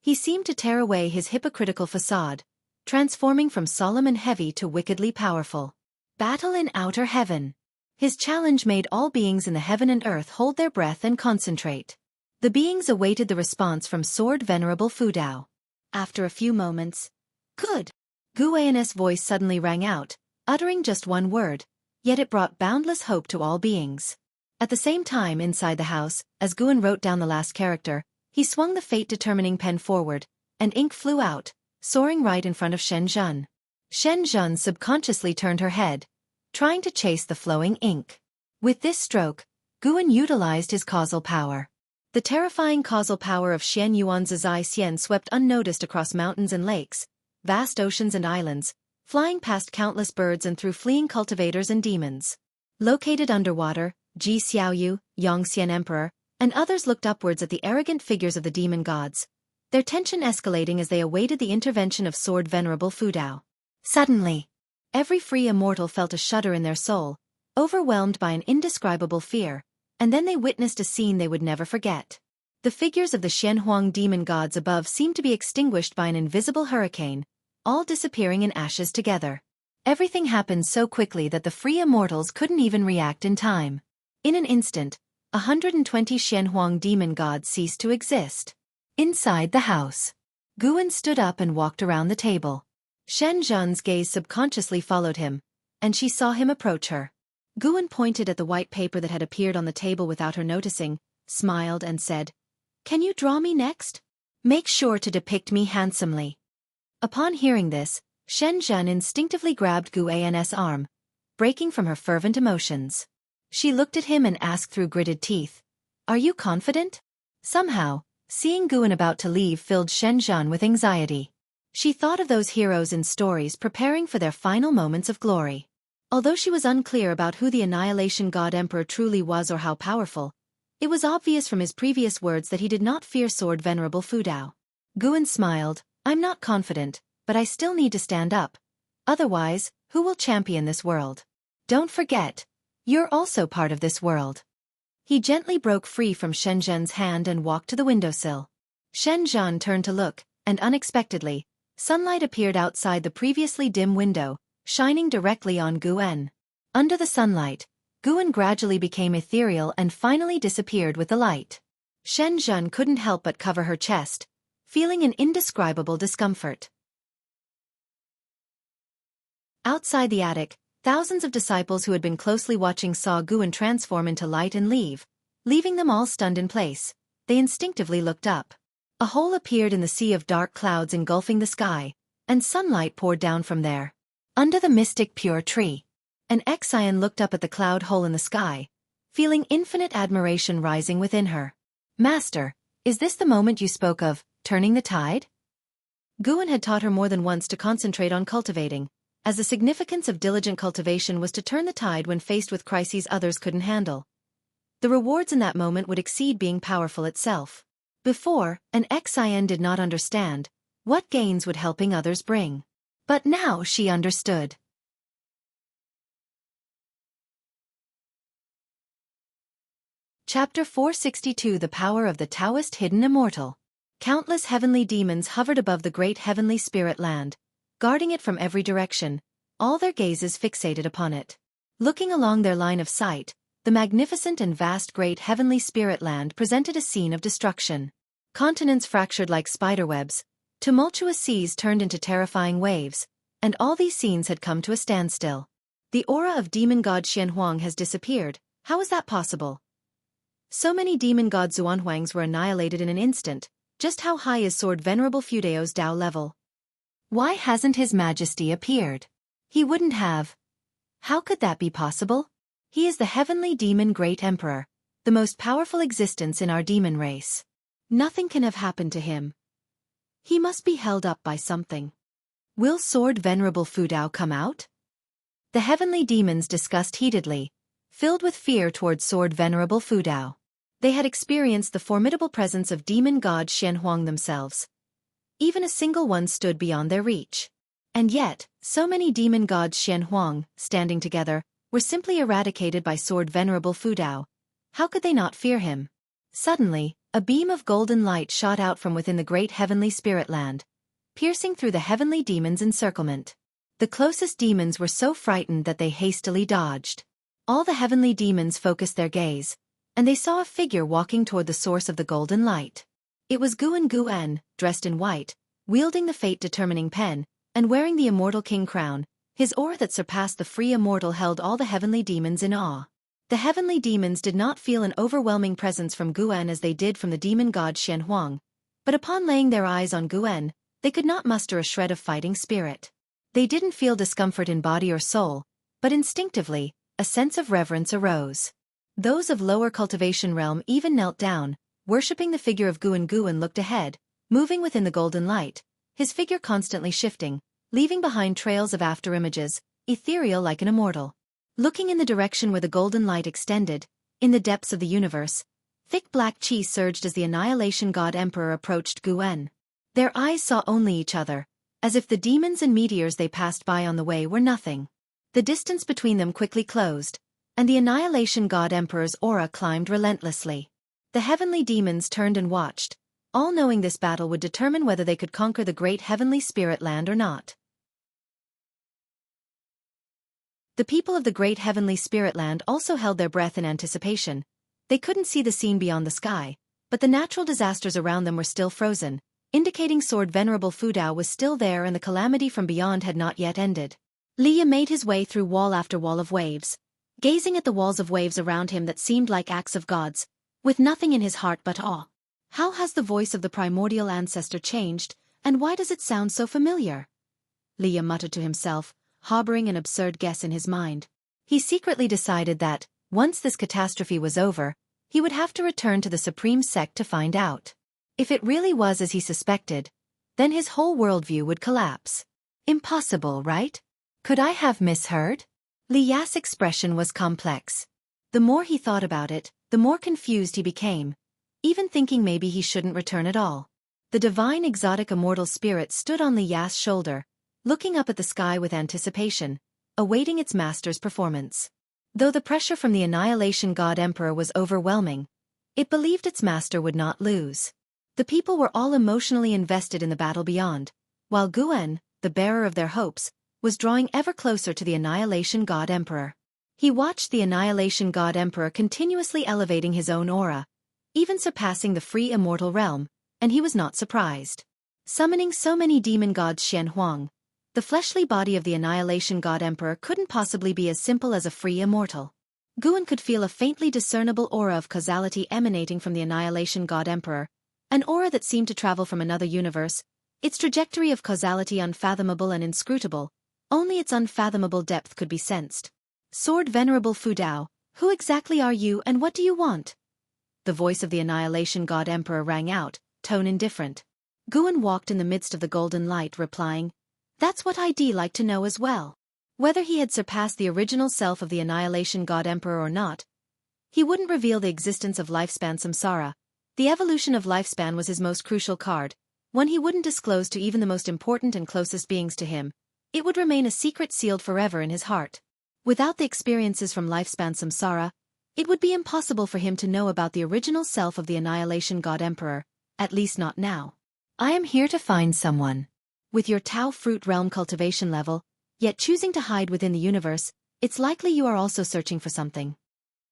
He seemed to tear away his hypocritical facade, transforming from solemn and heavy to wickedly powerful. Battle in outer heaven. His challenge made all beings in the heaven and earth hold their breath and concentrate. The beings awaited the response from Sword Venerable Fudao. After a few moments, good. Gu An's voice suddenly rang out, uttering just one word, yet it brought boundless hope to all beings. At the same time inside the house, as Guan wrote down the last character, he swung the fate-determining pen forward, and ink flew out, soaring right in front of Xianxia. Xianxia subconsciously turned her head, trying to chase the flowing ink. With this stroke, Guan utilized his causal power. The terrifying causal power of Xian Yuan's Zai Xian swept unnoticed across mountains and lakes, vast oceans and islands, flying past countless birds and through fleeing cultivators and demons. Located underwater, Ji Xiaoyu, Yangxian Emperor, and others looked upwards at the arrogant figures of the demon gods, their tension escalating as they awaited the intervention of Sword Venerable Fudao. Suddenly, every free immortal felt a shudder in their soul, overwhelmed by an indescribable fear, and then they witnessed a scene they would never forget. The figures of the Xianhuang demon gods above seemed to be extinguished by an invisible hurricane, all disappearing in ashes together. Everything happened so quickly that the free immortals couldn't even react in time. In an instant, 120 Xianhuang demon gods ceased to exist. Inside the house, Guan stood up and walked around the table. Xianxia's gaze subconsciously followed him, and she saw him approach her. Guan pointed at the white paper that had appeared on the table without her noticing, smiled and said, "Can you draw me next? Make sure to depict me handsomely." Upon hearing this, Xianxia instinctively grabbed Gu An's arm, breaking from her fervent emotions. She looked at him and asked through gritted teeth, "Are you confident?" Somehow, seeing Guan about to leave filled Xianxia with anxiety. She thought of those heroes in stories preparing for their final moments of glory. Although she was unclear about who the Annihilation God Emperor truly was or how powerful, it was obvious from his previous words that he did not fear Sword Venerable Fudao. Guan smiled, "I'm not confident, but I still need to stand up. Otherwise, who will champion this world? Don't forget, you're also part of this world." He gently broke free from Xianxia's hand and walked to the windowsill. Xianxia turned to look, and unexpectedly, sunlight appeared outside the previously dim window, shining directly on Guan. Under the sunlight, Guan gradually became ethereal and finally disappeared with the light. Xianxia couldn't help but cover her chest, feeling an indescribable discomfort. Outside the attic, thousands of disciples who had been closely watching saw Guan transform into light and leave, leaving them all stunned in place. They instinctively looked up. A hole appeared in the sea of dark clouds engulfing the sky, and sunlight poured down from there. Under the mystic pure tree, an Xian looked up at the cloud hole in the sky, feeling infinite admiration rising within her. "Master, is this the moment you spoke of, turning the tide?" Guan had taught her more than once to concentrate on cultivating, as the significance of diligent cultivation was to turn the tide when faced with crises others couldn't handle. The rewards in that moment would exceed being powerful itself. Before, an Xian did not understand what gains would helping others bring. But now she understood. Chapter 462 The Power of the Taoist Hidden Immortal. Countless heavenly demons hovered above the great heavenly spirit land, guarding it from every direction, all their gazes fixated upon it. Looking along their line of sight, the magnificent and vast great heavenly spirit land presented a scene of destruction. Continents fractured like spiderwebs, tumultuous seas turned into terrifying waves, and all these scenes had come to a standstill. The aura of demon god Xianxia has disappeared. How is that possible? So many demon god Xuanhuangs were annihilated in an instant. Just how high is Sword Venerable Fudao's Tao level? Why hasn't His Majesty appeared? He wouldn't have. How could that be possible? He is the heavenly demon great emperor, the most powerful existence in our demon race. Nothing can have happened to him. He must be held up by something. Will Sword Venerable Fudao come out? The heavenly demons discussed heatedly, filled with fear towards Sword Venerable Fudao. They had experienced the formidable presence of demon god Xianxia themselves. Even a single one stood beyond their reach. And yet, so many demon gods Xianxia, standing together, were simply eradicated by Sword Venerable Fudao. How could they not fear him? Suddenly, a beam of golden light shot out from within the great heavenly spirit land, piercing through the heavenly demons' encirclement. The closest demons were so frightened that they hastily dodged. All the heavenly demons focused their gaze, and they saw a figure walking toward the source of the golden light. It was Guan, dressed in white, wielding the fate-determining pen, and wearing the immortal king crown. His aura that surpassed the free immortal held all the heavenly demons in awe. The heavenly demons did not feel an overwhelming presence from Guan as they did from the demon god Xianxia, but upon laying their eyes on Guan, they could not muster a shred of fighting spirit. They didn't feel discomfort in body or soul, but instinctively, a sense of reverence arose. Those of lower cultivation realm even knelt down, worshipping the figure of Guan looked ahead, moving within the golden light, his figure constantly shifting, leaving behind trails of afterimages, ethereal like an immortal. Looking in the direction where the golden light extended, in the depths of the universe, thick black chi surged as the annihilation god emperor approached Guan. Their eyes saw only each other, as if the demons and meteors they passed by on the way were nothing. The distance between them quickly closed, and the annihilation god emperor's aura climbed relentlessly. The heavenly demons turned and watched, all knowing this battle would determine whether they could conquer the great heavenly spirit land or not. The people of the great heavenly spirit land also held their breath in anticipation. They couldn't see the scene beyond the sky, but the natural disasters around them were still frozen, indicating Sword Venerable Fudao was still there and the calamity from beyond had not yet ended. Liya made his way through wall after wall of waves, gazing at the walls of waves around him that seemed like acts of gods, with nothing in his heart but awe. How has the voice of the primordial ancestor changed, and why does it sound so familiar? Liya muttered to himself, harboring an absurd guess in his mind. He secretly decided that, once this catastrophe was over, he would have to return to the supreme sect to find out. If it really was as he suspected, then his whole worldview would collapse. Impossible, right? Could I have misheard? Liya's expression was complex. The more he thought about it, the more confused he became, even thinking maybe he shouldn't return at all. The divine exotic immortal spirit stood on Liya's shoulder, looking up at the sky with anticipation, awaiting its master's performance. Though the pressure from the annihilation god emperor was overwhelming, it believed its master would not lose. The people were all emotionally invested in the battle beyond, while Guan, the bearer of their hopes, was drawing ever closer to the annihilation god emperor. He watched the annihilation god emperor continuously elevating his own aura, even surpassing the free immortal realm, and he was not surprised. Summoning so many demon gods Xianxia, the fleshly body of the annihilation god emperor couldn't possibly be as simple as a free immortal. Guan could feel a faintly discernible aura of causality emanating from the annihilation god emperor, an aura that seemed to travel from another universe, its trajectory of causality unfathomable and inscrutable, only its unfathomable depth could be sensed. Sword Venerable Fudao, who exactly are you and what do you want? The voice of the annihilation god emperor rang out, tone indifferent. Guan walked in the midst of the golden light replying, That's what I'd like to know as well. Whether he had surpassed the original self of the Annihilation God Emperor or not, he wouldn't reveal the existence of lifespan samsara. The evolution of lifespan was his most crucial card, one he wouldn't disclose to even the most important and closest beings to him. It would remain a secret sealed forever in his heart. Without the experiences from lifespan samsara, it would be impossible for him to know about the original self of the Annihilation God Emperor, at least not now. I am here to find someone. With your Tao fruit realm cultivation level, yet choosing to hide within the universe, it's likely you are also searching for something.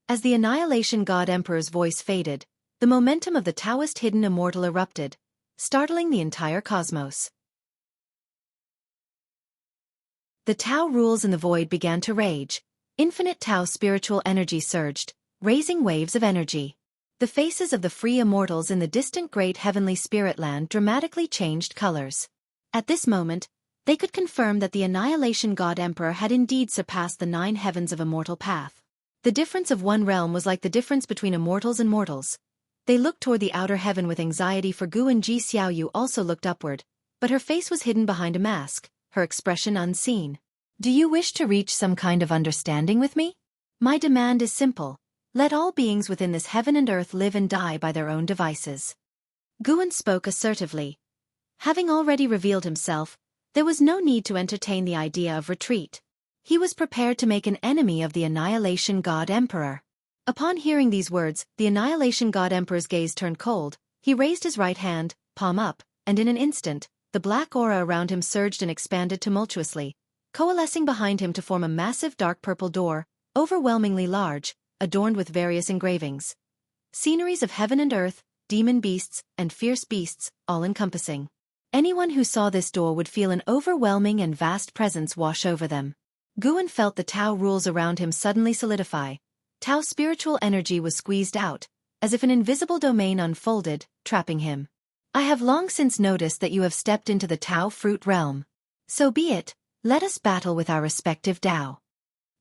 As the Annihilation God Emperor's voice faded, the momentum of the Taoist hidden immortal erupted, startling the entire cosmos. The Tao rules in the void began to rage. Infinite Tao spiritual energy surged, raising waves of energy. The faces of the free immortals in the distant great heavenly spirit land dramatically changed colors. At this moment, they could confirm that the Annihilation God Emperor had indeed surpassed the 9 heavens of immortal path. The difference of one realm was like the difference between immortals and mortals. They looked toward the outer heaven with anxiety, for Gu and Ji Xiaoyu also looked upward, but her face was hidden behind a mask, her expression unseen. Do you wish to reach some kind of understanding with me? My demand is simple. Let all beings within this heaven and earth live and die by their own devices. Guan spoke assertively. Having already revealed himself, there was no need to entertain the idea of retreat. He was prepared to make an enemy of the Annihilation God Emperor. Upon hearing these words, the Annihilation God Emperor's gaze turned cold. He raised his right hand, palm up, and in an instant, the black aura around him surged and expanded tumultuously, coalescing behind him to form a massive dark purple door, overwhelmingly large, adorned with various engravings. Sceneries of heaven and earth, demon beasts, and fierce beasts, all-encompassing. Anyone who saw this door would feel an overwhelming and vast presence wash over them. Guan felt the Tao rules around him suddenly solidify. Tao spiritual energy was squeezed out, as if an invisible domain unfolded, trapping him. I have long since noticed that you have stepped into the Tao fruit realm. So be it, let us battle with our respective Tao.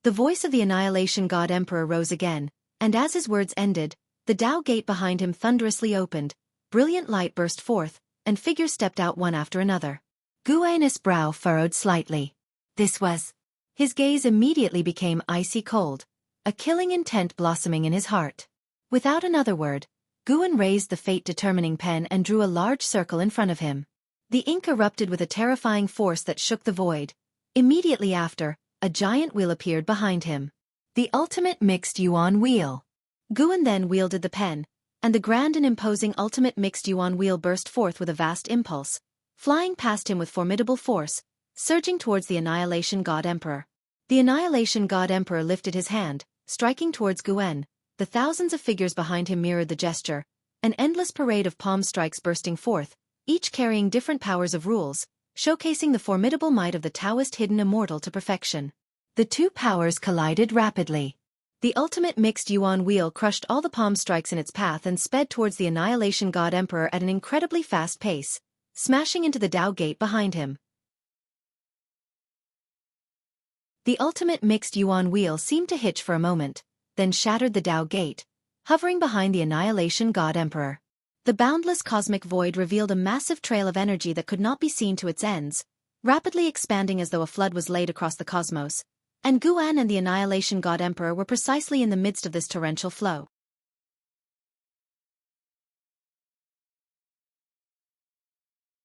The voice of the Annihilation God Emperor rose again, and as his words ended, the Tao gate behind him thunderously opened, brilliant light burst forth, and figures stepped out one after another. Guan's brow furrowed slightly. This was. His gaze immediately became icy cold, a killing intent blossoming in his heart. Without another word, Guan raised the fate-determining pen and drew a large circle in front of him. The ink erupted with a terrifying force that shook the void. Immediately after, a giant wheel appeared behind him. The ultimate mixed yuan wheel. Guan then wielded the pen, and the grand and imposing ultimate mixed yuan wheel burst forth with a vast impulse, flying past him with formidable force, surging towards the Annihilation God Emperor. The Annihilation God Emperor lifted his hand, striking towards Guan. The thousands of figures behind him mirrored the gesture, an endless parade of palm strikes bursting forth, each carrying different powers of rules, showcasing the formidable might of the Taoist hidden immortal to perfection. The two powers collided rapidly. The ultimate mixed yuan wheel crushed all the palm strikes in its path and sped towards the Annihilation God Emperor at an incredibly fast pace, smashing into the Tao gate behind him. The ultimate mixed yuan wheel seemed to hitch for a moment, then shattered the Tao gate, hovering behind the Annihilation God Emperor. The boundless cosmic void revealed a massive trail of energy that could not be seen to its ends, rapidly expanding as though a flood was laid across the cosmos, and Guan and the Annihilation God Emperor were precisely in the midst of this torrential flow.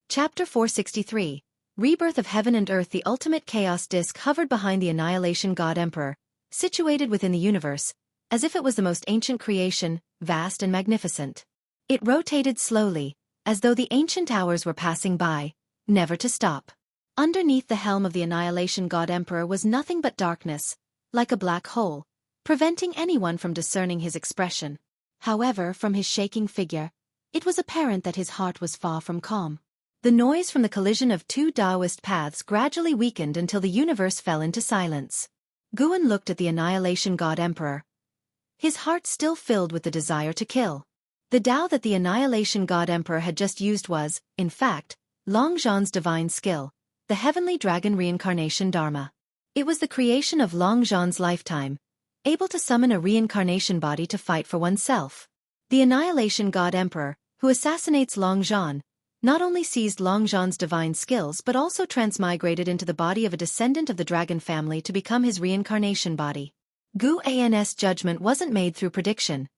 Chapter 463. Rebirth of Heaven and Earth. The ultimate chaos disk hovered behind the Annihilation God Emperor, situated within the universe, as if it was the most ancient creation, vast and magnificent. It rotated slowly, as though the ancient hours were passing by, never to stop. Underneath the helm of the Annihilation God Emperor was nothing but darkness, like a black hole, preventing anyone from discerning his expression. However, from his shaking figure, it was apparent that his heart was far from calm. The noise from the collision of two Taoist paths gradually weakened until the universe fell into silence. Guan looked at the Annihilation God Emperor, his heart still filled with the desire to kill. The Tao that the Annihilation God Emperor had just used was, in fact, Long Zhan's divine skill, the heavenly dragon reincarnation Dharma. It was the creation of Long Zhan's lifetime, able to summon a reincarnation body to fight for oneself. The Annihilation God Emperor, who assassinates Long Zhan, not only seized Long Zhan's divine skills but also transmigrated into the body of a descendant of the dragon family to become his reincarnation body. Gu An's judgment wasn't made through prediction.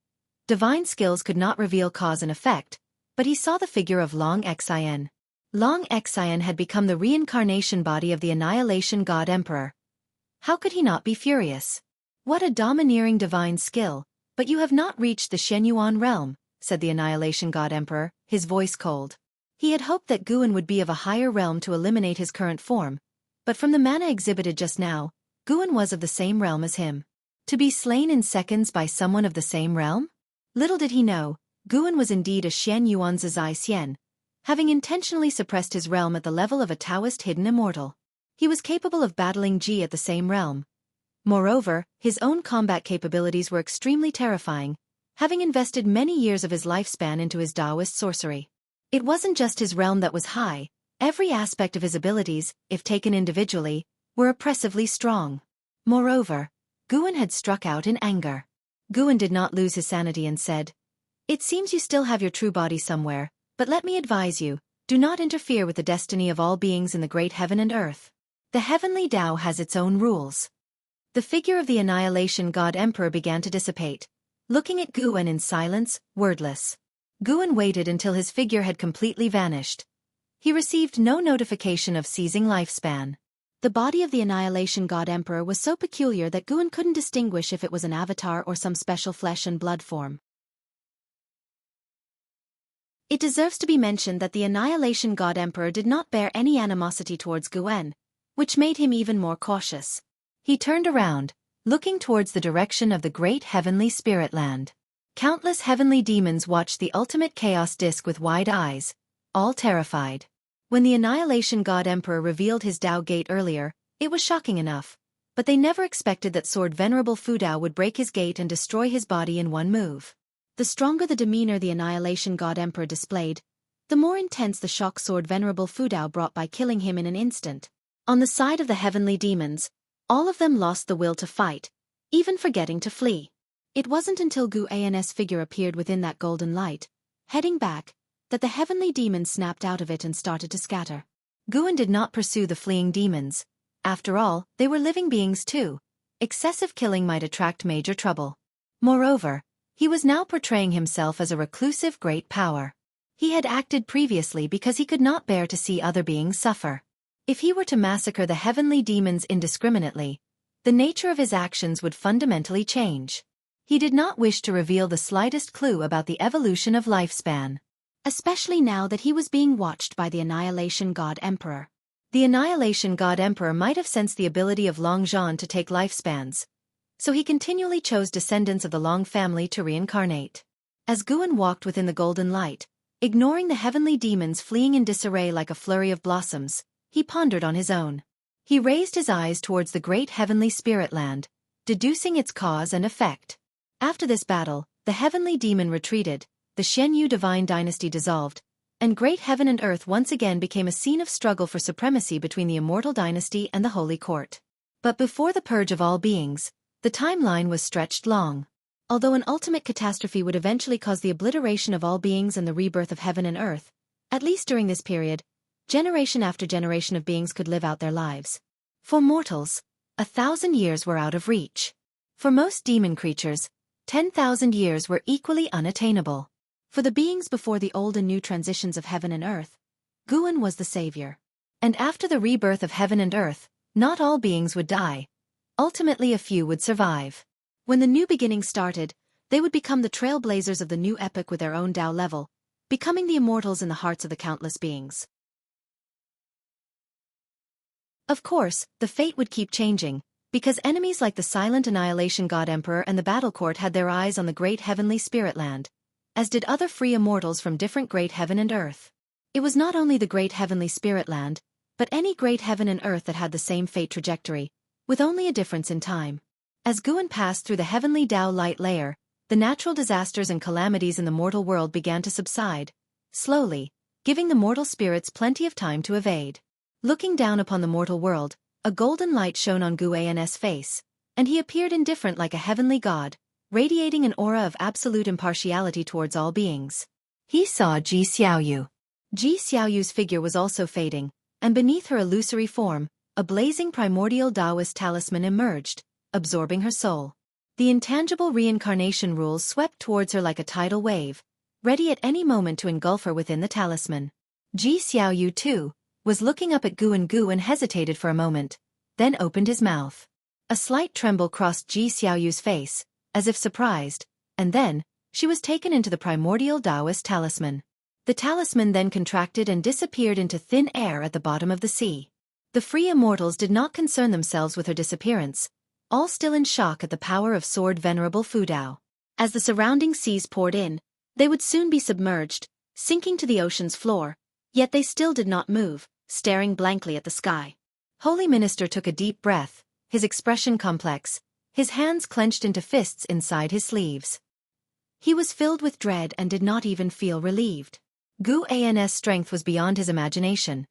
Divine skills could not reveal cause and effect, but he saw the figure of Long Xian. Long Xian had become the reincarnation body of the Annihilation God Emperor. How could he not be furious? What a domineering divine skill, but you have not reached the Shenyuan realm, said the Annihilation God Emperor, his voice cold. He had hoped that Guan would be of a higher realm to eliminate his current form, but from the manner exhibited just now, Guan was of the same realm as him. To be slain in seconds by someone of the same realm? Little did he know, Guan was indeed a Shenyuan Zai Xian, having intentionally suppressed his realm at the level of a Taoist hidden immortal. He was capable of battling Ji at the same realm. Moreover, his own combat capabilities were extremely terrifying, having invested many years of his lifespan into his Taoist sorcery. It wasn't just his realm that was high, every aspect of his abilities, if taken individually, were oppressively strong. Moreover, Guan had struck out in anger. Guan did not lose his sanity and said, "It seems you still have your true body somewhere, but let me advise you, do not interfere with the destiny of all beings in the great heaven and earth. The heavenly Tao has its own rules." The figure of the Annihilation God Emperor began to dissipate, looking at Guan in silence, wordless. Guan waited until his figure had completely vanished. He received no notification of ceasing lifespan. The body of the Annihilation God Emperor was so peculiar that Guan couldn't distinguish if it was an avatar or some special flesh and blood form. It deserves to be mentioned that the Annihilation God Emperor did not bear any animosity towards Guan, which made him even more cautious. He turned around, looking towards the direction of the great heavenly spirit land. Countless heavenly demons watched the ultimate chaos disk with wide eyes, all terrified. When the Annihilation God Emperor revealed his Tao gate earlier, it was shocking enough, but they never expected that Sword Venerable Fu Dao would break his gate and destroy his body in one move. The stronger the demeanor the Annihilation God Emperor displayed, the more intense the shock Sword Venerable Fu Dao brought by killing him in an instant. On the side of the heavenly demons, all of them lost the will to fight, even forgetting to flee. It wasn't until Gu An's figure appeared within that golden light, heading back, that the heavenly demons snapped out of it and started to scatter. Guan did not pursue the fleeing demons. After all, they were living beings too. Excessive killing might attract major trouble. Moreover, he was now portraying himself as a reclusive great power. He had acted previously because he could not bear to see other beings suffer. If he were to massacre the heavenly demons indiscriminately, the nature of his actions would fundamentally change. He did not wish to reveal the slightest clue about the evolution of lifespan, especially now that he was being watched by the Annihilation God Emperor. The Annihilation God Emperor might have sensed the ability of Long Zhan to take lifespans, so he continually chose descendants of the Long family to reincarnate. As Guan walked within the golden light, ignoring the heavenly demons fleeing in disarray like a flurry of blossoms, he pondered on his own. He raised his eyes towards the great heavenly spirit land, deducing its cause and effect. After this battle, the heavenly demon retreated, the Shenyu divine dynasty dissolved, and great heaven and earth once again became a scene of struggle for supremacy between the immortal dynasty and the holy court. But before the purge of all beings, the timeline was stretched long. Although an ultimate catastrophe would eventually cause the obliteration of all beings and the rebirth of heaven and earth, at least during this period, generation after generation of beings could live out their lives. For mortals, 1,000 years were out of reach. For most demon creatures, 10,000 years were equally unattainable. For the beings before the old and new transitions of heaven and earth, Guan was the savior. And after the rebirth of heaven and earth, not all beings would die. Ultimately a few would survive. When the new beginning started, they would become the trailblazers of the new epoch with their own Tao level, becoming the immortals in the hearts of the countless beings. Of course, the fate would keep changing, because enemies like the silent Annihilation God Emperor and the Battle Court had their eyes on the great heavenly spirit land, as did other free immortals from different great heaven and earth. It was not only the great heavenly spirit land, but any great heaven and earth that had the same fate trajectory, with only a difference in time. As Guan passed through the heavenly Tao light layer, the natural disasters and calamities in the mortal world began to subside, slowly, giving the mortal spirits plenty of time to evade. Looking down upon the mortal world, a golden light shone on Gu An's face, and he appeared indifferent like a heavenly god, radiating an aura of absolute impartiality towards all beings. He saw Ji Xiaoyu. Xiaoyu's figure was also fading, and beneath her illusory form, a blazing primordial Taoist talisman emerged, absorbing her soul. The intangible reincarnation rules swept towards her like a tidal wave, ready at any moment to engulf her within the talisman. Xiaoyu, too, was looking up at Guan hesitated for a moment, then opened his mouth. A slight tremble crossed Xiaoyu's face, as if surprised, and then, she was taken into the primordial Taoist talisman. The talisman then contracted and disappeared into thin air at the bottom of the sea. The free immortals did not concern themselves with her disappearance, all still in shock at the power of sword venerable Fudao. As the surrounding seas poured in, they would soon be submerged, sinking to the ocean's floor, yet they still did not move, staring blankly at the sky. Holy Minister took a deep breath, his expression complex, his hands clenched into fists inside his sleeves. He was filled with dread and did not even feel relieved. Guan's strength was beyond his imagination.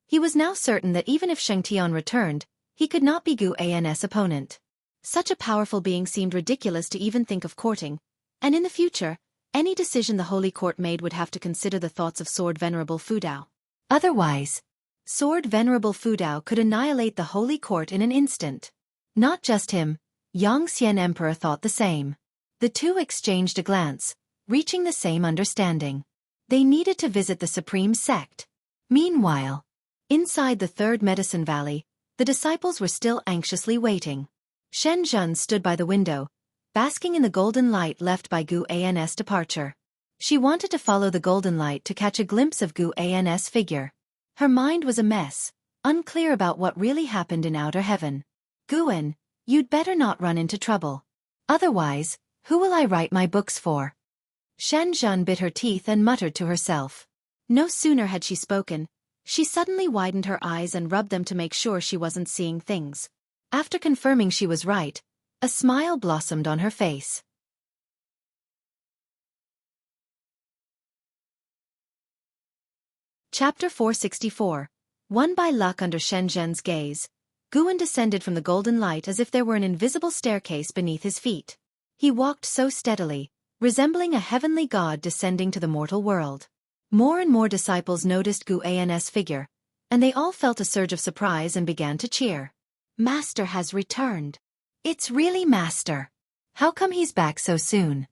He was now certain that even if Xianxia returned, he could not be Guan's opponent. Such a powerful being seemed ridiculous to even think of courting, and in the future, any decision the Holy Court made would have to consider the thoughts of Sword Venerable Fudao. Otherwise, Sword Venerable Fudao could annihilate the Holy Court in an instant. Not just him, Xianxia Emperor thought the same. The two exchanged a glance, reaching the same understanding. They needed to visit the Supreme Sect. Meanwhile, inside the Third Medicine Valley, the disciples were still anxiously waiting. Xianxia stood by the window, basking in the golden light left by Guan's departure. She wanted to follow the golden light to catch a glimpse of Guan's figure. Her mind was a mess, unclear about what really happened in outer heaven. Guan, you'd better not run into trouble. Otherwise, who will I write my books for? Xianxia bit her teeth and muttered to herself. No sooner had she spoken, she suddenly widened her eyes and rubbed them to make sure she wasn't seeing things. After confirming she was right, a smile blossomed on her face. Chapter 464. Won by luck under Xianxia's gaze, Guan descended from the golden light as if there were an invisible staircase beneath his feet. He walked so steadily, resembling a heavenly god descending to the mortal world. More and more disciples noticed Guan's figure, and they all felt a surge of surprise and began to cheer. Master has returned. It's really Master. How come he's back so soon?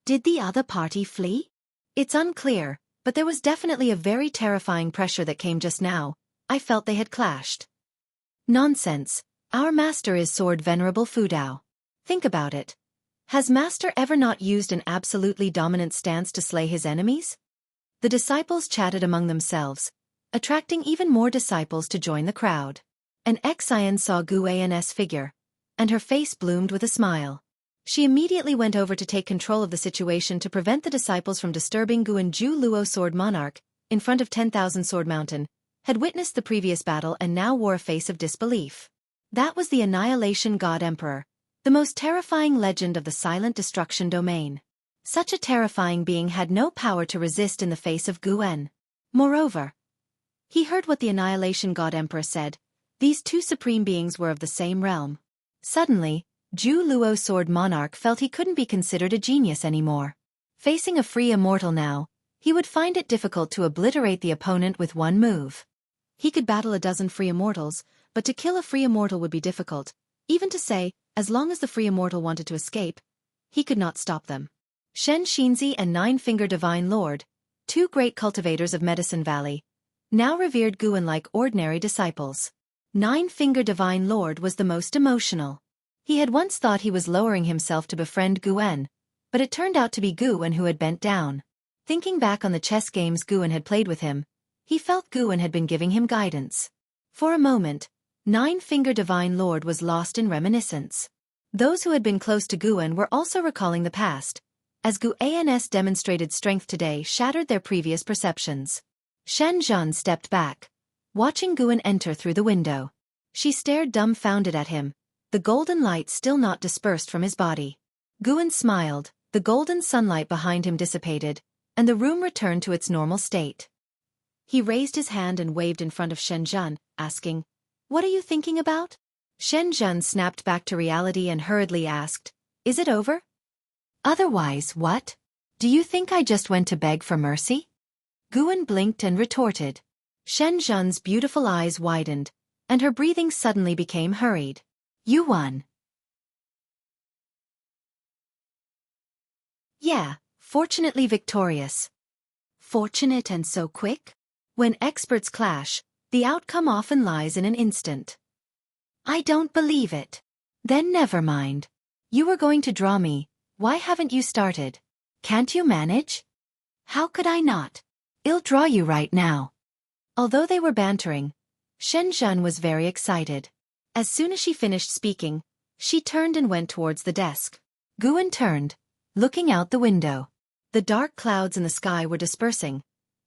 Did the other party flee? It's unclear, but there was definitely a very terrifying pressure that came just now. I felt they had clashed. Nonsense. Our master is Sword Venerable Fudao. Think about it. Has Master ever not used an absolutely dominant stance to slay his enemies? The disciples chatted among themselves, attracting even more disciples to join the crowd. An Xian saw Guan's figure, and her face bloomed with a smile. She immediately went over to take control of the situation to prevent the disciples from disturbing Guan. Luo Sword Monarch, in front of 10,000 Sword Mountain, had witnessed the previous battle and now wore a face of disbelief. That was the Annihilation God Emperor, the most terrifying legend of the silent destruction domain. Such a terrifying being had no power to resist in the face of Guan. Moreover, he heard what the Annihilation God Emperor said. These two supreme beings were of the same realm. Suddenly, Luo Sword Monarch felt he couldn't be considered a genius anymore. Facing a free immortal now, he would find it difficult to obliterate the opponent with one move. He could battle a dozen free immortals, but to kill a free immortal would be difficult. Even to say, as long as the free immortal wanted to escape, he could not stop them. Xianxia and Nine-Finger Divine Lord, two great cultivators of Medicine Valley, now revered Guan like ordinary disciples. Nine-Finger Divine Lord was the most emotional. He had once thought he was lowering himself to befriend Guan, but it turned out to be Guan who had bent down. Thinking back on the chess games Guan had played with him, he felt Guan had been giving him guidance. For a moment, Nine-Finger Divine Lord was lost in reminiscence. Those who had been close to Guan were also recalling the past, as Guan's demonstrated strength today shattered their previous perceptions. Xianxia stepped back, watching Guan enter through the window. She stared dumbfounded at him, the golden light still not dispersed from his body. Guan smiled, the golden sunlight behind him dissipated, and the room returned to its normal state. He raised his hand and waved in front of Xianxia, asking, "What are you thinking about?" Xianxia snapped back to reality and hurriedly asked, "Is it over?" "Otherwise, what? Do you think I just went to beg for mercy?" Guan blinked and retorted. Shenzhen's beautiful eyes widened, and her breathing suddenly became hurried. You won. Yeah, fortunately victorious. Fortunate and so quick? When experts clash, the outcome often lies in an instant. I don't believe it. Then never mind. You were going to draw me, why haven't you started? Can't you manage? How could I not? I'll draw you right now. Although they were bantering, Shenzhen was very excited. As soon as she finished speaking, she turned and went towards the desk. Guan turned, looking out the window. The dark clouds in the sky were dispersing,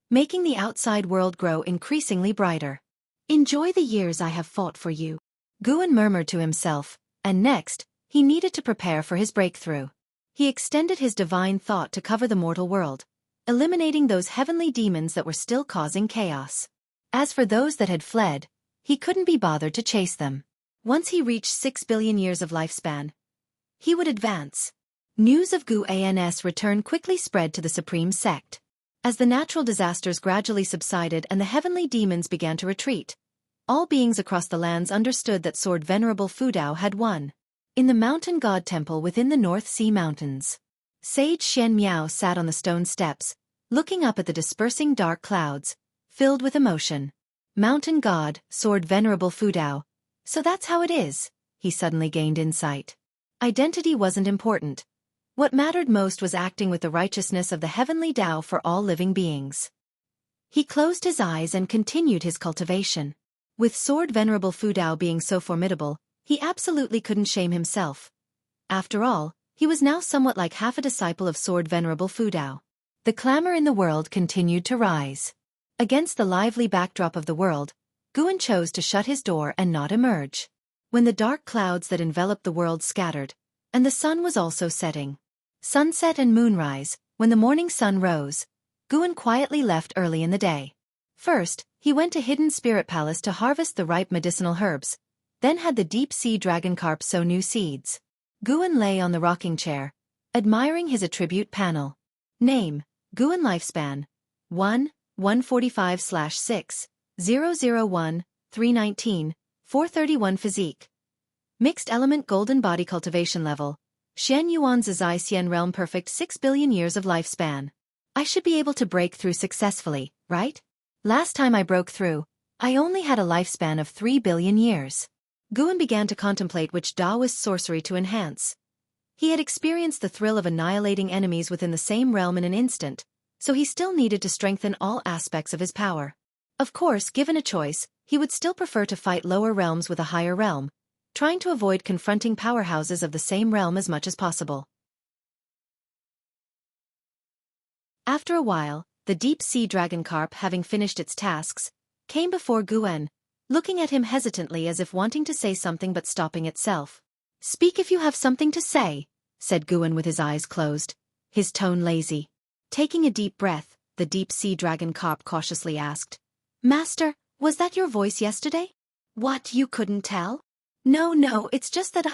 making the outside world grow increasingly brighter. Enjoy the years I have fought for you, Guan murmured to himself, and next, he needed to prepare for his breakthrough. He extended his divine thought to cover the mortal world, eliminating those heavenly demons that were still causing chaos. As for those that had fled, he couldn't be bothered to chase them. Once he reached 6 billion years of lifespan, he would advance. News of Guan's return quickly spread to the supreme sect. As the natural disasters gradually subsided and the heavenly demons began to retreat, all beings across the lands understood that Sword Venerable Fudao had won. In the mountain god temple within the North Sea Mountains, Sage Xianxia sat on the stone steps, looking up at the dispersing dark clouds, filled with emotion. Mountain god, Sword Venerable Fudao. So that's how it is, he suddenly gained insight. Identity wasn't important. What mattered most was acting with the righteousness of the heavenly Tao for all living beings. He closed his eyes and continued his cultivation. With Sword Venerable Fudao being so formidable, he absolutely couldn't shame himself. After all, he was now somewhat like half a disciple of Sword Venerable Fudao. The clamor in the world continued to rise. Against the lively backdrop of the world, Guan chose to shut his door and not emerge. When the dark clouds that enveloped the world scattered, and the sun was also setting. Sunset and moonrise, when the morning sun rose, Guan quietly left early in the day. First, he went to Hidden Spirit Palace to harvest the ripe medicinal herbs, then had the deep-sea dragon carp sow new seeds. Guan lay on the rocking chair, admiring his attribute panel. Name, Guan lifespan, 1/145/6, 001, 319, 431 physique. Mixed element golden body cultivation level. Xian Yuan Zizai Xian realm perfect 6 billion years of lifespan. I should be able to break through successfully, right? Last time I broke through, I only had a lifespan of 3 billion years. Guan began to contemplate which Taoist sorcery to enhance. He had experienced the thrill of annihilating enemies within the same realm in an instant, so he still needed to strengthen all aspects of his power. Of course, given a choice, he would still prefer to fight lower realms with a higher realm, trying to avoid confronting powerhouses of the same realm as much as possible. After a while, the deep-sea dragon carp, having finished its tasks, came before Guan, looking at him hesitantly as if wanting to say something but stopping itself. Speak if you have something to say, said Guan with his eyes closed, his tone lazy. Taking a deep breath, the deep-sea dragon carp cautiously asked, Master, was that your voice yesterday? What, you couldn't tell? No, it's just that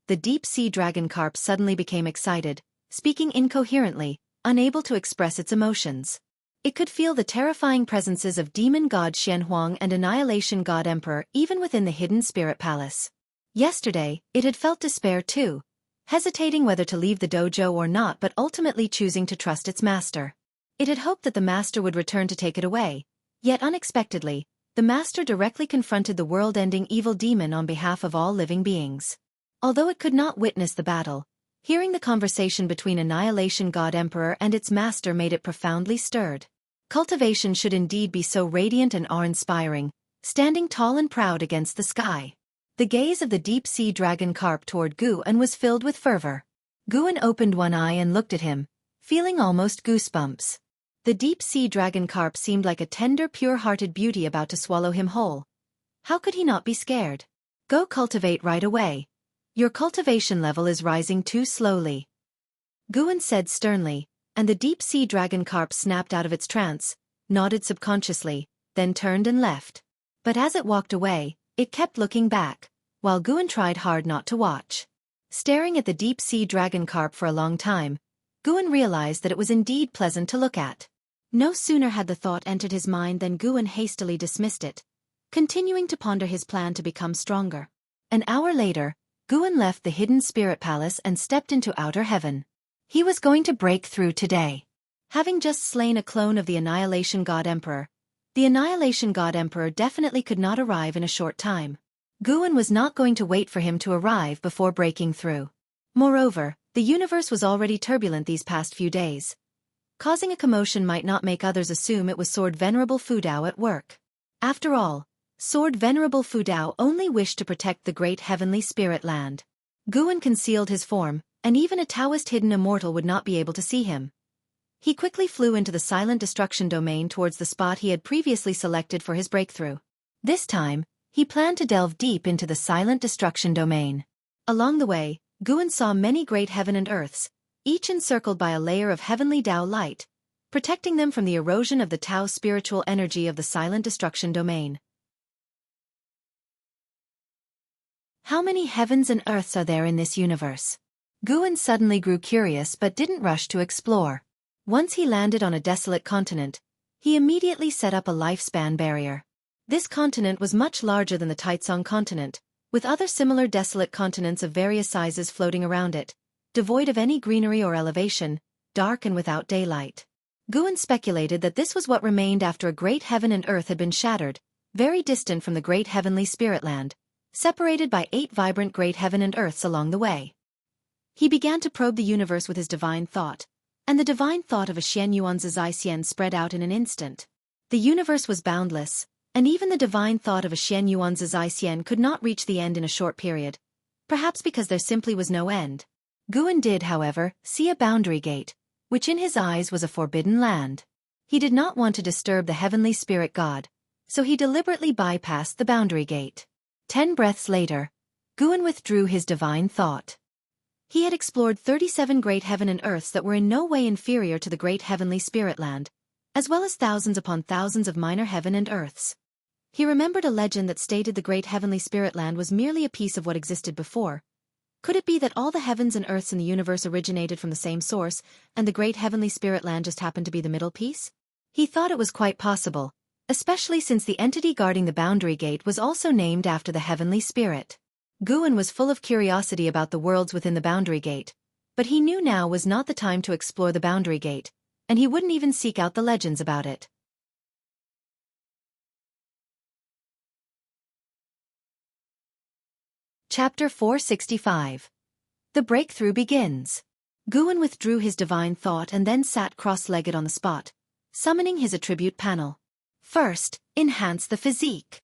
The deep-sea dragon carp suddenly became excited, speaking incoherently, unable to express its emotions. It could feel the terrifying presences of demon god Xianhuang and annihilation god emperor even within the hidden spirit palace. Yesterday, it had felt despair too, hesitating whether to leave the dojo or not but ultimately choosing to trust its master. It had hoped that the master would return to take it away, yet unexpectedly, the master directly confronted the world-ending evil demon on behalf of all living beings. Although it could not witness the battle, hearing the conversation between Annihilation God Emperor and its master made it profoundly stirred. Cultivation should indeed be so radiant and awe-inspiring, standing tall and proud against the sky. The gaze of the deep-sea dragon carp toward Guan was filled with fervor. Guan opened one eye and looked at him, feeling almost goosebumps. The deep-sea dragon carp seemed like a tender, pure-hearted beauty about to swallow him whole. How could he not be scared? Go cultivate right away. Your cultivation level is rising too slowly, Guan said sternly, and the deep-sea dragon carp snapped out of its trance, nodded subconsciously, then turned and left. But as it walked away, it kept looking back, while Guan tried hard not to watch. Staring at the deep-sea dragon carp for a long time, Guan realized that it was indeed pleasant to look at. No sooner had the thought entered his mind than Guan hastily dismissed it, continuing to ponder his plan to become stronger. An hour later, Guan left the hidden spirit palace and stepped into outer heaven. He was going to break through today. Having just slain a clone of the Annihilation God Emperor, the Annihilation God Emperor definitely could not arrive in a short time. Guan was not going to wait for him to arrive before breaking through. Moreover, the universe was already turbulent these past few days. Causing a commotion might not make others assume it was Sword Venerable Fudao at work. After all, Sword Venerable Fudao only wished to protect the great heavenly spirit land. Guan concealed his form, and even a Taoist hidden immortal would not be able to see him. He quickly flew into the silent destruction domain towards the spot he had previously selected for his breakthrough. This time, he planned to delve deep into the silent destruction domain. Along the way, Guan saw many great heaven and earths, each encircled by a layer of heavenly Tao light, protecting them from the erosion of the Tao spiritual energy of the silent destruction domain. How many heavens and earths are there in this universe? Guan suddenly grew curious but didn't rush to explore. Once he landed on a desolate continent, he immediately set up a lifespan barrier. This continent was much larger than the Taitsong continent, with other similar desolate continents of various sizes floating around it, devoid of any greenery or elevation, dark and without daylight. Guan speculated that this was what remained after a great heaven and earth had been shattered, very distant from the great heavenly spirit land, separated by 8 vibrant great heaven and earths along the way. He began to probe the universe with his divine thought, and the divine thought of a Xianxia spread out in an instant. The universe was boundless, and even the divine thought of a Xianxia could not reach the end in a short period, perhaps because there simply was no end. Guan did, however, see a boundary gate, which in his eyes was a forbidden land. He did not want to disturb the heavenly spirit god, so he deliberately bypassed the boundary gate. 10 breaths later, Guan withdrew his divine thought. He had explored 37 great heaven and earths that were in no way inferior to the great heavenly spirit land, as well as thousands upon thousands of minor heaven and earths. He remembered a legend that stated the great heavenly spirit land was merely a piece of what existed before. Could it be that all the heavens and earths in the universe originated from the same source, and the great heavenly spirit land just happened to be the middle piece? He thought it was quite possible, especially since the entity guarding the boundary gate was also named after the heavenly spirit. Guan was full of curiosity about the worlds within the boundary gate, but he knew now was not the time to explore the boundary gate, and he wouldn't even seek out the legends about it. Chapter 465. The breakthrough begins. Guan withdrew his divine thought and then sat cross-legged on the spot, summoning his attribute panel. First, enhance the physique.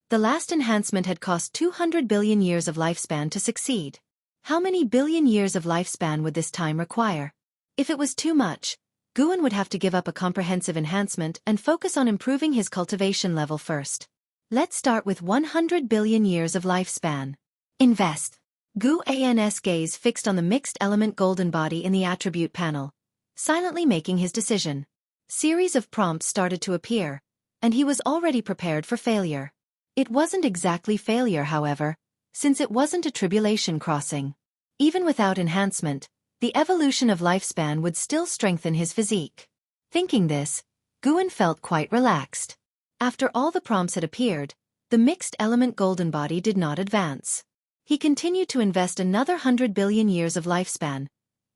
The last enhancement had cost 200 billion years of lifespan to succeed. How many billion years of lifespan would this time require? If it was too much, Guan would have to give up a comprehensive enhancement and focus on improving his cultivation level first. Let's start with 100 billion years of lifespan. Invest. Guan's gaze fixed on the mixed element golden body in the attribute panel, silently making his decision. Series of prompts started to appear, and he was already prepared for failure. It wasn't exactly failure, however, since it wasn't a tribulation crossing. Even without enhancement, the evolution of lifespan would still strengthen his physique. Thinking this, Guan felt quite relaxed. After all the prompts had appeared, the mixed element golden body did not advance. He continued to invest another 100 billion years of lifespan,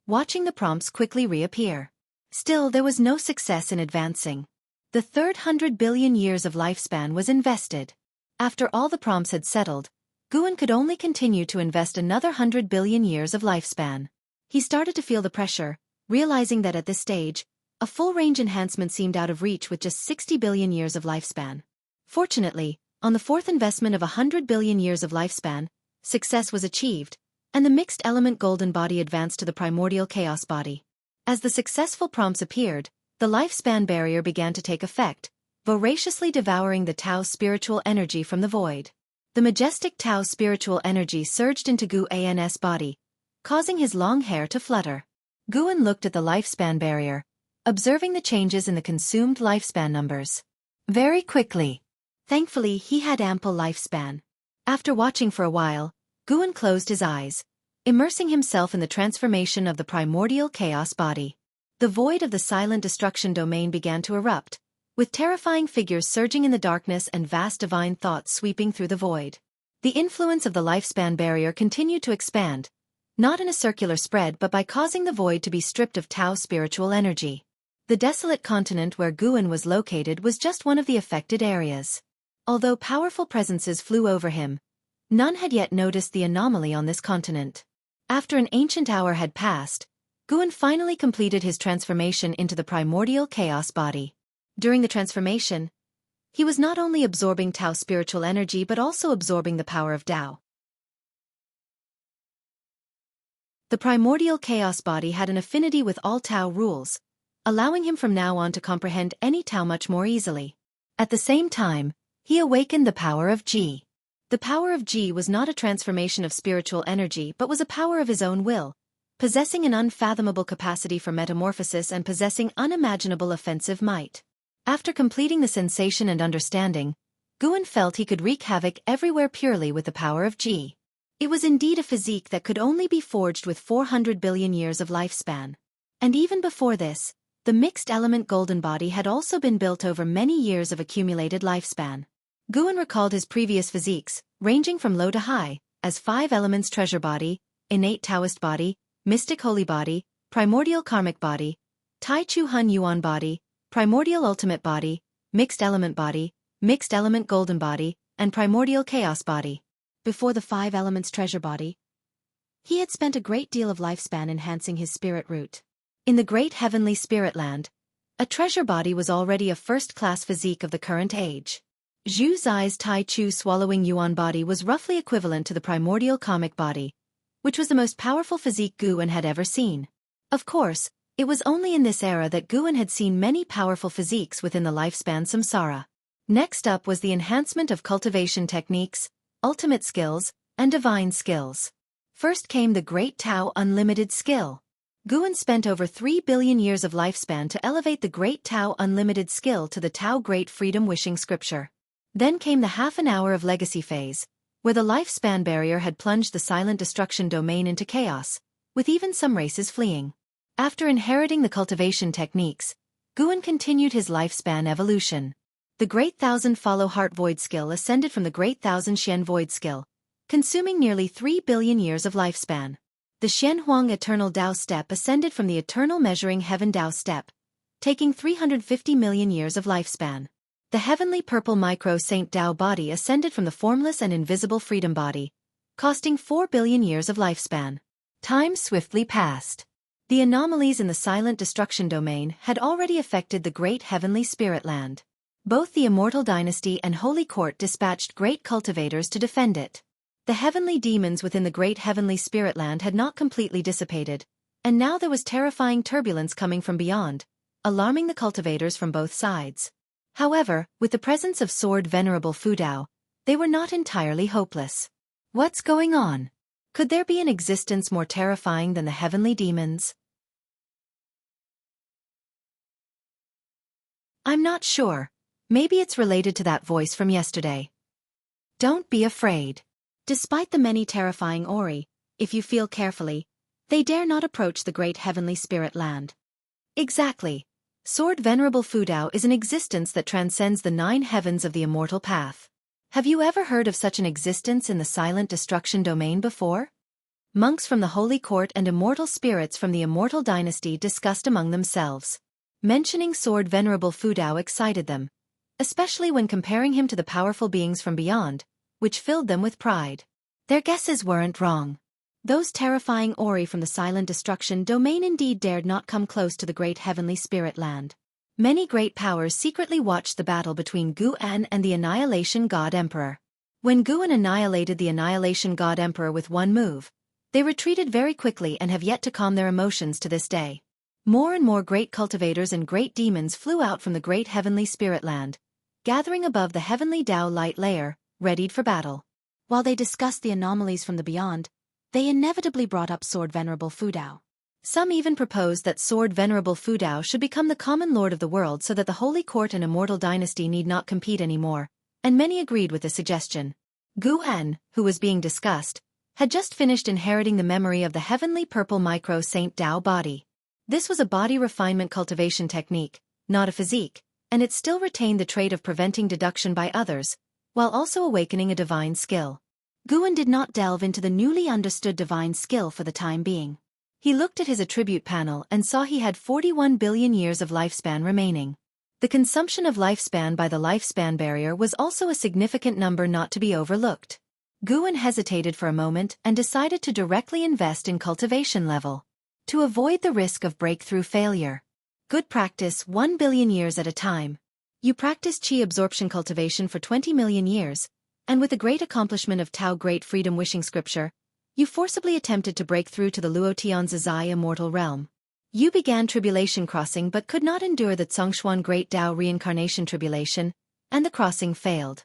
watching the prompts quickly reappear. Still, there was no success in advancing. The third 100 billion years of lifespan was invested. After all the prompts had settled, Guan could only continue to invest another 100 billion years of lifespan. He started to feel the pressure, realizing that at this stage, a full-range enhancement seemed out of reach with just 60 billion years of lifespan. Fortunately, on the fourth investment of 100 billion years of lifespan, success was achieved, and the mixed element golden body advanced to the primordial chaos body. As the successful prompts appeared, the lifespan barrier began to take effect, voraciously devouring the Tao spiritual energy from the void. The majestic Tao spiritual energy surged into Guan's body, causing his long hair to flutter. Guan looked at the lifespan barrier, observing the changes in the consumed lifespan numbers. Very quickly. Thankfully, he had ample lifespan. After watching for a while, Guan closed his eyes, immersing himself in the transformation of the primordial chaos body. The void of the silent destruction domain began to erupt, with terrifying figures surging in the darkness and vast divine thoughts sweeping through the void. The influence of the lifespan barrier continued to expand, not in a circular spread but by causing the void to be stripped of Tao spiritual energy. The desolate continent where Guan was located was just one of the affected areas. Although powerful presences flew over him, none had yet noticed the anomaly on this continent. After an ancient hour had passed, Guan finally completed his transformation into the primordial chaos body. During the transformation, he was not only absorbing Tao spiritual energy but also absorbing the power of Tao. The primordial chaos body had an affinity with all Tao rules, allowing him from now on to comprehend any Tao much more easily. At the same time, he awakened the power of Ji. The power of Ji was not a transformation of spiritual energy but was a power of his own will, possessing an unfathomable capacity for metamorphosis and possessing unimaginable offensive might. After completing the sensation and understanding, Guan felt he could wreak havoc everywhere purely with the power of Ji. It was indeed a physique that could only be forged with 400 billion years of lifespan. And even before this, the mixed-element golden body had also been built over many years of accumulated lifespan. Guan recalled his previous physiques, ranging from low to high, as 5 elements treasure body, innate Taoist body, mystic holy body, primordial karmic body, Tai Chu Hun Yuan body, primordial ultimate body, mixed element golden body, and primordial chaos body. Before the 5 elements treasure body, he had spent a great deal of lifespan enhancing his spirit root. In the great heavenly spirit land, a treasure body was already a first-class physique of the current age. Zhu Zai's Tai Chu swallowing Yuan body was roughly equivalent to the primordial karmic body, which was the most powerful physique Guan had ever seen. Of course, it was only in this era that Guan had seen many powerful physiques within the lifespan samsara. Next up was the enhancement of cultivation techniques, ultimate skills, and divine skills. First came the Great Tao Unlimited skill. Guan spent over 3 billion years of lifespan to elevate the Great Tao Unlimited skill to the Tao Great Freedom Wishing Scripture. Then came the half an hour of legacy phase, where the lifespan barrier had plunged the silent destruction domain into chaos, with even some races fleeing. After inheriting the cultivation techniques, Guan continued his lifespan evolution. The Great Thousand Follow Heart Void skill ascended from the Great Thousand Xian Void skill, consuming nearly 3 billion years of lifespan. The Xianhuang Eternal Tao step ascended from the Eternal Measuring Heaven Tao step, taking 350 million years of lifespan. The Heavenly Purple Micro Saint Tao body ascended from the Formless and Invisible Freedom body, costing 4 billion years of lifespan. Time swiftly passed. The anomalies in the silent destruction domain had already affected the great heavenly spirit land. Both the Immortal Dynasty and Holy Court dispatched great cultivators to defend it. The heavenly demons within the great heavenly spirit land had not completely dissipated, and now there was terrifying turbulence coming from beyond, alarming the cultivators from both sides. However, with the presence of Sword Venerable Fudao, they were not entirely hopeless. What's going on? Could there be an existence more terrifying than the heavenly demons? I'm not sure. Maybe it's related to that voice from yesterday. Don't be afraid. Despite the many terrifying Ori, if you feel carefully, they dare not approach the great heavenly spirit land. Exactly. Sword Venerable Fudao is an existence that transcends the 9 heavens of the immortal path. Have you ever heard of such an existence in the silent destruction domain before? Monks from the Holy Court and immortal spirits from the Immortal Dynasty discussed among themselves. Mentioning Sword Venerable Fudao excited them, especially when comparing him to the powerful beings from beyond, which filled them with pride. Their guesses weren't wrong. Those terrifying Ori from the silent destruction domain indeed dared not come close to the great heavenly spirit land. Many great powers secretly watched the battle between Guan and the Annihilation God Emperor. When Guan annihilated the Annihilation God Emperor with one move, they retreated very quickly and have yet to calm their emotions to this day. More and more great cultivators and great demons flew out from the great heavenly spirit land, gathering above the heavenly Tao light layer, readied for battle. While they discussed the anomalies from the beyond, they inevitably brought up Sword Venerable Fudao. Some even proposed that Sword Venerable Fudao should become the common lord of the world so that the Holy Court and Immortal Dynasty need not compete anymore, and many agreed with the suggestion. Guan, who was being discussed, had just finished inheriting the memory of the Heavenly Purple Micro Saint Tao body. This was a body refinement cultivation technique, not a physique, and it still retained the trait of preventing deduction by others, while also awakening a divine skill. Guan did not delve into the newly understood divine skill for the time being. He looked at his attribute panel and saw he had 41 billion years of lifespan remaining. The consumption of lifespan by the lifespan barrier was also a significant number not to be overlooked. Guan hesitated for a moment and decided to directly invest in cultivation level, to avoid the risk of breakthrough failure. Good practice 1 billion years at a time. You practice Qi absorption cultivation for 20 million years, and with the great accomplishment of Tao Great Freedom Wishing Scripture, you forcibly attempted to break through to the Luo Tianzizai immortal realm. You began tribulation crossing but could not endure the Zhongshuan Great Tao reincarnation tribulation, and the crossing failed.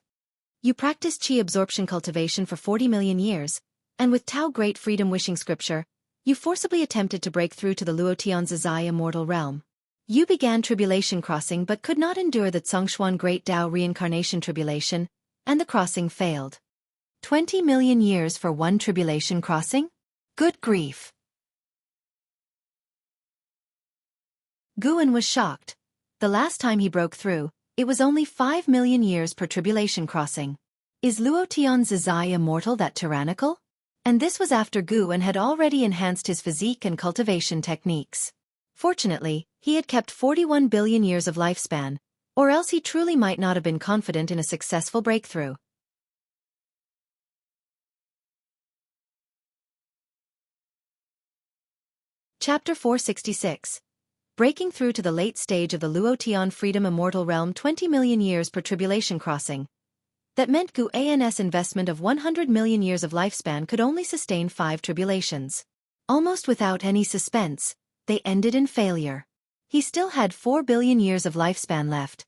You practiced Qi absorption cultivation for 40 million years, and with Tao Great Freedom Wishing Scripture, you forcibly attempted to break through to the Luo Tianzizai immortal realm. You began tribulation crossing but could not endure the Zhongshuan Great Tao reincarnation tribulation, and the crossing failed. 20 million years for one tribulation crossing? Good grief! Guan was shocked. The last time he broke through, it was only 5 million years per tribulation crossing. Is Luo Tianzizai immortal that tyrannical? And this was after Guan had already enhanced his physique and cultivation techniques. Fortunately, he had kept 41 billion years of lifespan, or else he truly might not have been confident in a successful breakthrough. Chapter 466. Breaking through to the late stage of the Luo Tian Freedom Immortal Realm 20 million years per tribulation crossing. That meant Guan's investment of 100 million years of lifespan could only sustain 5 tribulations. Almost without any suspense, they ended in failure. He still had 4 billion years of lifespan left.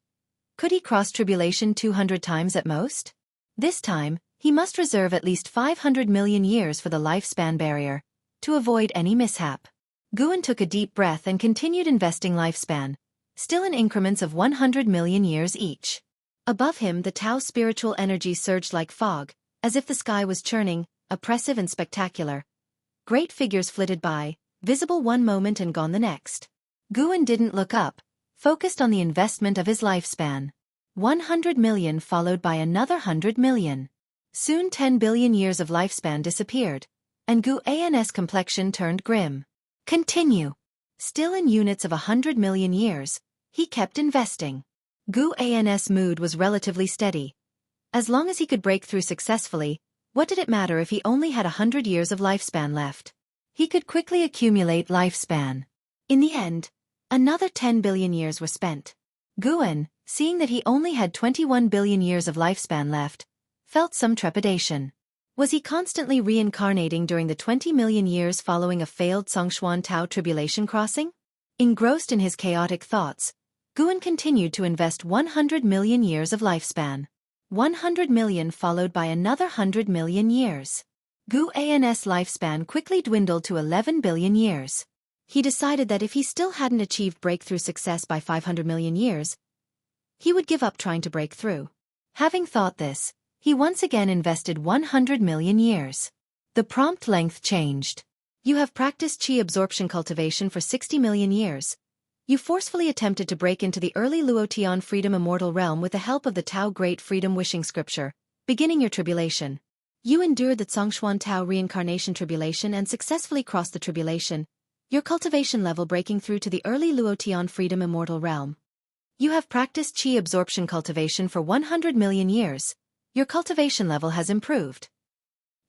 Could he cross tribulation 200 times at most? This time, he must reserve at least 500 million years for the lifespan barrier, to avoid any mishap. Guan took a deep breath and continued investing lifespan, still in increments of 100 million years each. Above him the Tao spiritual energy surged like fog, as if the sky was churning, oppressive and spectacular. Great figures flitted by, visible one moment and gone the next. Guan didn't look up, focused on the investment of his lifespan. 100 million followed by another 100 million. Soon 10 billion years of lifespan disappeared, and Guan's complexion turned grim. Continue. Still in units of 100 million years, he kept investing. Guan's mood was relatively steady. As long as he could break through successfully, what did it matter if he only had 100 years of lifespan left? He could quickly accumulate lifespan. In the end, another 10 billion years were spent. Guan, seeing that he only had 21 billion years of lifespan left, felt some trepidation. Was he constantly reincarnating during the 20 million years following a failed Zhongshuan Tao tribulation crossing? Engrossed in his chaotic thoughts, Guan continued to invest 100 million years of lifespan. 100 million followed by another 100 million years. Guan's lifespan quickly dwindled to 11 billion years. He decided that if he still hadn't achieved breakthrough success by 500 million years, he would give up trying to break through. Having thought this, he once again invested 100 million years. The prompt length changed. You have practiced Qi absorption cultivation for 60 million years. You forcefully attempted to break into the early Luo Tian Freedom Immortal Realm with the help of the Tao Great Freedom Wishing Scripture, beginning your tribulation. You endured the Zhongshuan Tao reincarnation tribulation and successfully crossed the tribulation, your cultivation level breaking through to the early Luo Tian Freedom Immortal Realm. You have practiced Qi absorption cultivation for 100 million years. Your cultivation level has improved.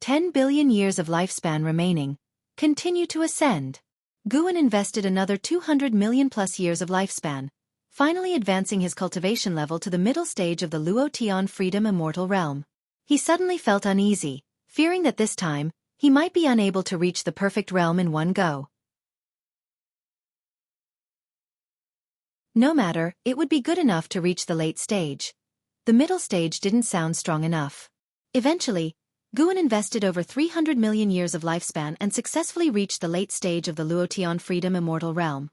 10 billion years of lifespan remaining. Continue to ascend. Guan invested another 200 million plus years of lifespan, finally advancing his cultivation level to the middle stage of the Luo Tian Freedom Immortal Realm. He suddenly felt uneasy, fearing that this time, he might be unable to reach the perfect realm in one go. No matter, it would be good enough to reach the late stage. The middle stage didn't sound strong enough. Eventually, Guan invested over 300 million years of lifespan and successfully reached the late stage of the Luo Tian Freedom Immortal Realm.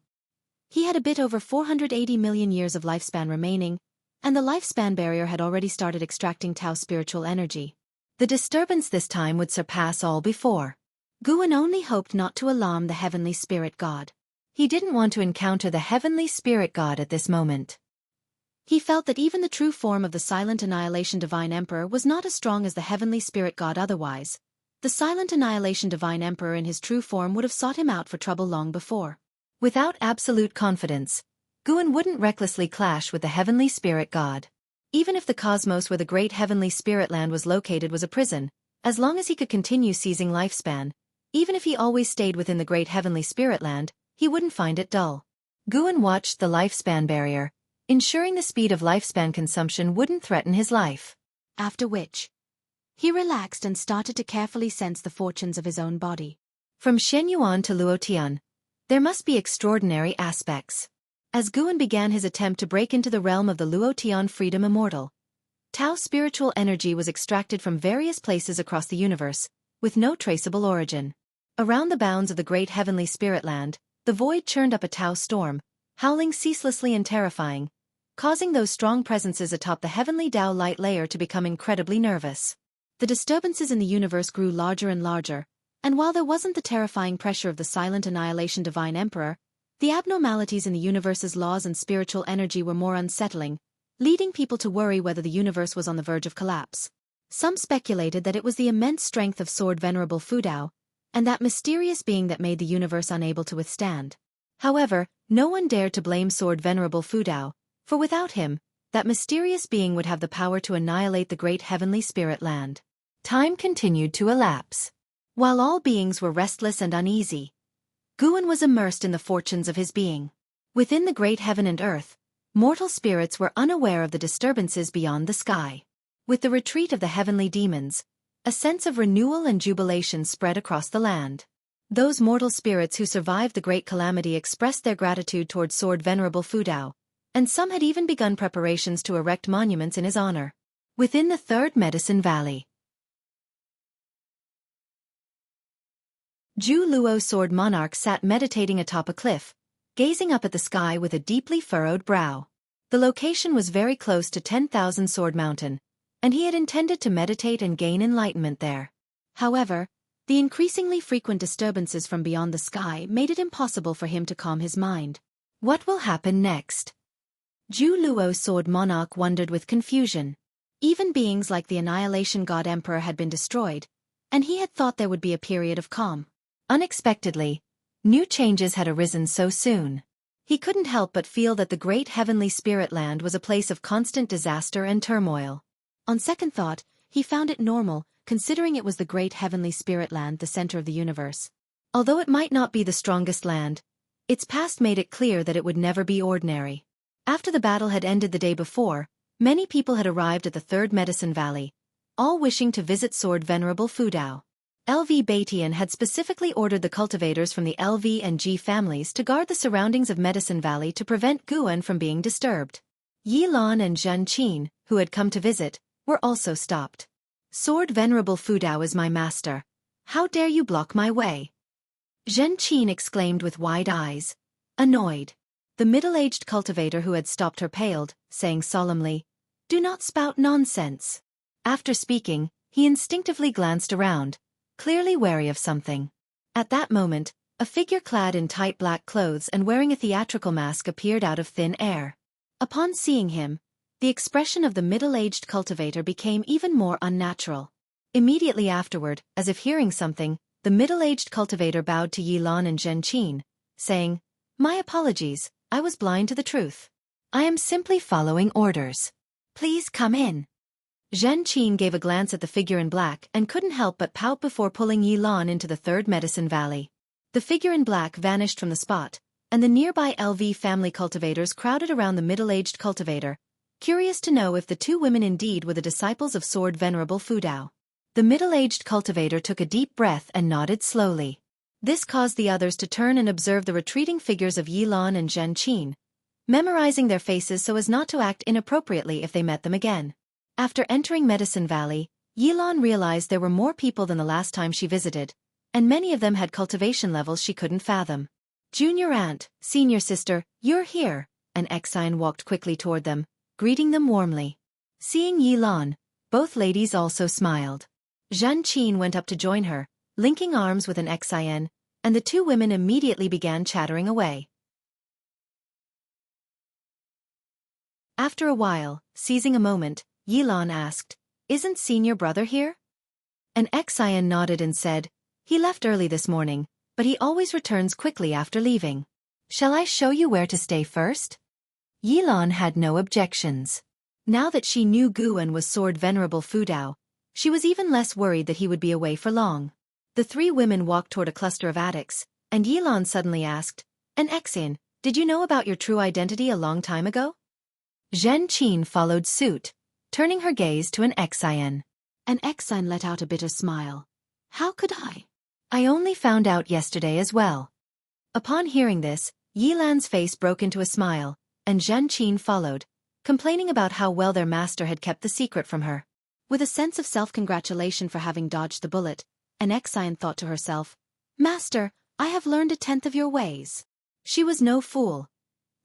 He had a bit over 480 million years of lifespan remaining, and the lifespan barrier had already started extracting Tao spiritual energy. The disturbance this time would surpass all before. Guan only hoped not to alarm the heavenly spirit god. He didn't want to encounter the heavenly spirit god at this moment. He felt that even the true form of the silent annihilation divine emperor was not as strong as the heavenly spirit god otherwise. The silent annihilation divine emperor in his true form would have sought him out for trouble long before. Without absolute confidence, Guan wouldn't recklessly clash with the heavenly spirit god. Even if the cosmos where the great heavenly spirit land was located was a prison, as long as he could continue seizing lifespan, even if he always stayed within the great heavenly spirit land, he wouldn't find it dull. Guan watched the lifespan barrier, ensuring the speed of lifespan consumption wouldn't threaten his life. After which, he relaxed and started to carefully sense the fortunes of his own body. From Shenyuan to Luotian, there must be extraordinary aspects. As Guan began his attempt to break into the realm of the Luotian freedom immortal, Tao spiritual energy was extracted from various places across the universe, with no traceable origin. Around the bounds of the great heavenly spirit land, the void churned up a Tao storm, howling ceaselessly and terrifying, causing those strong presences atop the heavenly Tao light layer to become incredibly nervous. The disturbances in the universe grew larger and larger, and while there wasn't the terrifying pressure of the silent annihilation divine emperor, the abnormalities in the universe's laws and spiritual energy were more unsettling, leading people to worry whether the universe was on the verge of collapse. Some speculated that it was the immense strength of Sword Venerable Fudao, and that mysterious being that made the universe unable to withstand. However, no one dared to blame Sword Venerable Fudao, for without him, that mysterious being would have the power to annihilate the great heavenly spirit land. Time continued to elapse. While all beings were restless and uneasy, Guan was immersed in the fortunes of his being. Within the great heaven and earth, mortal spirits were unaware of the disturbances beyond the sky. With the retreat of the heavenly demons, a sense of renewal and jubilation spread across the land. Those mortal spirits who survived the great calamity expressed their gratitude towards Sword Venerable Fudao, and some had even begun preparations to erect monuments in his honor. Within the Third Medicine Valley, Zhu Luo Sword Monarch sat meditating atop a cliff, gazing up at the sky with a deeply furrowed brow. The location was very close to 10,000 Sword Mountain, and he had intended to meditate and gain enlightenment there. However, the increasingly frequent disturbances from beyond the sky made it impossible for him to calm his mind. What will happen next? Zhu Luo Sword Monarch wondered with confusion. Even beings like the Annihilation God Emperor had been destroyed, and he had thought there would be a period of calm. Unexpectedly, new changes had arisen so soon. He couldn't help but feel that the great heavenly spirit land was a place of constant disaster and turmoil. On second thought, he found it normal, considering it was the great heavenly spirit land, the center of the universe. Although it might not be the strongest land, its past made it clear that it would never be ordinary. After the battle had ended the day before, many people had arrived at the Third Medicine Valley, all wishing to visit Sword Venerable Fudao. LV Batian had specifically ordered the cultivators from the LV and G families to guard the surroundings of Medicine Valley to prevent Guan from being disturbed. Yi Lan and Zhen Qin, who had come to visit, were also stopped. Sword Venerable Fudao is my master. How dare you block my way? Zhen Qin exclaimed with wide eyes, annoyed. The middle-aged cultivator who had stopped her paled, saying solemnly, "Do not spout nonsense." After speaking, he instinctively glanced around, clearly wary of something. At that moment, a figure clad in tight black clothes and wearing a theatrical mask appeared out of thin air. Upon seeing him, the expression of the middle-aged cultivator became even more unnatural. Immediately afterward, as if hearing something, the middle-aged cultivator bowed to Yi Lan and Zhen Qin, saying, "My apologies, I was blind to the truth. I am simply following orders. Please come in." Zhen Qin gave a glance at the figure in black and couldn't help but pout before pulling Yi Lan into the Third Medicine Valley. The figure in black vanished from the spot, and the nearby LV family cultivators crowded around the middle-aged cultivator, curious to know if the two women indeed were the disciples of Sword Venerable Fudao. The middle-aged cultivator took a deep breath and nodded slowly. This caused the others to turn and observe the retreating figures of Yi Lan and Zhen Qin, memorizing their faces so as not to act inappropriately if they met them again. After entering Medicine Valley, Yi Lan realized there were more people than the last time she visited, and many of them had cultivation levels she couldn't fathom. "Junior aunt, senior sister, you're here," an Exine walked quickly toward them, greeting them warmly. Seeing Yi Lan, both ladies also smiled. Zhen Qin went up to join her, linking arms with an Exine, and the two women immediately began chattering away. After a while, seizing a moment, Yilan asked, "Isn't senior brother here?" An Xian nodded and said, "He left early this morning, but he always returns quickly after leaving. Shall I show you where to stay first?" Yilan had no objections. Now that she knew Guan was sword venerable Fudao, she was even less worried that he would be away for long. The three women walked toward a cluster of attics, and Yilan suddenly asked, "An Xian, did you know about your true identity a long time ago?" Zhen Qin followed suit, turning her gaze to an Xian. An Xian let out a bitter smile. "How could I? I only found out yesterday as well." Upon hearing this, Yilan's face broke into a smile, and Zhen Qin followed, complaining about how well their master had kept the secret from her. With a sense of self-congratulation for having dodged the bullet, an Xian thought to herself, "Master, I have learned 1/10 of your ways." She was no fool.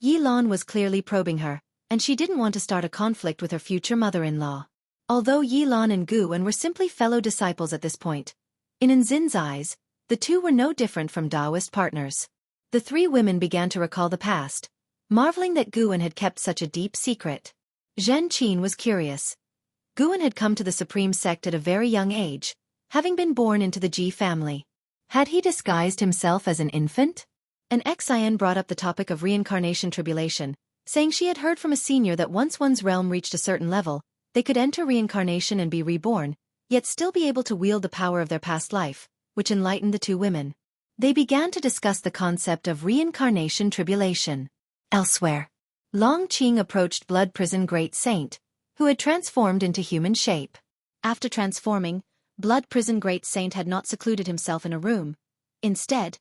Yilan was clearly probing her, and she didn't want to start a conflict with her future mother-in-law. Although Yilan and Guan were simply fellow disciples at this point, in Nzin's eyes, the two were no different from Taoist partners. The three women began to recall the past, marveling that Guan had kept such a deep secret. Zhen Qin was curious. Guan had come to the supreme sect at a very young age, having been born into the Ji family. Had he disguised himself as an infant? An Xian brought up the topic of reincarnation tribulation, saying she had heard from a senior that once one's realm reached a certain level, they could enter reincarnation and be reborn, yet still be able to wield the power of their past life, which enlightened the two women. They began to discuss the concept of reincarnation tribulation. Elsewhere, Long Qing approached Blood Prison Great Saint, who had transformed into human shape. After transforming, Blood Prison Great Saint had not secluded himself in a room. Instead,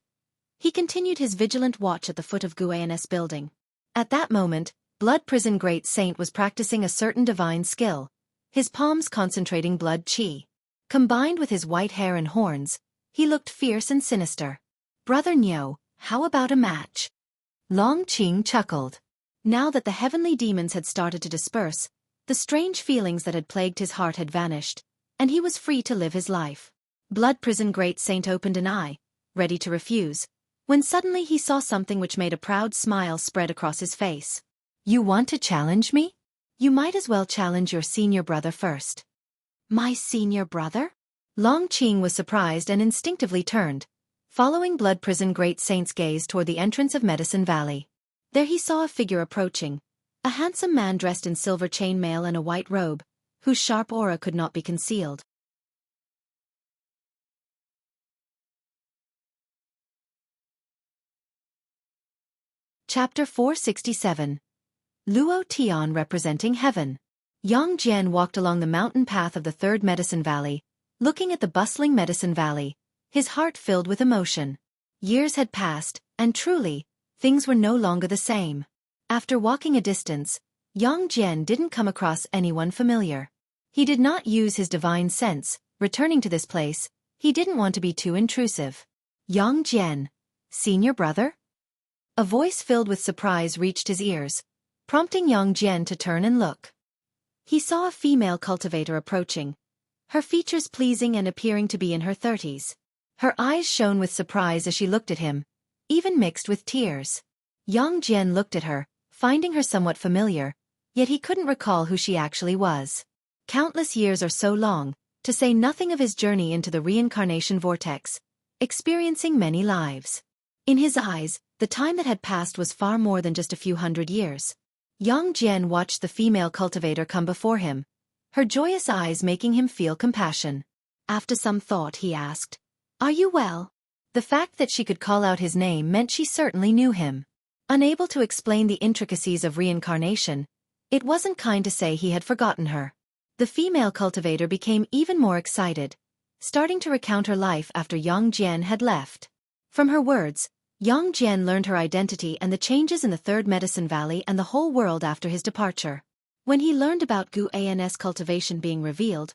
he continued his vigilant watch at the foot of Guan's building. At that moment, Blood Prison Great Saint was practicing a certain divine skill, his palms concentrating blood qi. Combined with his white hair and horns, he looked fierce and sinister. "Brother Niu, how about a match?" Long Qing chuckled. Now that the heavenly demons had started to disperse, the strange feelings that had plagued his heart had vanished, and he was free to live his life. Blood Prison Great Saint opened an eye, ready to refuse, when suddenly he saw something which made a proud smile spread across his face. "You want to challenge me? You might as well challenge your senior brother first." "My senior brother?" Long Qing was surprised and instinctively turned, following Blood Prison Great Saint's gaze toward the entrance of Medicine Valley. There he saw a figure approaching, a handsome man dressed in silver chainmail and a white robe, whose sharp aura could not be concealed. Chapter 467. Luo Tian representing heaven. Yang Jian walked along the mountain path of the third Medicine Valley, looking at the bustling Medicine Valley, his heart filled with emotion. Years had passed, and truly, things were no longer the same. After walking a distance, Yang Jian didn't come across anyone familiar. He did not use his divine sense, returning to this place, he didn't want to be too intrusive. "Yang Jian, senior brother?" A voice filled with surprise reached his ears, prompting Yang Jian to turn and look. He saw a female cultivator approaching, her features pleasing and appearing to be in her 30s. Her eyes shone with surprise as she looked at him, even mixed with tears. Yang Jian looked at her, finding her somewhat familiar, yet he couldn't recall who she actually was. Countless years are so long, to say nothing of his journey into the reincarnation vortex, experiencing many lives. In his eyes, the time that had passed was far more than just a few hundred years. Yang Jian watched the female cultivator come before him, her joyous eyes making him feel compassion. After some thought he asked, "Are you well?" The fact that she could call out his name meant she certainly knew him. Unable to explain the intricacies of reincarnation, it wasn't kind to say he had forgotten her. The female cultivator became even more excited, starting to recount her life after Yang Jian had left. From her words, Yang Jian learned her identity and the changes in the Third Medicine Valley and the whole world after his departure. When he learned about Guan's cultivation being revealed,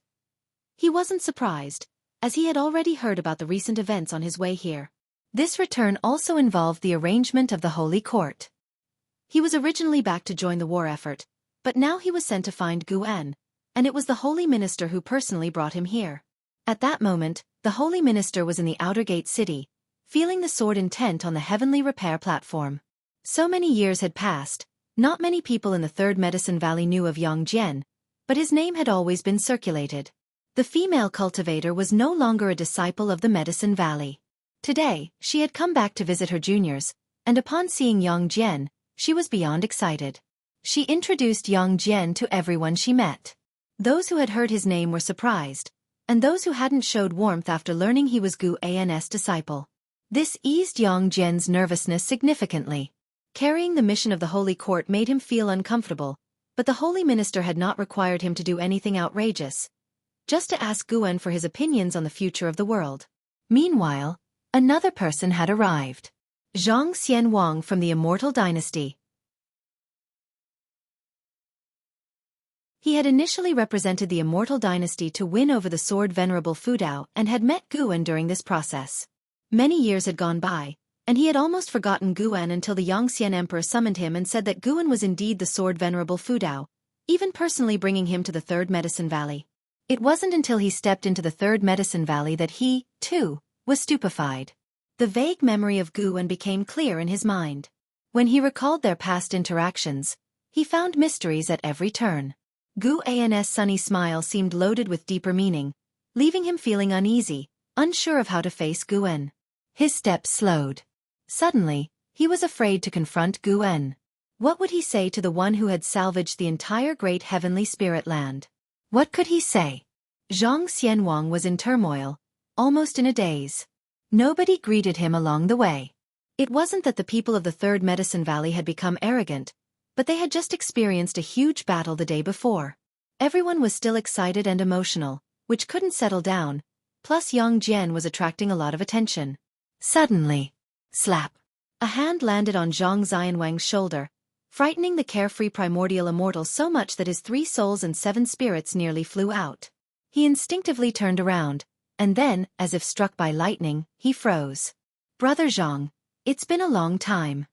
he wasn't surprised, as he had already heard about the recent events on his way here. This return also involved the arrangement of the Holy Court. He was originally back to join the war effort, but now he was sent to find Guan, and it was the Holy Minister who personally brought him here. At that moment, the Holy Minister was in the Outer Gate City, feeling the sword intent on the heavenly repair platform. So many years had passed, not many people in the Third Medicine Valley knew of Yang Jian, but his name had always been circulated. The female cultivator was no longer a disciple of the Medicine Valley. Today, she had come back to visit her juniors, and upon seeing Yang Jian, she was beyond excited. She introduced Yang Jian to everyone she met. Those who had heard his name were surprised, and those who hadn't showed warmth after learning he was Gu An's disciple. This eased Yang Jian's nervousness significantly. Carrying the mission of the Holy Court made him feel uncomfortable, but the Holy Minister had not required him to do anything outrageous, just to ask Guan for his opinions on the future of the world. Meanwhile, another person had arrived. Zhang Xianwang from the Immortal Dynasty. He had initially represented the Immortal Dynasty to win over the sword Venerable Fudao and had met Guan during this process. Many years had gone by, and he had almost forgotten Guan until the Yongxian Emperor summoned him and said that Guan was indeed the sword Venerable Fudao, even personally bringing him to the Third Medicine Valley. It wasn't until he stepped into the Third Medicine Valley that he, too, was stupefied. The vague memory of Guan became clear in his mind. When he recalled their past interactions, he found mysteries at every turn. Gu An's sunny smile seemed loaded with deeper meaning, leaving him feeling uneasy, unsure of how to face Guan. His steps slowed. Suddenly, he was afraid to confront Guan. What would he say to the one who had salvaged the entire great heavenly spirit land? What could he say? Zhang Xianwang was in turmoil, almost in a daze. Nobody greeted him along the way. It wasn't that the people of the Third Medicine Valley had become arrogant, but they had just experienced a huge battle the day before. Everyone was still excited and emotional, which couldn't settle down, plus Yang Jian was attracting a lot of attention. Suddenly, slap! A hand landed on Zhang Xianwang's shoulder, frightening the carefree primordial immortal so much that his 3 souls and 7 spirits nearly flew out. He instinctively turned around, and then, as if struck by lightning, he froze. "Brother Zhang, it's been a long time,"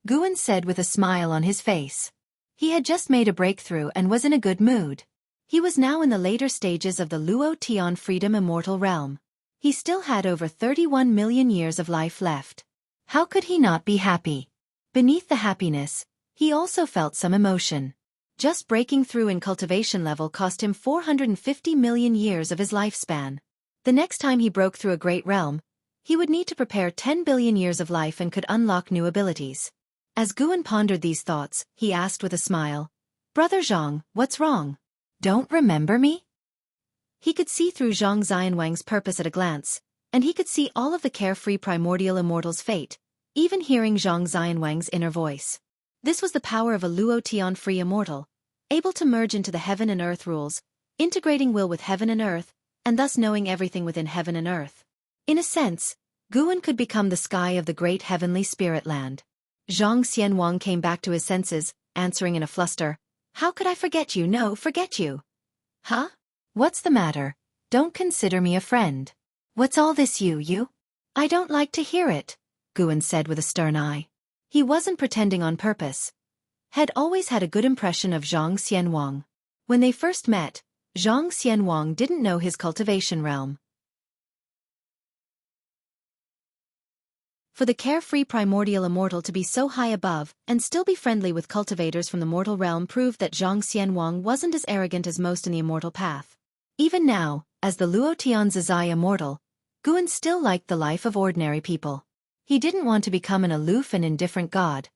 Guan said with a smile on his face. He had just made a breakthrough and was in a good mood. He was now in the later stages of the Luo Tian Freedom Immortal Realm. He still had over 31 million years of life left. How could he not be happy? Beneath the happiness, he also felt some emotion. Just breaking through in cultivation level cost him 450 million years of his lifespan. The next time he broke through a great realm, he would need to prepare 10 billion years of life and could unlock new abilities. As Guan pondered these thoughts, he asked with a smile, "Brother Zhang, what's wrong? Don't remember me?" He could see through Zhang Xianwang's purpose at a glance, and he could see all of the carefree primordial immortal's fate, even hearing Zhang Xianwang's inner voice. This was the power of a Luo Tian free immortal, able to merge into the heaven and earth rules, integrating will with heaven and earth, and thus knowing everything within heaven and earth. In a sense, Guan could become the sky of the great heavenly spirit land. Zhang Xianwang came back to his senses, answering in a fluster, "How could I forget you? No, forget you." "Huh? What's the matter? Don't consider me a friend. What's all this you? I don't like to hear it," Guan said with a stern eye. He wasn't pretending on purpose. Had always had a good impression of Zhang Xianwang. When they first met, Zhang Xianwang didn't know his cultivation realm. For the carefree primordial immortal to be so high above and still be friendly with cultivators from the mortal realm proved that Zhang Xianwang wasn't as arrogant as most in the immortal path. Even now, as the Luo Tian Zizai immortal, Guan still liked the life of ordinary people. He didn't want to become an aloof and indifferent god.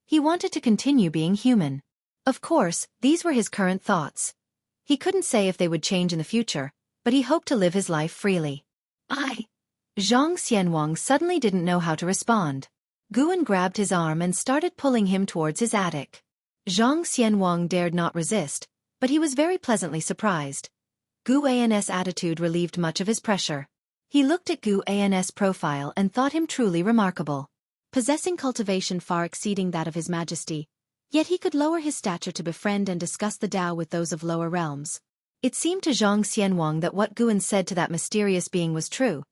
He wanted to continue being human. Of course, these were his current thoughts. He couldn't say if they would change in the future, but he hoped to live his life freely. Zhang Xianwang suddenly didn't know how to respond. Guan grabbed his arm and started pulling him towards his attic. Zhang Xianwang dared not resist, but he was very pleasantly surprised. Gu An's attitude relieved much of his pressure. He looked at Gu An's profile and thought him truly remarkable. Possessing cultivation far exceeding that of His Majesty, yet he could lower his stature to befriend and discuss the Tao with those of lower realms. It seemed to Zhang Xianwang that what Guan said to that mysterious being was true.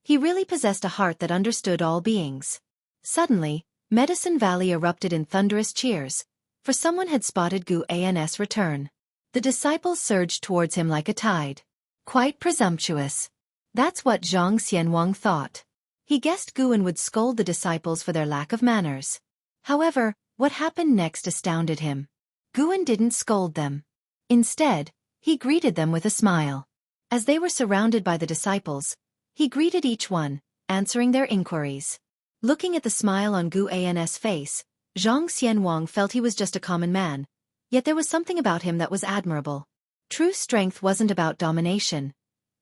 He really possessed a heart that understood all beings. Suddenly, Medicine Valley erupted in thunderous cheers, for someone had spotted Gu An's return. The disciples surged towards him like a tide. Quite presumptuous. That's what Zhang Xianwang thought. He guessed Guan would scold the disciples for their lack of manners. However, what happened next astounded him. Guan didn't scold them. Instead, he greeted them with a smile. As they were surrounded by the disciples, he greeted each one, answering their inquiries. Looking at the smile on Guan's face, Zhang Xianhuang felt he was just a common man, yet there was something about him that was admirable. True strength wasn't about domination.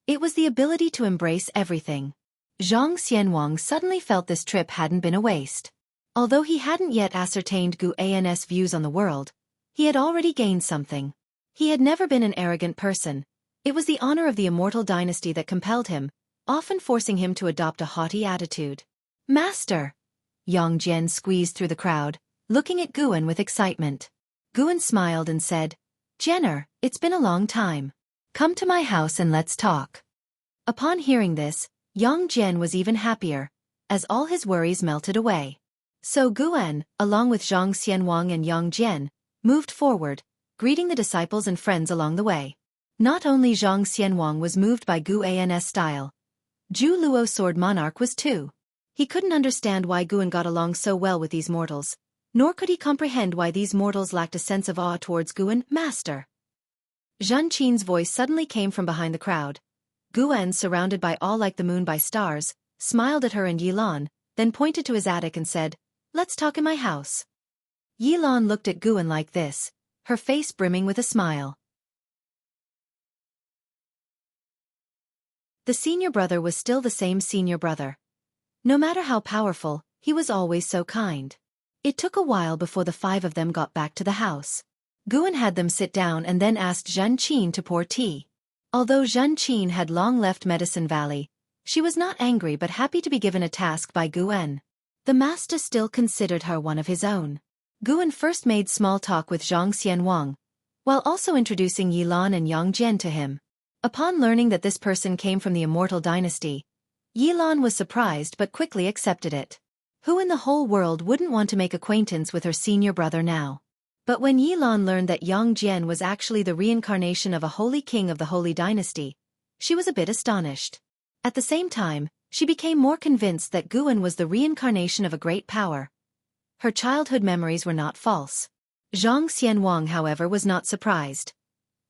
It was the ability to embrace everything. Zhang Xianhuang suddenly felt this trip hadn't been a waste. Although he hadn't yet ascertained Guan's views on the world, he had already gained something. He had never been an arrogant person. It was the honor of the immortal dynasty that compelled him, often forcing him to adopt a haughty attitude. Master! Yang Jian squeezed through the crowd, looking at Guan with excitement. Guan smiled and said, Jenner, it's been a long time. Come to my house and let's talk. Upon hearing this, Yang Jian was even happier, as all his worries melted away. So Guan, along with Zhang Xianhuang and Yang Jian, moved forward, greeting the disciples and friends along the way. Not only Zhang Xianhuang was moved by Guan's style, Zhu Luo Sword Monarch was too. He couldn't understand why Guan got along so well with these mortals, nor could he comprehend why these mortals lacked a sense of awe towards Guan, Master. Zhan Qin's voice suddenly came from behind the crowd. Guan, surrounded by all like the moon by stars, smiled at her and Yilan, then pointed to his attic and said, Let's talk in my house. Yilan looked at Guan like this, her face brimming with a smile. The senior brother was still the same senior brother. No matter how powerful, he was always so kind. It took a while before the five of them got back to the house. Guan had them sit down and then asked Zhan Qin to pour tea. Although Zhan Qin had long left Medicine Valley, she was not angry but happy to be given a task by Guan. The master still considered her one of his own. Guan first made small talk with Zhang Xianhuang, while also introducing Yilan and Yang Jian to him. Upon learning that this person came from the immortal dynasty, Yilan was surprised but quickly accepted it. Who in the whole world wouldn't want to make acquaintance with her senior brother now? But when Yilan learned that Yang Jian was actually the reincarnation of a holy king of the holy dynasty, she was a bit astonished. At the same time, she became more convinced that Guan was the reincarnation of a great power. Her childhood memories were not false. Zhang Xianhuang, however, was not surprised.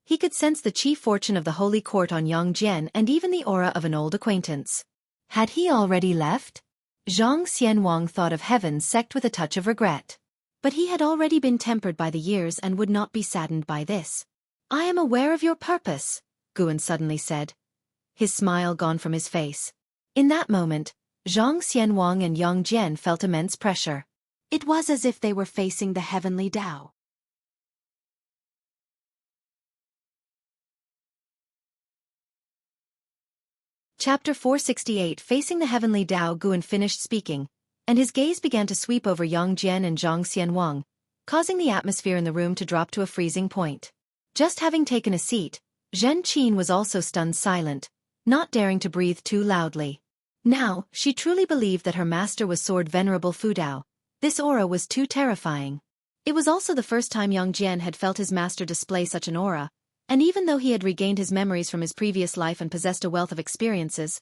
He could sense the chief fortune of the holy court on Yang Jian and even the aura of an old acquaintance. Had he already left? Zhang Xianhuang thought of heaven's sect with a touch of regret. But he had already been tempered by the years and would not be saddened by this. I am aware of your purpose, Guan suddenly said, his smile gone from his face. In that moment, Zhang Xianhuang and Yang Jian felt immense pressure. It was as if they were facing the heavenly Tao. Chapter 468. Facing the heavenly Tao. Guan finished speaking, and his gaze began to sweep over Yang Jian and Zhang Xianhuang, causing the atmosphere in the room to drop to a freezing point. Just having taken a seat, Zhen Qin was also stunned silent, not daring to breathe too loudly. Now, she truly believed that her master was Sword Venerable Fu Dao. This aura was too terrifying. It was also the first time Yang Jian had felt his master display such an aura, and even though he had regained his memories from his previous life and possessed a wealth of experiences,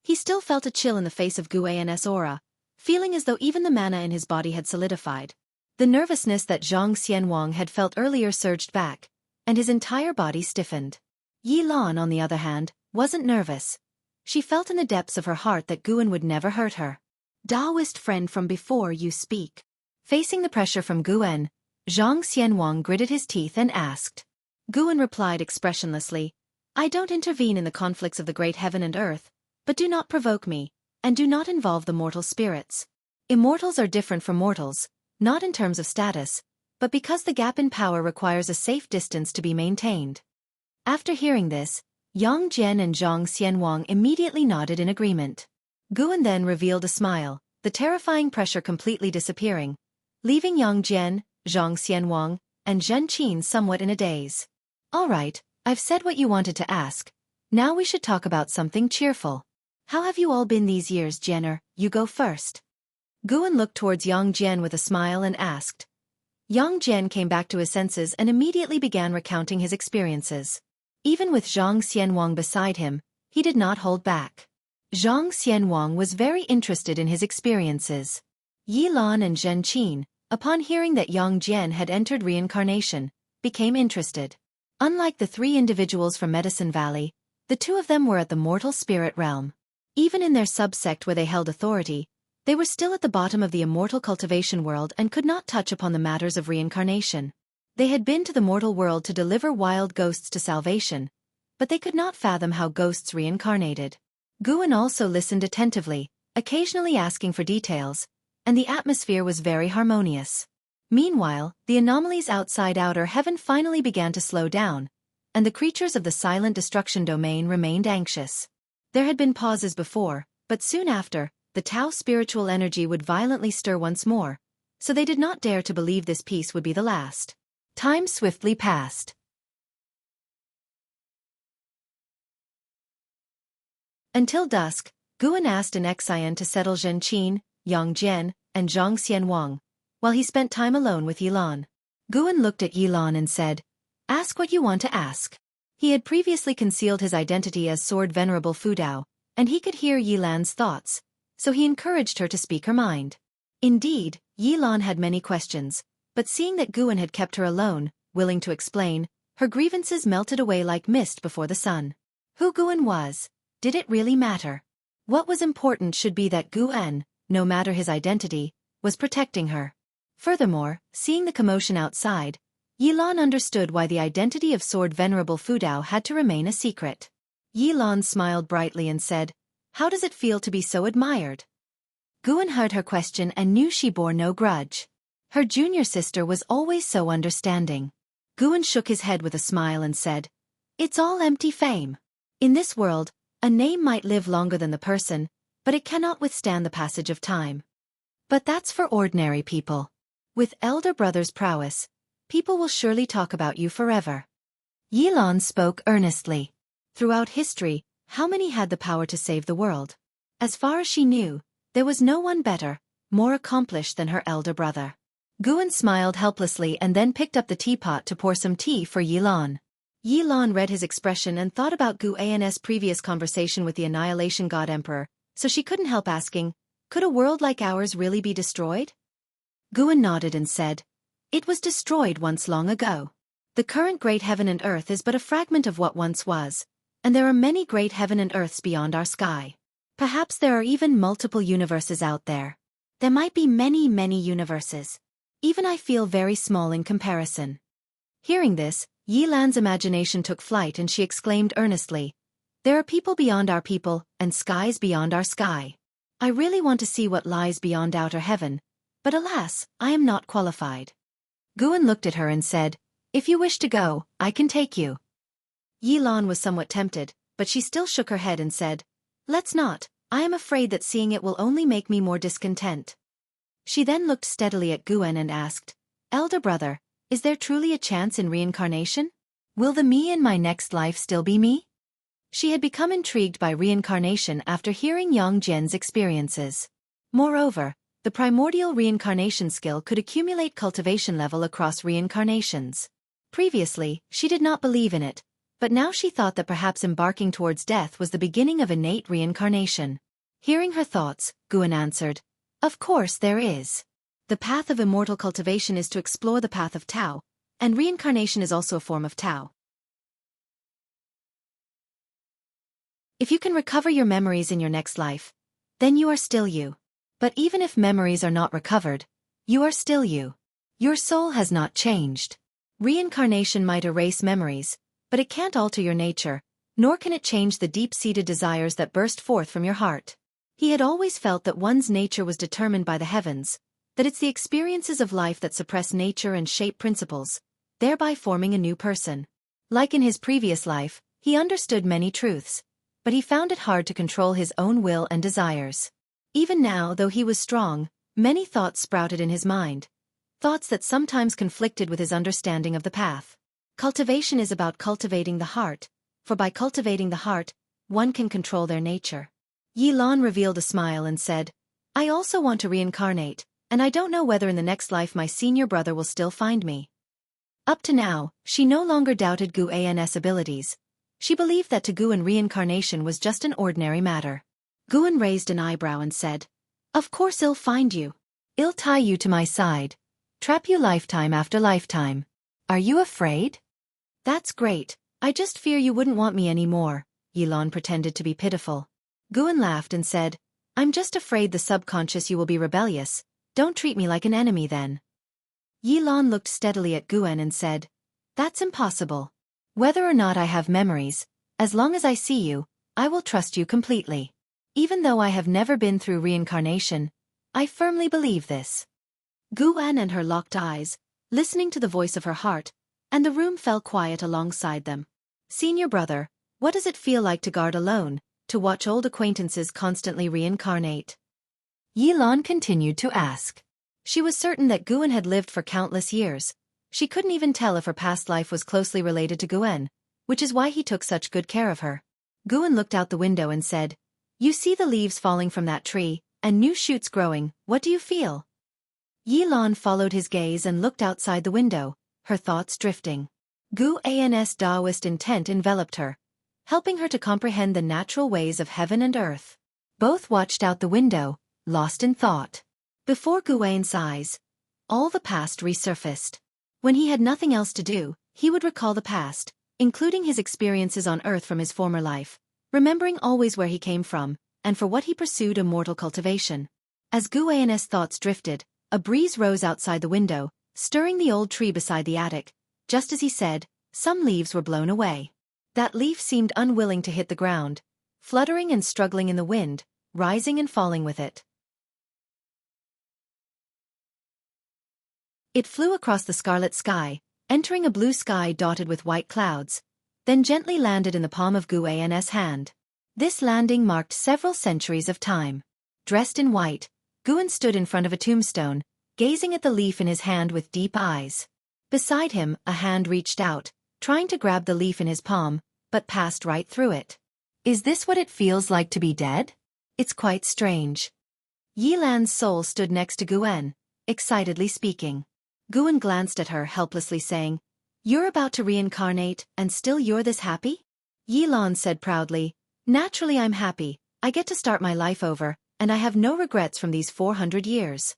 he still felt a chill in the face of Guan's aura, feeling as though even the mana in his body had solidified. The nervousness that Zhang Xianhuang had felt earlier surged back, and his entire body stiffened. Yilan, on the other hand, wasn't nervous. She felt in the depths of her heart that Guan would never hurt her. Taoist friend from before, you speak. Facing the pressure from Guan, Zhang Xianhuang gritted his teeth and asked. Guan replied expressionlessly, I don't intervene in the conflicts of the great heaven and earth, but do not provoke me, and do not involve the mortal spirits. Immortals are different from mortals, not in terms of status, but because the gap in power requires a safe distance to be maintained. After hearing this, Yang Jian and Zhang Xianhuang immediately nodded in agreement. Guan then revealed a smile, the terrifying pressure completely disappearing, leaving Yang Jian, Zhang Xianhuang, and Zhen Qin somewhat in a daze. All right, I've said what you wanted to ask. Now we should talk about something cheerful. How have you all been these years, Jenner? You go first. Guan looked towards Yang Jian with a smile and asked. Yang Jian came back to his senses and immediately began recounting his experiences. Even with Zhang Xianhuang beside him, he did not hold back. Zhang Xianwang was very interested in his experiences. Yi Lan and Zhen Qin, upon hearing that Yang Jian had entered reincarnation, became interested. Unlike the three individuals from Medicine Valley, the two of them were at the mortal spirit realm. Even in their subsect where they held authority, they were still at the bottom of the immortal cultivation world and could not touch upon the matters of reincarnation. They had been to the mortal world to deliver wild ghosts to salvation, but they could not fathom how ghosts reincarnated. Guan also listened attentively, occasionally asking for details, and the atmosphere was very harmonious. Meanwhile, the anomalies outside outer heaven finally began to slow down, and the creatures of the silent destruction domain remained anxious. There had been pauses before, but soon after, the Tao spiritual energy would violently stir once more, so they did not dare to believe this peace would be the last. Time swiftly passed. Until dusk, Guan asked an Xian to settle Zhen Qin, Yang Jian, and Zhang Xianwang, while he spent time alone with Yi Lan. Guan looked at Yi Lan and said, "Ask what you want to ask." He had previously concealed his identity as Sword Venerable Fudao, and he could hear Yi Lan's thoughts, so he encouraged her to speak her mind. Indeed, Yi Lan had many questions, but seeing that Guan had kept her alone, willing to explain, her grievances melted away like mist before the sun. Who Guan was? Did it really matter? What was important should be that Guan, no matter his identity, was protecting her. Furthermore, seeing the commotion outside, Yi Lan understood why the identity of Sword Venerable Fudao had to remain a secret. Yi Lan smiled brightly and said, "How does it feel to be so admired?" Guan heard her question and knew she bore no grudge. Her junior sister was always so understanding. Guan shook his head with a smile and said, "It's all empty fame. In this world, a name might live longer than the person, but it cannot withstand the passage of time. But that's for ordinary people. With elder brother's prowess, people will surely talk about you forever." Yi Lan spoke earnestly. Throughout history, how many had the power to save the world? As far as she knew, there was no one better, more accomplished than her elder brother. Guan smiled helplessly and then picked up the teapot to pour some tea for Yi Lan. Yi Lan read his expression and thought about Guan's previous conversation with the Annihilation God Emperor, so she couldn't help asking, could a world like ours really be destroyed? Guan nodded and said, "It was destroyed once long ago. The current great heaven and earth is but a fragment of what once was, and there are many great heaven and earths beyond our sky. Perhaps there are even multiple universes out there. There might be many, many universes. Even I feel very small in comparison." Hearing this, Yi Lan's imagination took flight and she exclaimed earnestly, "There are people beyond our people, and skies beyond our sky. I really want to see what lies beyond outer heaven, but alas, I am not qualified." Guan looked at her and said, "If you wish to go, I can take you." Yi Lan was somewhat tempted, but she still shook her head and said, "Let's not, I am afraid that seeing it will only make me more discontent." She then looked steadily at Guan and asked, "Elder brother, is there truly a chance in reincarnation? Will the me in my next life still be me?" She had become intrigued by reincarnation after hearing Yang Jian's experiences. Moreover, the primordial reincarnation skill could accumulate cultivation level across reincarnations. Previously, she did not believe in it, but now she thought that perhaps embarking towards death was the beginning of innate reincarnation. Hearing her thoughts, Guan answered, "Of course there is. The path of immortal cultivation is to explore the path of Tao, and reincarnation is also a form of Tao. If you can recover your memories in your next life, then you are still you. But even if memories are not recovered, you are still you. Your soul has not changed. Reincarnation might erase memories, but it can't alter your nature, nor can it change the deep-seated desires that burst forth from your heart." He had always felt that one's nature was determined by the heavens, that it's the experiences of life that suppress nature and shape principles, thereby forming a new person. Like in his previous life, he understood many truths, but he found it hard to control his own will and desires. Even now, though he was strong, many thoughts sprouted in his mind, thoughts that sometimes conflicted with his understanding of the path. Cultivation is about cultivating the heart, for by cultivating the heart, one can control their nature. Yi Lan revealed a smile and said, "I also want to reincarnate, and I don't know whether in the next life my senior brother will still find me." Up to now, she no longer doubted Guan's abilities. She believed that to Guan reincarnation was just an ordinary matter. Guan raised an eyebrow and said, "Of course I'll find you. I'll tie you to my side. Trap you lifetime after lifetime. Are you afraid?" "That's great. I just fear you wouldn't want me anymore." Yilan pretended to be pitiful. Guan laughed and said, "I'm just afraid the subconscious you will be rebellious. Don't treat me like an enemy then." Yilan looked steadily at Guan and said, "That's impossible. Whether or not I have memories, as long as I see you, I will trust you completely. Even though I have never been through reincarnation, I firmly believe this." Guan and her locked eyes, listening to the voice of her heart, and the room fell quiet alongside them. "Senior brother, what does it feel like to guard alone, to watch old acquaintances constantly reincarnate?" Yilan continued to ask. She was certain that Guan had lived for countless years. She couldn't even tell if her past life was closely related to Guan, which is why he took such good care of her. Guan looked out the window and said, "You see the leaves falling from that tree, and new shoots growing, what do you feel?" Yilan followed his gaze and looked outside the window, her thoughts drifting. Guan's Taoist intent enveloped her, helping her to comprehend the natural ways of heaven and earth. Both watched out the window, lost in thought. Before Guan's eyes, all the past resurfaced. When he had nothing else to do, he would recall the past, including his experiences on Earth from his former life, remembering always where he came from, and for what he pursued immortal cultivation. As Guan's thoughts drifted, a breeze rose outside the window, stirring the old tree beside the attic. Just as he said, some leaves were blown away. That leaf seemed unwilling to hit the ground, fluttering and struggling in the wind, rising and falling with it. It flew across the scarlet sky, entering a blue sky dotted with white clouds, then gently landed in the palm of Guan's hand. This landing marked several centuries of time. Dressed in white, Guan stood in front of a tombstone, gazing at the leaf in his hand with deep eyes. Beside him, a hand reached out, trying to grab the leaf in his palm, but passed right through it. "Is this what it feels like to be dead? It's quite strange." Yilan's soul stood next to Guan, excitedly speaking. Guan glanced at her helplessly saying, "You're about to reincarnate, and still you're this happy?" Yilan said proudly, "Naturally I'm happy. I get to start my life over, and I have no regrets from these 400 years.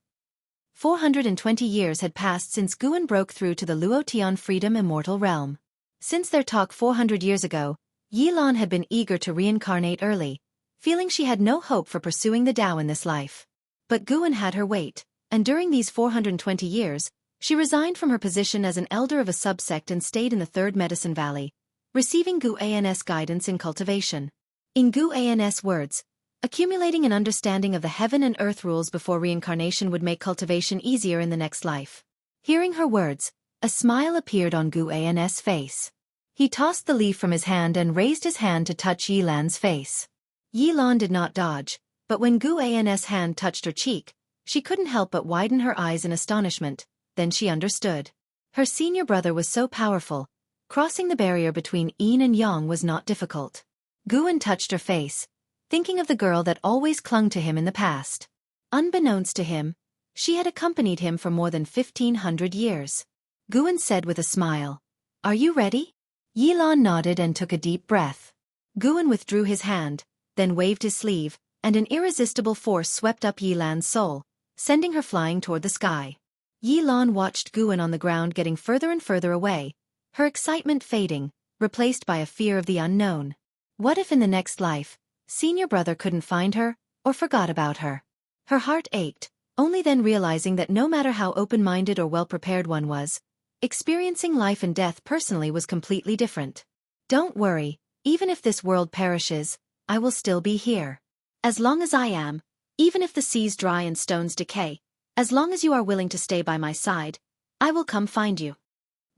420 years had passed since Guan broke through to the Luotian Freedom Immortal Realm. Since their talk 400 years ago, Yilan had been eager to reincarnate early, feeling she had no hope for pursuing the Tao in this life. But Guan had her wait, and during these 420 years, she resigned from her position as an elder of a subsect and stayed in the Third Medicine Valley, receiving Guan's guidance in cultivation. In Guan's words, accumulating an understanding of the heaven and earth rules before reincarnation would make cultivation easier in the next life. Hearing her words, a smile appeared on Guan's face. He tossed the leaf from his hand and raised his hand to touch Yilan's face. Yilan did not dodge, but when Guan's hand touched her cheek, she couldn't help but widen her eyes in astonishment. Then she understood. Her senior brother was so powerful, crossing the barrier between yin and yang was not difficult. Guan touched her face, thinking of the girl that always clung to him in the past. Unbeknownst to him, she had accompanied him for more than 1,500 years. Guan said with a smile, "Are you ready?" Yilan nodded and took a deep breath. Guan withdrew his hand, then waved his sleeve, and an irresistible force swept up Yilan's soul, sending her flying toward the sky. Yilan watched Guan on the ground getting further and further away, her excitement fading, replaced by a fear of the unknown. What if in the next life, senior brother couldn't find her, or forgot about her? Her heart ached, only then realizing that no matter how open-minded or well-prepared one was, experiencing life and death personally was completely different. "Don't worry, even if this world perishes, I will still be here. As long as I am, even if the seas dry and stones decay, as long as you are willing to stay by my side, I will come find you."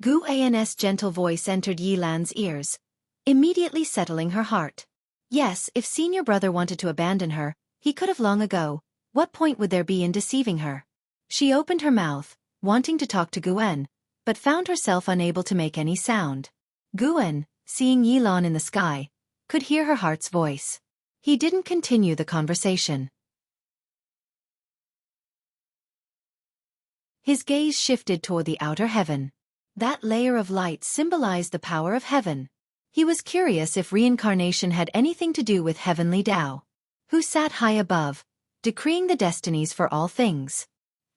Guan's gentle voice entered Yilan's ears, immediately settling her heart. Yes, if senior brother wanted to abandon her, he could have long ago. What point would there be in deceiving her? She opened her mouth, wanting to talk to Guan, but found herself unable to make any sound. Guan, seeing Yilan in the sky, could hear her heart's voice. He didn't continue the conversation. His gaze shifted toward the outer heaven. That layer of light symbolized the power of heaven. He was curious if reincarnation had anything to do with heavenly Tao. who sat high above, decreeing the destinies for all things.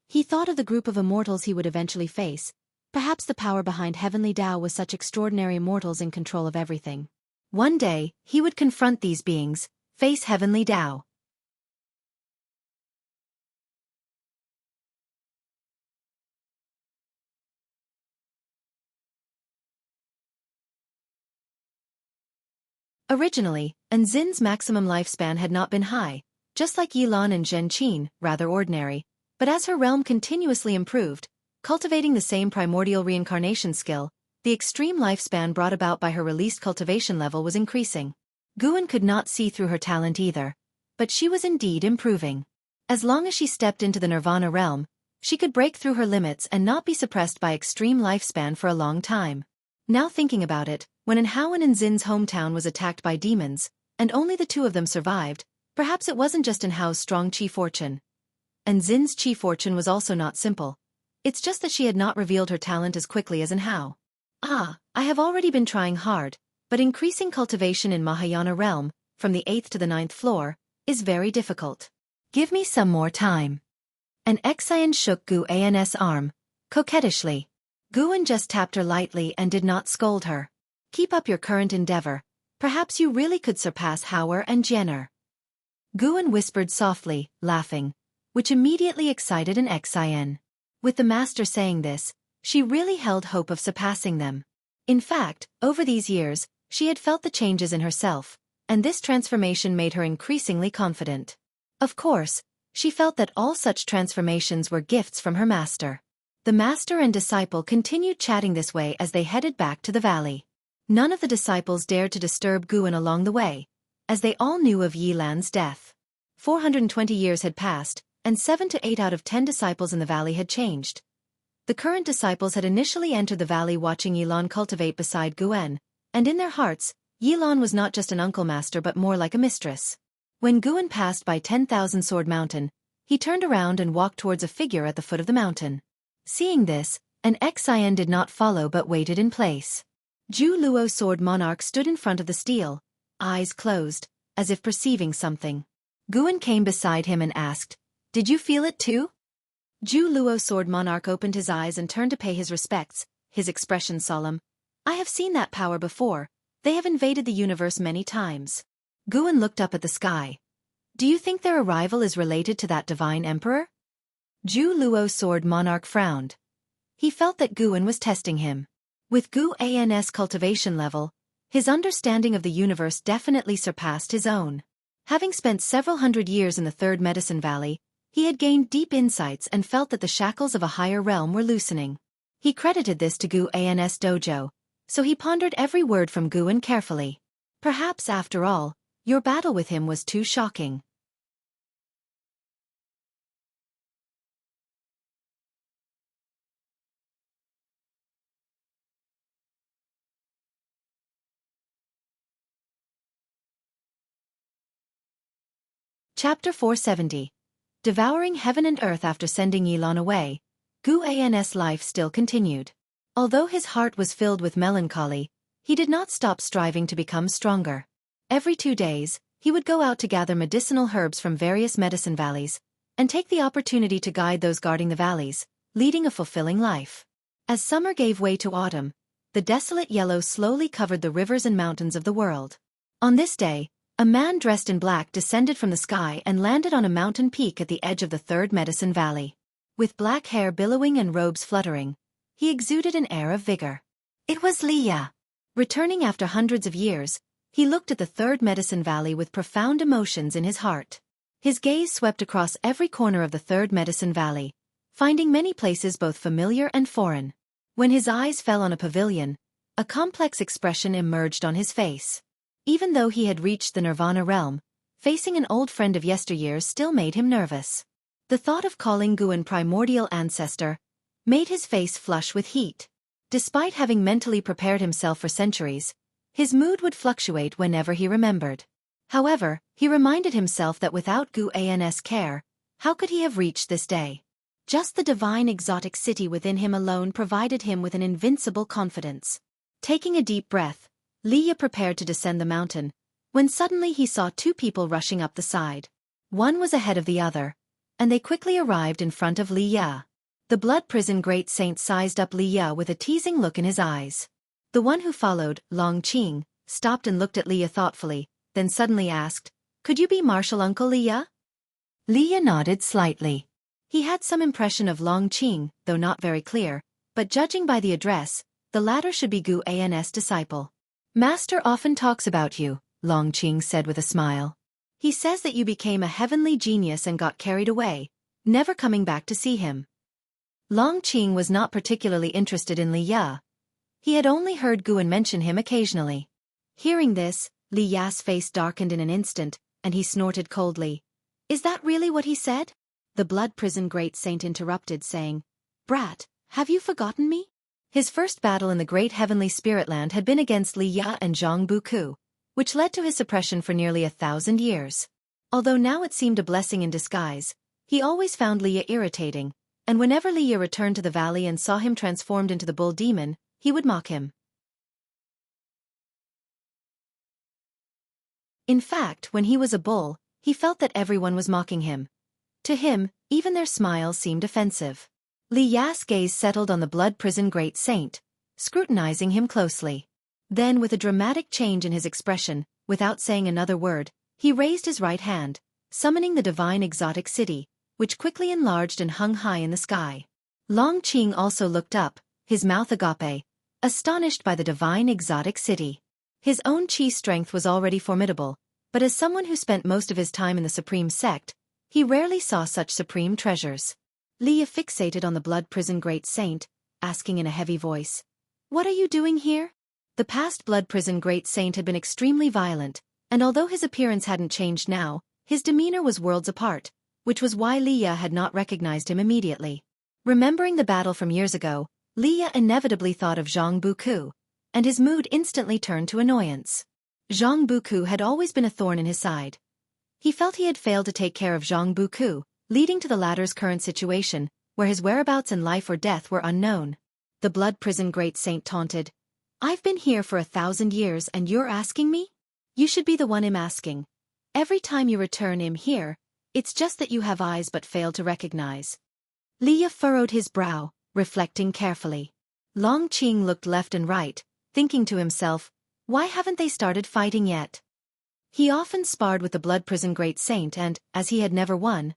He thought of the group of immortals he would eventually face. Perhaps the power behind Heavenly Tao was such extraordinary immortals in control of everything. One day, he would confront these beings, face Heavenly Tao. Originally, Anzin's maximum lifespan had not been high, just like Yilan and Zhenqin, rather ordinary, but as her realm continuously improved, cultivating the same primordial reincarnation skill, the extreme lifespan brought about by her released cultivation level was increasing. Guan could not see through her talent either, but she was indeed improving. As long as she stepped into the Nirvana realm, she could break through her limits and not be suppressed by extreme lifespan for a long time. Now thinking about it, when Anhao and Anzin's hometown was attacked by demons, and only the two of them survived, perhaps it wasn't just Anhao's strong chi fortune. Anzin's chi fortune was also not simple. It's just that she had not revealed her talent as quickly as Anhao. I have already been trying hard, but increasing cultivation in Mahayana realm, from the 8th to the 9th floor, is very difficult. Give me some more time. An Xian shook Guan's arm, coquettishly. Guan just tapped her lightly and did not scold her. Keep up your current endeavor. Perhaps you really could surpass Hauer and Jenner. Guan whispered softly, laughing, which immediately excited an Xian. With the master saying this, she really held hope of surpassing them. In fact, over these years, she had felt the changes in herself, and this transformation made her increasingly confident. Of course, she felt that all such transformations were gifts from her master. The master and disciple continued chatting this way as they headed back to the valley. None of the disciples dared to disturb Guan along the way, as they all knew of Yilan's death. 420 years had passed, and 7 to 8 out of 10 disciples in the valley had changed. The current disciples had initially entered the valley watching Yilan cultivate beside Guan, and in their hearts, Yilan was not just an uncle master but more like a mistress. When Guan passed by 10,000 Sword Mountain, he turned around and walked towards a figure at the foot of the mountain. Seeing this, an Xian did not follow but waited in place. Zhu Luo Sword Monarch stood in front of the stele, eyes closed, as if perceiving something. Guan came beside him and asked, "Did you feel it too?" Zhu Luo Sword Monarch opened his eyes and turned to pay his respects, his expression solemn. "I have seen that power before. They have invaded the universe many times." Guan looked up at the sky. "Do you think their arrival is related to that divine emperor?" Zhu Luo Sword Monarch frowned. He felt that Guan was testing him. With Guan's cultivation level, his understanding of the universe definitely surpassed his own. Having spent several hundred years in the Third Medicine Valley, he had gained deep insights and felt that the shackles of a higher realm were loosening. He credited this to Guan's dojo, so he pondered every word from Guan carefully. Perhaps after all, your battle with him was too shocking. Chapter 470. Devouring Heaven and Earth. After sending Yilan away, Guan's life still continued. Although his heart was filled with melancholy, he did not stop striving to become stronger. Every 2 days, he would go out to gather medicinal herbs from various medicine valleys, and take the opportunity to guide those guarding the valleys, leading a fulfilling life. As summer gave way to autumn, the desolate yellow slowly covered the rivers and mountains of the world. On this day, a man dressed in black descended from the sky and landed on a mountain peak at the edge of the Third Medicine Valley. With black hair billowing and robes fluttering, he exuded an air of vigor. It was Leah. Returning after hundreds of years, he looked at the Third Medicine Valley with profound emotions in his heart. His gaze swept across every corner of the Third Medicine Valley, finding many places both familiar and foreign. When his eyes fell on a pavilion, a complex expression emerged on his face. Even though he had reached the Nirvana realm, facing an old friend of yesteryear still made him nervous. The thought of calling Guan primordial ancestor made his face flush with heat. Despite having mentally prepared himself for centuries, his mood would fluctuate whenever he remembered. However, he reminded himself that without Guan's care, how could he have reached this day? Just the divine exotic city within him alone provided him with an invincible confidence. Taking a deep breath, Leah prepared to descend the mountain, when suddenly he saw two people rushing up the side. One was ahead of the other, and they quickly arrived in front of Li Ya. The blood prison great saint sized up Li Ya with a teasing look in his eyes. The one who followed, Long Qing, stopped and looked at Li Ya thoughtfully, then suddenly asked, "Could you be Martial Uncle Li Ya?" Li Ya nodded slightly. He had some impression of Long Qing, though not very clear, but judging by the address, the latter should be Gu An's disciple. "Master often talks about you," Long Qing said with a smile. "He says that you became a heavenly genius and got carried away, never coming back to see him." Long Qing was not particularly interested in Li Ya. He had only heard Guan mention him occasionally. Hearing this, Li Ya's face darkened in an instant, and he snorted coldly. "Is that really what he said?" The blood prison great saint interrupted, saying, "Brat, have you forgotten me?" His first battle in the great heavenly spirit land had been against Li Ya and Jianghu, which led to his suppression for nearly 1,000 years. Although now it seemed a blessing in disguise, he always found Li Ya irritating, and whenever Li Ya returned to the valley and saw him transformed into the bull demon, he would mock him. In fact, when he was a bull, he felt that everyone was mocking him. To him, even their smiles seemed offensive. Li Ya's gaze settled on the blood prison great saint, scrutinizing him closely. Then, with a dramatic change in his expression, without saying another word, he raised his right hand, summoning the divine exotic city, which quickly enlarged and hung high in the sky. Long Qing also looked up, his mouth agape, astonished by the divine exotic city. His own chi strength was already formidable, but as someone who spent most of his time in the supreme sect, he rarely saw such supreme treasures. Li Ya fixated on the blood prison great saint, asking in a heavy voice, "What are you doing here?" The past blood prison great saint had been extremely violent, and although his appearance hadn't changed now, his demeanor was worlds apart, which was why Li Ya had not recognized him immediately. Remembering the battle from years ago, Li Ya inevitably thought of Jianghu, and his mood instantly turned to annoyance. Jianghu had always been a thorn in his side. He felt he had failed to take care of Jianghu, leading to the latter's current situation, where his whereabouts and life or death were unknown. The blood prison great saint taunted, "I've been here for 1,000 years and you're asking me? You should be the one I'm asking. Every time you return him here, it's just that you have eyes but fail to recognize." Li Ya furrowed his brow, reflecting carefully. Long Qing looked left and right, thinking to himself, why haven't they started fighting yet? He often sparred with the blood prison great saint and, as he had never won,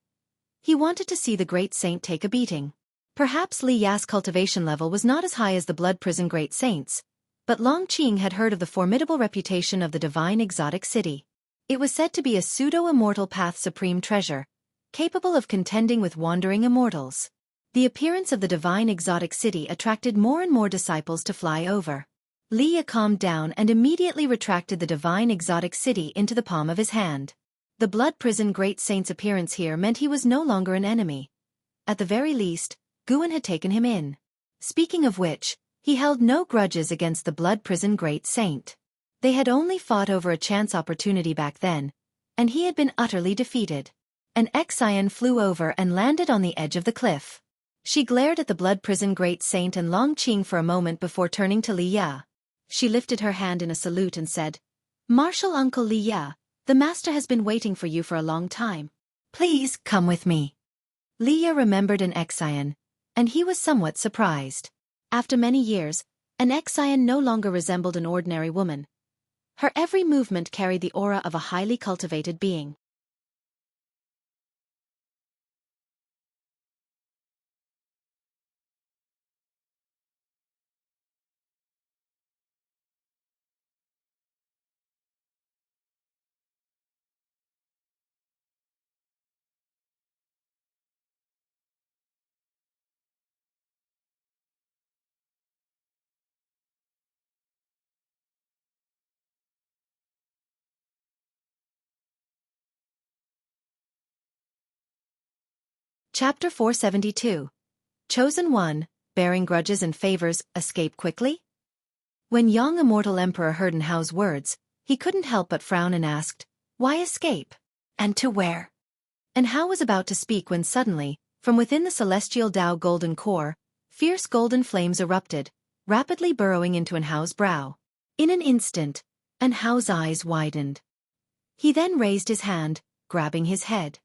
he wanted to see the great saint take a beating. Perhaps Li Ya's cultivation level was not as high as the blood prison great saint's, but Long Qing had heard of the formidable reputation of the divine exotic city. It was said to be a pseudo-immortal path supreme treasure, capable of contending with wandering immortals. The appearance of the divine exotic city attracted more and more disciples to fly over. Li Ya calmed down and immediately retracted the divine exotic city into the palm of his hand. The blood prison great saint's appearance here meant he was no longer an enemy. At the very least, Guan had taken him in. Speaking of which, he held no grudges against the blood prison great saint. They had only fought over a chance opportunity back then, and he had been utterly defeated. An Xian flew over and landed on the edge of the cliff. She glared at the blood prison great saint and Long Qing for a moment before turning to Li Ya. She lifted her hand in a salute and said, "Martial Uncle Li Ya, the master has been waiting for you for a long time. Please come with me." Li Ya remembered an Xian, and he was somewhat surprised. After many years, an Xian no longer resembled an ordinary woman. Her every movement carried the aura of a highly cultivated being. Chapter 472. Chosen One, Bearing Grudges and Favors, Escape Quickly? When young immortal Emperor heard An Hao's words, he couldn't help but frown and asked, "Why escape? And to where?" An Hao was about to speak when suddenly, from within the celestial Tao golden core, fierce golden flames erupted, rapidly burrowing into An Hao's brow. In an instant, An Hao's eyes widened. He then raised his hand, grabbing his head.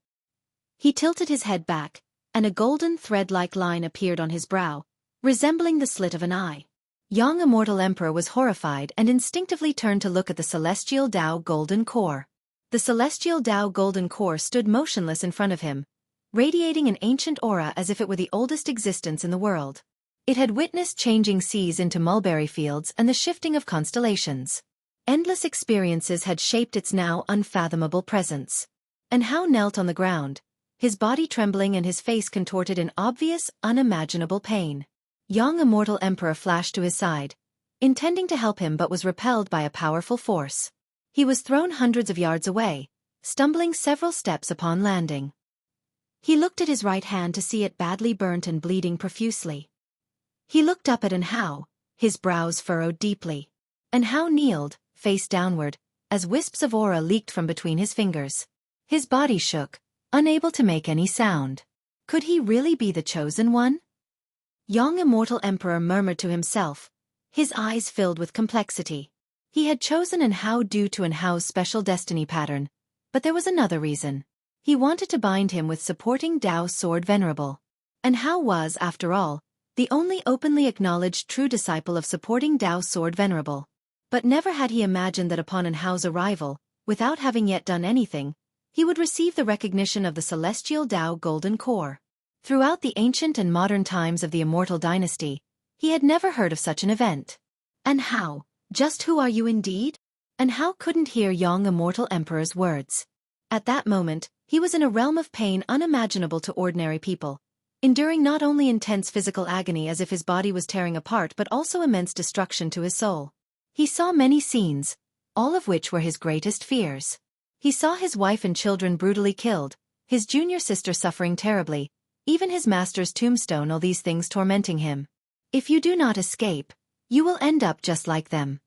He tilted his head back, and a golden thread-like line appeared on his brow, resembling the slit of an eye. Young Immortal Emperor was horrified and instinctively turned to look at the Celestial Tao Golden Core. The Celestial Tao Golden Core stood motionless in front of him, radiating an ancient aura as if it were the oldest existence in the world. It had witnessed changing seas into mulberry fields and the shifting of constellations. Endless experiences had shaped its now unfathomable presence. And Hao knelt on the ground, his body trembling and his face contorted in obvious, unimaginable pain. Young Immortal Emperor flashed to his side, intending to help him but was repelled by a powerful force. He was thrown hundreds of yards away, stumbling several steps upon landing. He looked at his right hand to see it badly burnt and bleeding profusely. He looked up at Hao, his brows furrowed deeply. Hao kneeled, face downward, as wisps of aura leaked from between his fingers. His body shook, unable to make any sound. Could he really be the chosen one? Young Immortal Emperor murmured to himself, his eyes filled with complexity. He had chosen Hao due to Hao's special destiny pattern, but there was another reason. He wanted to bind him with supporting Tao Sword Venerable. Hao was, after all, the only openly acknowledged true disciple of supporting Tao Sword Venerable. But never had he imagined that upon Hao's arrival, without having yet done anything, he would receive the recognition of the Celestial Tao Golden Core. Throughout the ancient and modern times of the Immortal Dynasty, he had never heard of such an event. Hao, just who are you indeed? Hao couldn't hear Young Immortal Emperor's words. At that moment, he was in a realm of pain unimaginable to ordinary people, enduring not only intense physical agony as if his body was tearing apart but also immense destruction to his soul. He saw many scenes, all of which were his greatest fears. He saw his wife and children brutally killed, his junior sister suffering terribly, even his master's tombstone, all these things tormenting him. If you do not escape, you will end up just like them.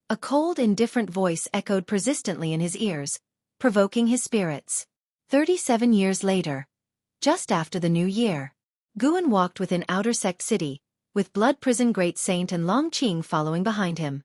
A cold, indifferent voice echoed persistently in his ears, provoking his spirits. 37 years later, just after the new year, Guan walked within Outer Sect City, with Blood Prison Great Saint and Long Qing following behind him.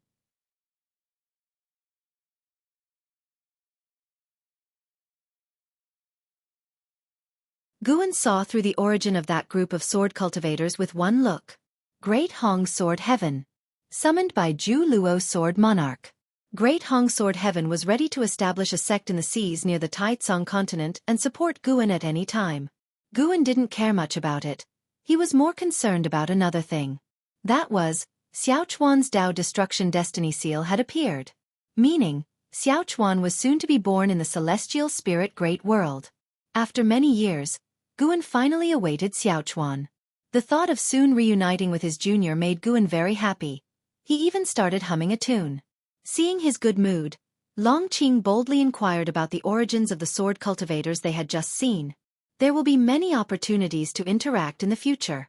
Guan saw through the origin of that group of sword cultivators with one look. Great Hong Sword Heaven. Summoned by Zhu Luo Sword Monarch. Great Hong Sword Heaven was ready to establish a sect in the seas near the Taitsong continent and support Guan at any time. Guan didn't care much about it. He was more concerned about another thing. That was, Xiao Chuan's Tao Destruction Destiny Seal had appeared. Meaning, Xiao Chuan was soon to be born in the celestial spirit great world. After many years, Guan finally awaited Xiao Chuan. The thought of soon reuniting with his junior made Guan very happy. He even started humming a tune. Seeing his good mood, Long Qing boldly inquired about the origins of the sword cultivators they had just seen. There will be many opportunities to interact in the future.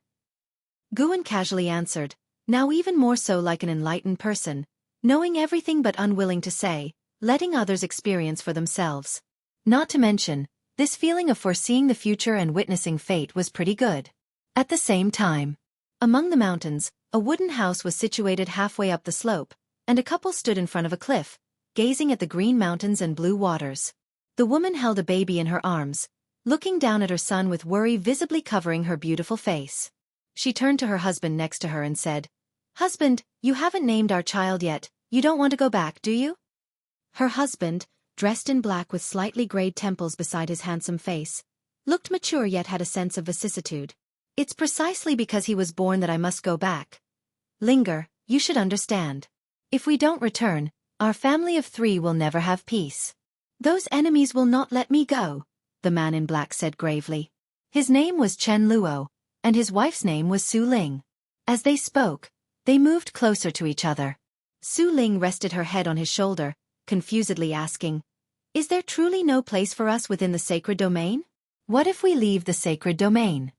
Guan casually answered, now even more so like an enlightened person, knowing everything but unwilling to say, letting others experience for themselves. Not to mention, this feeling of foreseeing the future and witnessing fate was pretty good. At the same time, among the mountains, a wooden house was situated halfway up the slope, and a couple stood in front of a cliff, gazing at the green mountains and blue waters. The woman held a baby in her arms, looking down at her son with worry visibly covering her beautiful face. She turned to her husband next to her and said, "Husband, you haven't named our child yet, you don't want to go back, do you?" Her husband, dressed in black with slightly grayed temples beside his handsome face, looked mature yet had a sense of vicissitude. "It's precisely because he was born that I must go back. Linger, you should understand. If we don't return, our family of 3 will never have peace. Those enemies will not let me go," the man in black said gravely. His name was Chen Luo, and his wife's name was Su Ling. As they spoke, they moved closer to each other. Su Ling rested her head on his shoulder, confusedly asking, "Is there truly no place for us within the sacred domain? What if we leave the sacred domain?"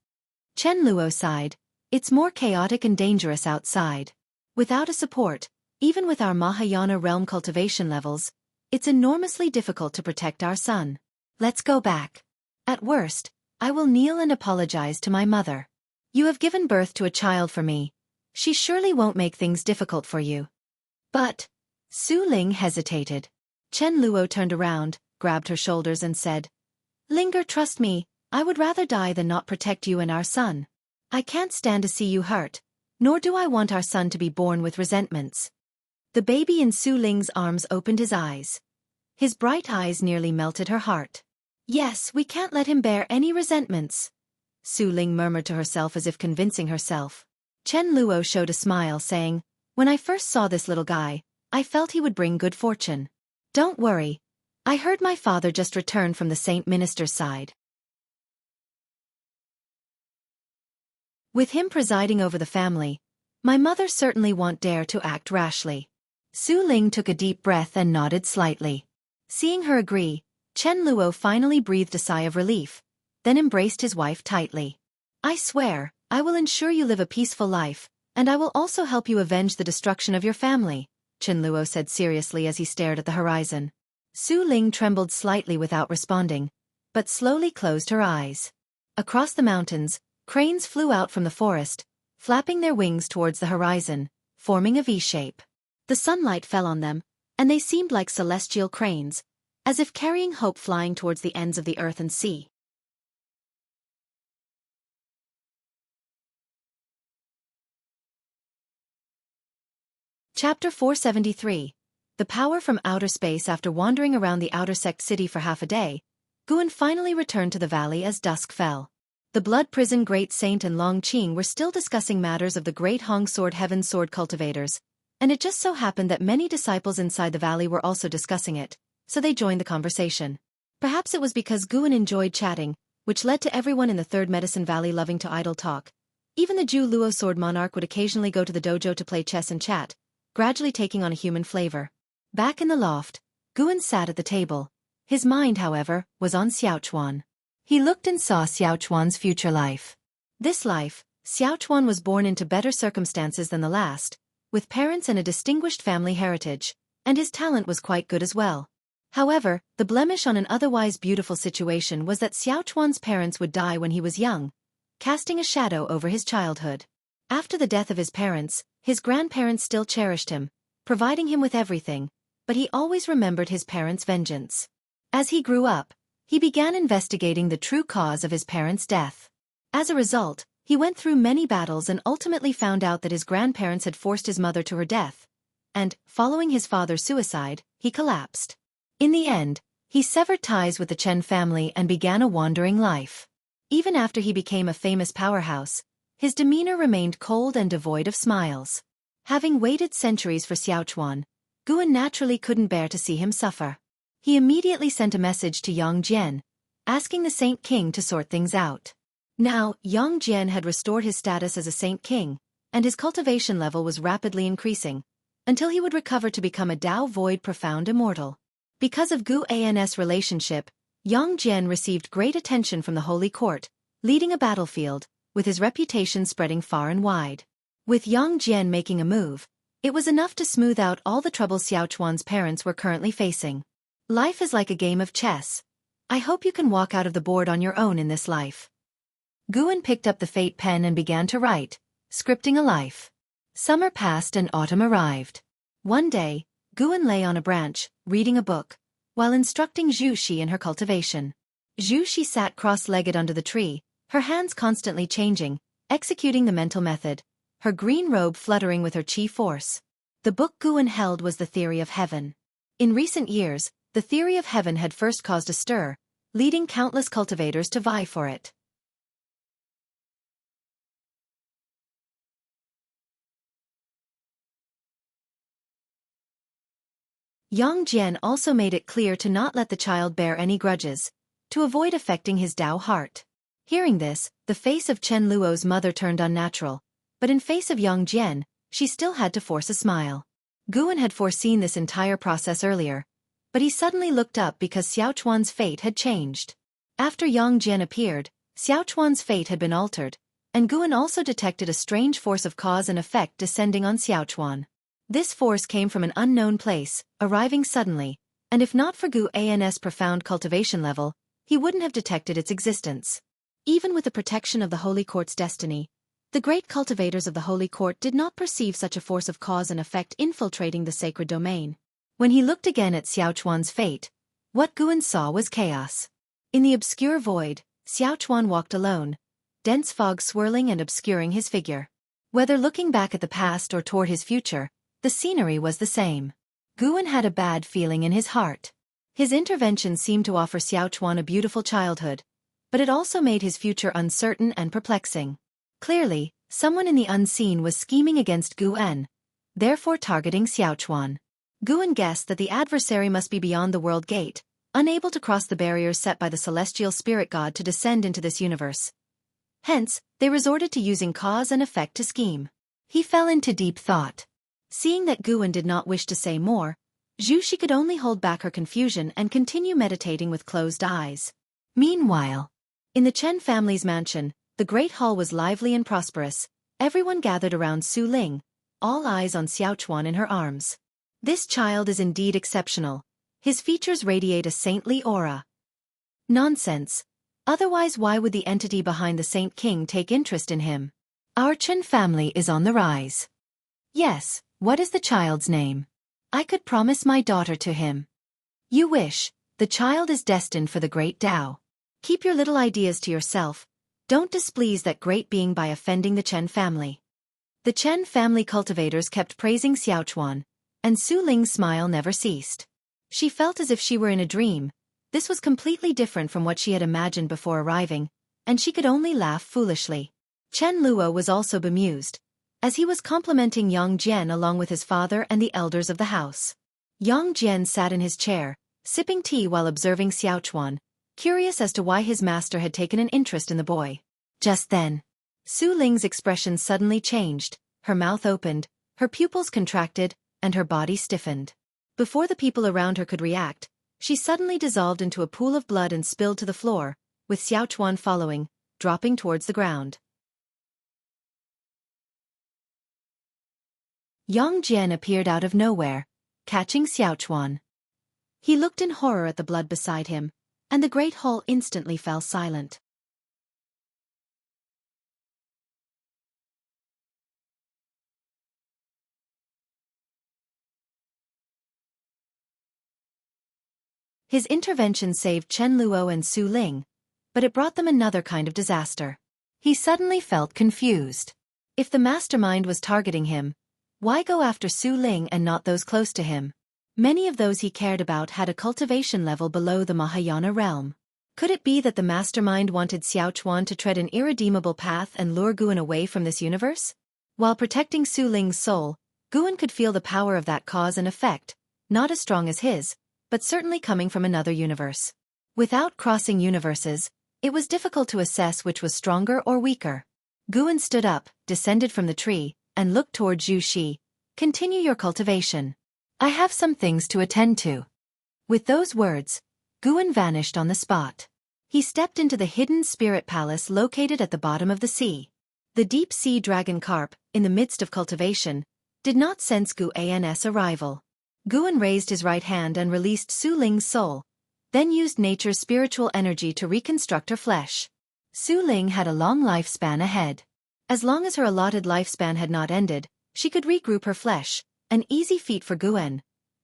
Chen Luo sighed, "It's more chaotic and dangerous outside. Without a support, even with our Mahayana realm cultivation levels, it's enormously difficult to protect our son. Let's go back. At worst, I will kneel and apologize to my mother. You have given birth to a child for me. She surely won't make things difficult for you." But Su Ling hesitated. Chen Luo turned around, grabbed her shoulders and said, "Linger, trust me, I would rather die than not protect you and our son. I can't stand to see you hurt, nor do I want our son to be born with resentments." The baby in Su Ling's arms opened his eyes. His bright eyes nearly melted her heart. "Yes, we can't let him bear any resentments," Su Ling murmured to herself as if convincing herself. Chen Luo showed a smile saying, "When I first saw this little guy, I felt he would bring good fortune. Don't worry. I heard my father just returned from the Saint Minister's side. With him presiding over the family, my mother certainly won't dare to act rashly." Su Ling took a deep breath and nodded slightly. Seeing her agree, Chen Luo finally breathed a sigh of relief, then embraced his wife tightly. "I swear, I will ensure you live a peaceful life, and I will also help you avenge the destruction of your family," Chen Luo said seriously as he stared at the horizon. Su Ling trembled slightly without responding, but slowly closed her eyes. Across the mountains, cranes flew out from the forest, flapping their wings towards the horizon, forming a V-shape. The sunlight fell on them, and they seemed like celestial cranes, as if carrying hope flying towards the ends of the earth and sea. Chapter 473. The Power from Outer Space. After wandering around the outer sect city for half a day, Guan finally returned to the valley as dusk fell. The Blood Prison Great Saint and Long Qing were still discussing matters of the Great Hong Sword Heaven Sword cultivators, and it just so happened that many disciples inside the valley were also discussing it, so they joined the conversation. Perhaps it was because Guan enjoyed chatting, which led to everyone in the Third Medicine Valley loving to idle talk. Even the Zhu Luo Sword Monarch would occasionally go to the dojo to play chess and chat, gradually taking on a human flavor. Back in the loft, Guan sat at the table. His mind, however, was on Xiaochuan. He looked and saw Xiaochuan's future life. This life, Xiaochuan was born into better circumstances than the last, with parents and a distinguished family heritage, and his talent was quite good as well. However, the blemish on an otherwise beautiful situation was that Xiaochuan's parents would die when he was young, casting a shadow over his childhood. After the death of his parents, his grandparents still cherished him, providing him with everything, but he always remembered his parents' vengeance. As he grew up, he began investigating the true cause of his parents' death. As a result, he went through many battles and ultimately found out that his grandparents had forced his mother to her death, and, following his father's suicide, he collapsed. In the end, he severed ties with the Chen family and began a wandering life. Even after he became a famous powerhouse, his demeanor remained cold and devoid of smiles. Having waited centuries for Xiaochuan, Guan naturally couldn't bear to see him suffer. He immediately sent a message to Yang Jian, asking the Saint King to sort things out. Now, Yang Jian had restored his status as a Saint King, and his cultivation level was rapidly increasing, until he would recover to become a Dao Void Profound Immortal. Because of Gu An's relationship, Yang Jian received great attention from the Holy Court, leading a battlefield, with his reputation spreading far and wide. With Yang Jian making a move, it was enough to smooth out all the trouble Xiaochuan's parents were currently facing. Life is like a game of chess. I hope you can walk out of the board on your own in this life. Guan picked up the fate pen and began to write, scripting a life. Summer passed and autumn arrived. One day, Guan lay on a branch, reading a book, while instructing Zhu Xi in her cultivation. Zhu Xi sat cross-legged under the tree, her hands constantly changing, executing the mental method, her green robe fluttering with her chi force. The book Guan held was the Theory of Heaven. In recent years, the Theory of Heaven had first caused a stir, leading countless cultivators to vie for it. Yang Jian also made it clear to not let the child bear any grudges, to avoid affecting his Dao heart. Hearing this, the face of Chen Luo's mother turned unnatural, but in face of Yang Jian, she still had to force a smile. Guan had foreseen this entire process earlier, but he suddenly looked up because Xiaochuan's fate had changed. After Yang Jian appeared, Xiaochuan's fate had been altered, and Guan also detected a strange force of cause and effect descending on Xiaochuan. This force came from an unknown place, arriving suddenly, and if not for Gu An's profound cultivation level, he wouldn't have detected its existence. Even with the protection of the Holy Court's destiny, the great cultivators of the Holy Court did not perceive such a force of cause and effect infiltrating the sacred domain. When he looked again at Xiaochuan's fate, what Guan saw was chaos. In the obscure void, Xiaochuan walked alone, dense fog swirling and obscuring his figure. Whether looking back at the past or toward his future, the scenery was the same. Guan had a bad feeling in his heart. His intervention seemed to offer Xiaochuan a beautiful childhood, but it also made his future uncertain and perplexing. Clearly, someone in the unseen was scheming against Guan, therefore targeting Xiaochuan. Guan guessed that the adversary must be beyond the world gate, unable to cross the barriers set by the celestial spirit god to descend into this universe. Hence, they resorted to using cause and effect to scheme. He fell into deep thought. Seeing that Guan did not wish to say more, Zhu could only hold back her confusion and continue meditating with closed eyes. Meanwhile, in the Chen family's mansion, the great hall was lively and prosperous. Everyone gathered around Su Ling, all eyes on Xiaochuan in her arms. This child is indeed exceptional. His features radiate a saintly aura. Nonsense. Otherwise, why would the entity behind the Saint King take interest in him? Our Chen family is on the rise. Yes, what is the child's name? I could promise my daughter to him. You wish. The child is destined for the great Tao. Keep your little ideas to yourself. Don't displease that great being by offending the Chen family. The Chen family cultivators kept praising Xiaochuan, and Su Ling's smile never ceased. She felt as if she were in a dream. This was completely different from what she had imagined before arriving, and she could only laugh foolishly. Chen Luo was also bemused, as he was complimenting Yang Jian along with his father and the elders of the house. Yang Jian sat in his chair, sipping tea while observing Xiaochuan, curious as to why his master had taken an interest in the boy. Just then, Su Ling's expression suddenly changed, her mouth opened, her pupils contracted, and her body stiffened. Before the people around her could react, she suddenly dissolved into a pool of blood and spilled to the floor, with Xiaochuan following, dropping towards the ground. Yang Jian appeared out of nowhere, catching Xiaochuan. He looked in horror at the blood beside him, and the great hall instantly fell silent. His intervention saved Chen Luo and Su Ling, but it brought them another kind of disaster. He suddenly felt confused. If the mastermind was targeting him, why go after Su Ling and not those close to him? Many of those he cared about had a cultivation level below the Mahayana realm. Could it be that the mastermind wanted Xiaochuan to tread an irredeemable path and lure Guan away from this universe? While protecting Su Ling's soul, Guan could feel the power of that cause and effect, not as strong as his, but certainly coming from another universe. Without crossing universes, it was difficult to assess which was stronger or weaker. Guan stood up, descended from the tree, and looked toward Zhu. Continue your cultivation. I have some things to attend to. With those words, Guan vanished on the spot. He stepped into the hidden spirit palace located at the bottom of the sea. The deep-sea dragon carp, in the midst of cultivation, did not sense Guan's arrival. Guan raised his right hand and released Su Ling's soul, then used nature's spiritual energy to reconstruct her flesh. Su Ling had a long lifespan ahead. As long as her allotted lifespan had not ended, she could regroup her flesh, an easy feat for Guan.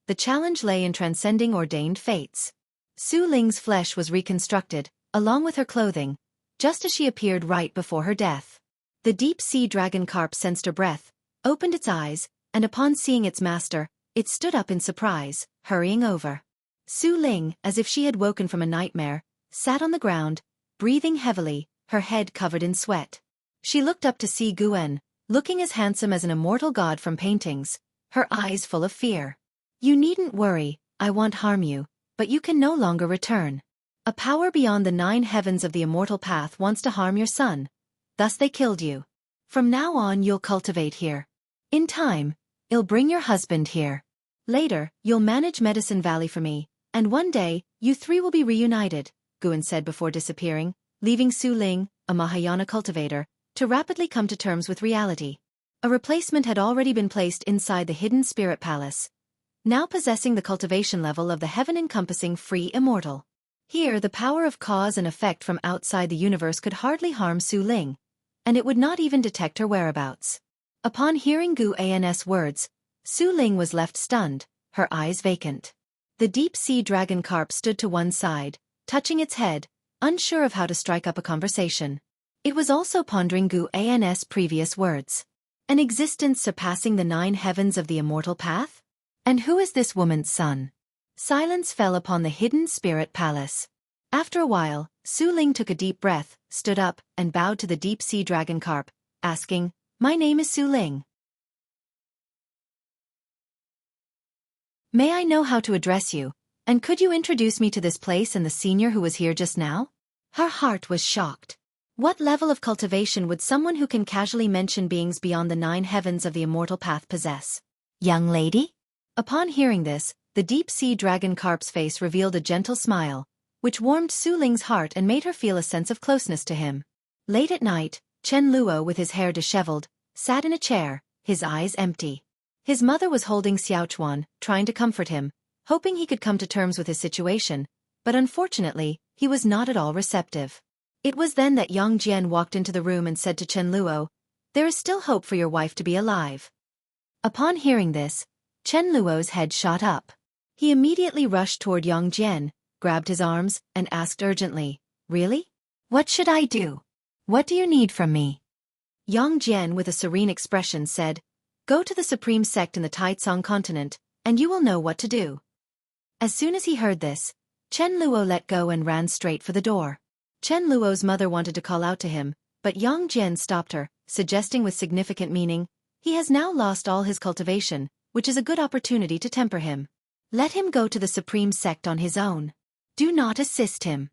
The challenge lay in transcending ordained fates. Su Ling's flesh was reconstructed, along with her clothing, just as she appeared right before her death. The deep-sea dragon carp sensed her breath, opened its eyes, and upon seeing its master, it stood up in surprise, hurrying over. Su Ling, as if she had woken from a nightmare, sat on the ground, breathing heavily, her head covered in sweat. She looked up to see Guan, looking as handsome as an immortal god from paintings, her eyes full of fear. You needn't worry, I won't harm you, but you can no longer return. A power beyond the 9 heavens of the immortal path wants to harm your son. Thus they killed you. From now on you'll cultivate here. In time, you'll bring your husband here. Later, you'll manage Medicine Valley for me, and one day, you 3 will be reunited, Guan said before disappearing, leaving Su Ling, a Mahayana cultivator, to rapidly come to terms with reality. A replacement had already been placed inside the hidden spirit palace, now possessing the cultivation level of the heaven-encompassing free immortal. Here the power of cause and effect from outside the universe could hardly harm Su Ling, and it would not even detect her whereabouts. Upon hearing Guan's words, Su Ling was left stunned, her eyes vacant. The deep-sea dragon carp stood to one side, touching its head, unsure of how to strike up a conversation. It was also pondering Guan's previous words. An existence surpassing the 9 heavens of the immortal path? And who is this woman's son? Silence fell upon the hidden spirit palace. After a while, Su Ling took a deep breath, stood up, and bowed to the deep-sea dragon carp, asking, "My name is Su Ling. May I know how to address you, and could you introduce me to this place and the senior who was here just now?" Her heart was shocked. What level of cultivation would someone who can casually mention beings beyond the 9 heavens of the immortal path possess? "Young lady?" Upon hearing this, the deep-sea dragon carp's face revealed a gentle smile, which warmed Su Ling's heart and made her feel a sense of closeness to him. Late at night, Chen Luo, with his hair disheveled, sat in a chair, his eyes empty. His mother was holding Xiaochuan, trying to comfort him, hoping he could come to terms with his situation, but unfortunately, he was not at all receptive. It was then that Yang Jian walked into the room and said to Chen Luo, "There is still hope for your wife to be alive." Upon hearing this, Chen Luo's head shot up. He immediately rushed toward Yang Jian, grabbed his arms, and asked urgently, "Really? What should I do? What do you need from me?" Yang Jian, with a serene expression, said, "Go to the supreme sect in the Taicang continent, and you will know what to do." As soon as he heard this, Chen Luo let go and ran straight for the door. Chen Luo's mother wanted to call out to him, but Yang Jian stopped her, suggesting with significant meaning, "He has now lost all his cultivation, which is a good opportunity to temper him. Let him go to the supreme sect on his own. Do not assist him."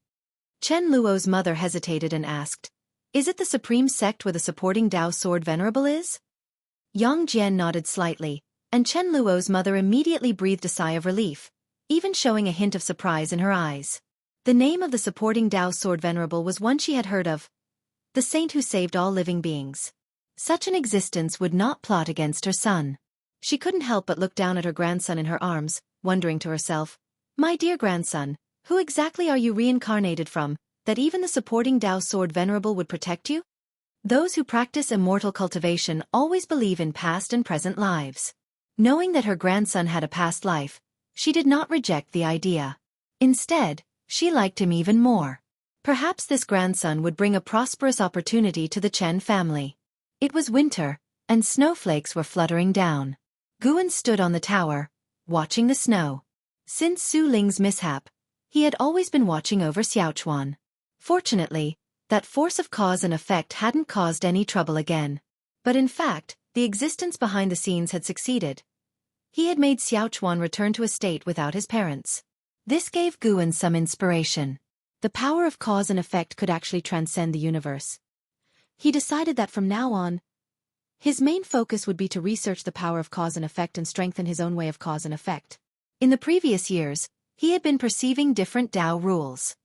Chen Luo's mother hesitated and asked, "Is it the supreme sect where the supporting Dao sword venerable is?" Yang Jian nodded slightly, and Chen Luo's mother immediately breathed a sigh of relief, even showing a hint of surprise in her eyes. The name of the supporting Dao sword venerable was one she had heard of, the saint who saved all living beings. Such an existence would not plot against her son. She couldn't help but look down at her grandson in her arms, wondering to herself, "My dear grandson, who exactly are you reincarnated from, that even the supporting Dao sword venerable would protect you?" Those who practice immortal cultivation always believe in past and present lives. Knowing that her grandson had a past life, she did not reject the idea. Instead, she liked him even more. Perhaps this grandson would bring a prosperous opportunity to the Chen family. It was winter, and snowflakes were fluttering down. Guan stood on the tower, watching the snow. Since Su Ling's mishap, he had always been watching over Xiaochuan. Fortunately, that force of cause and effect hadn't caused any trouble again. But in fact, the existence behind the scenes had succeeded. He had made Xiaochuan return to a state without his parents. This gave Guan some inspiration. The power of cause and effect could actually transcend the universe. He decided that from now on, his main focus would be to research the power of cause and effect and strengthen his own way of cause and effect. In the previous years, he had been perceiving different Dao rules.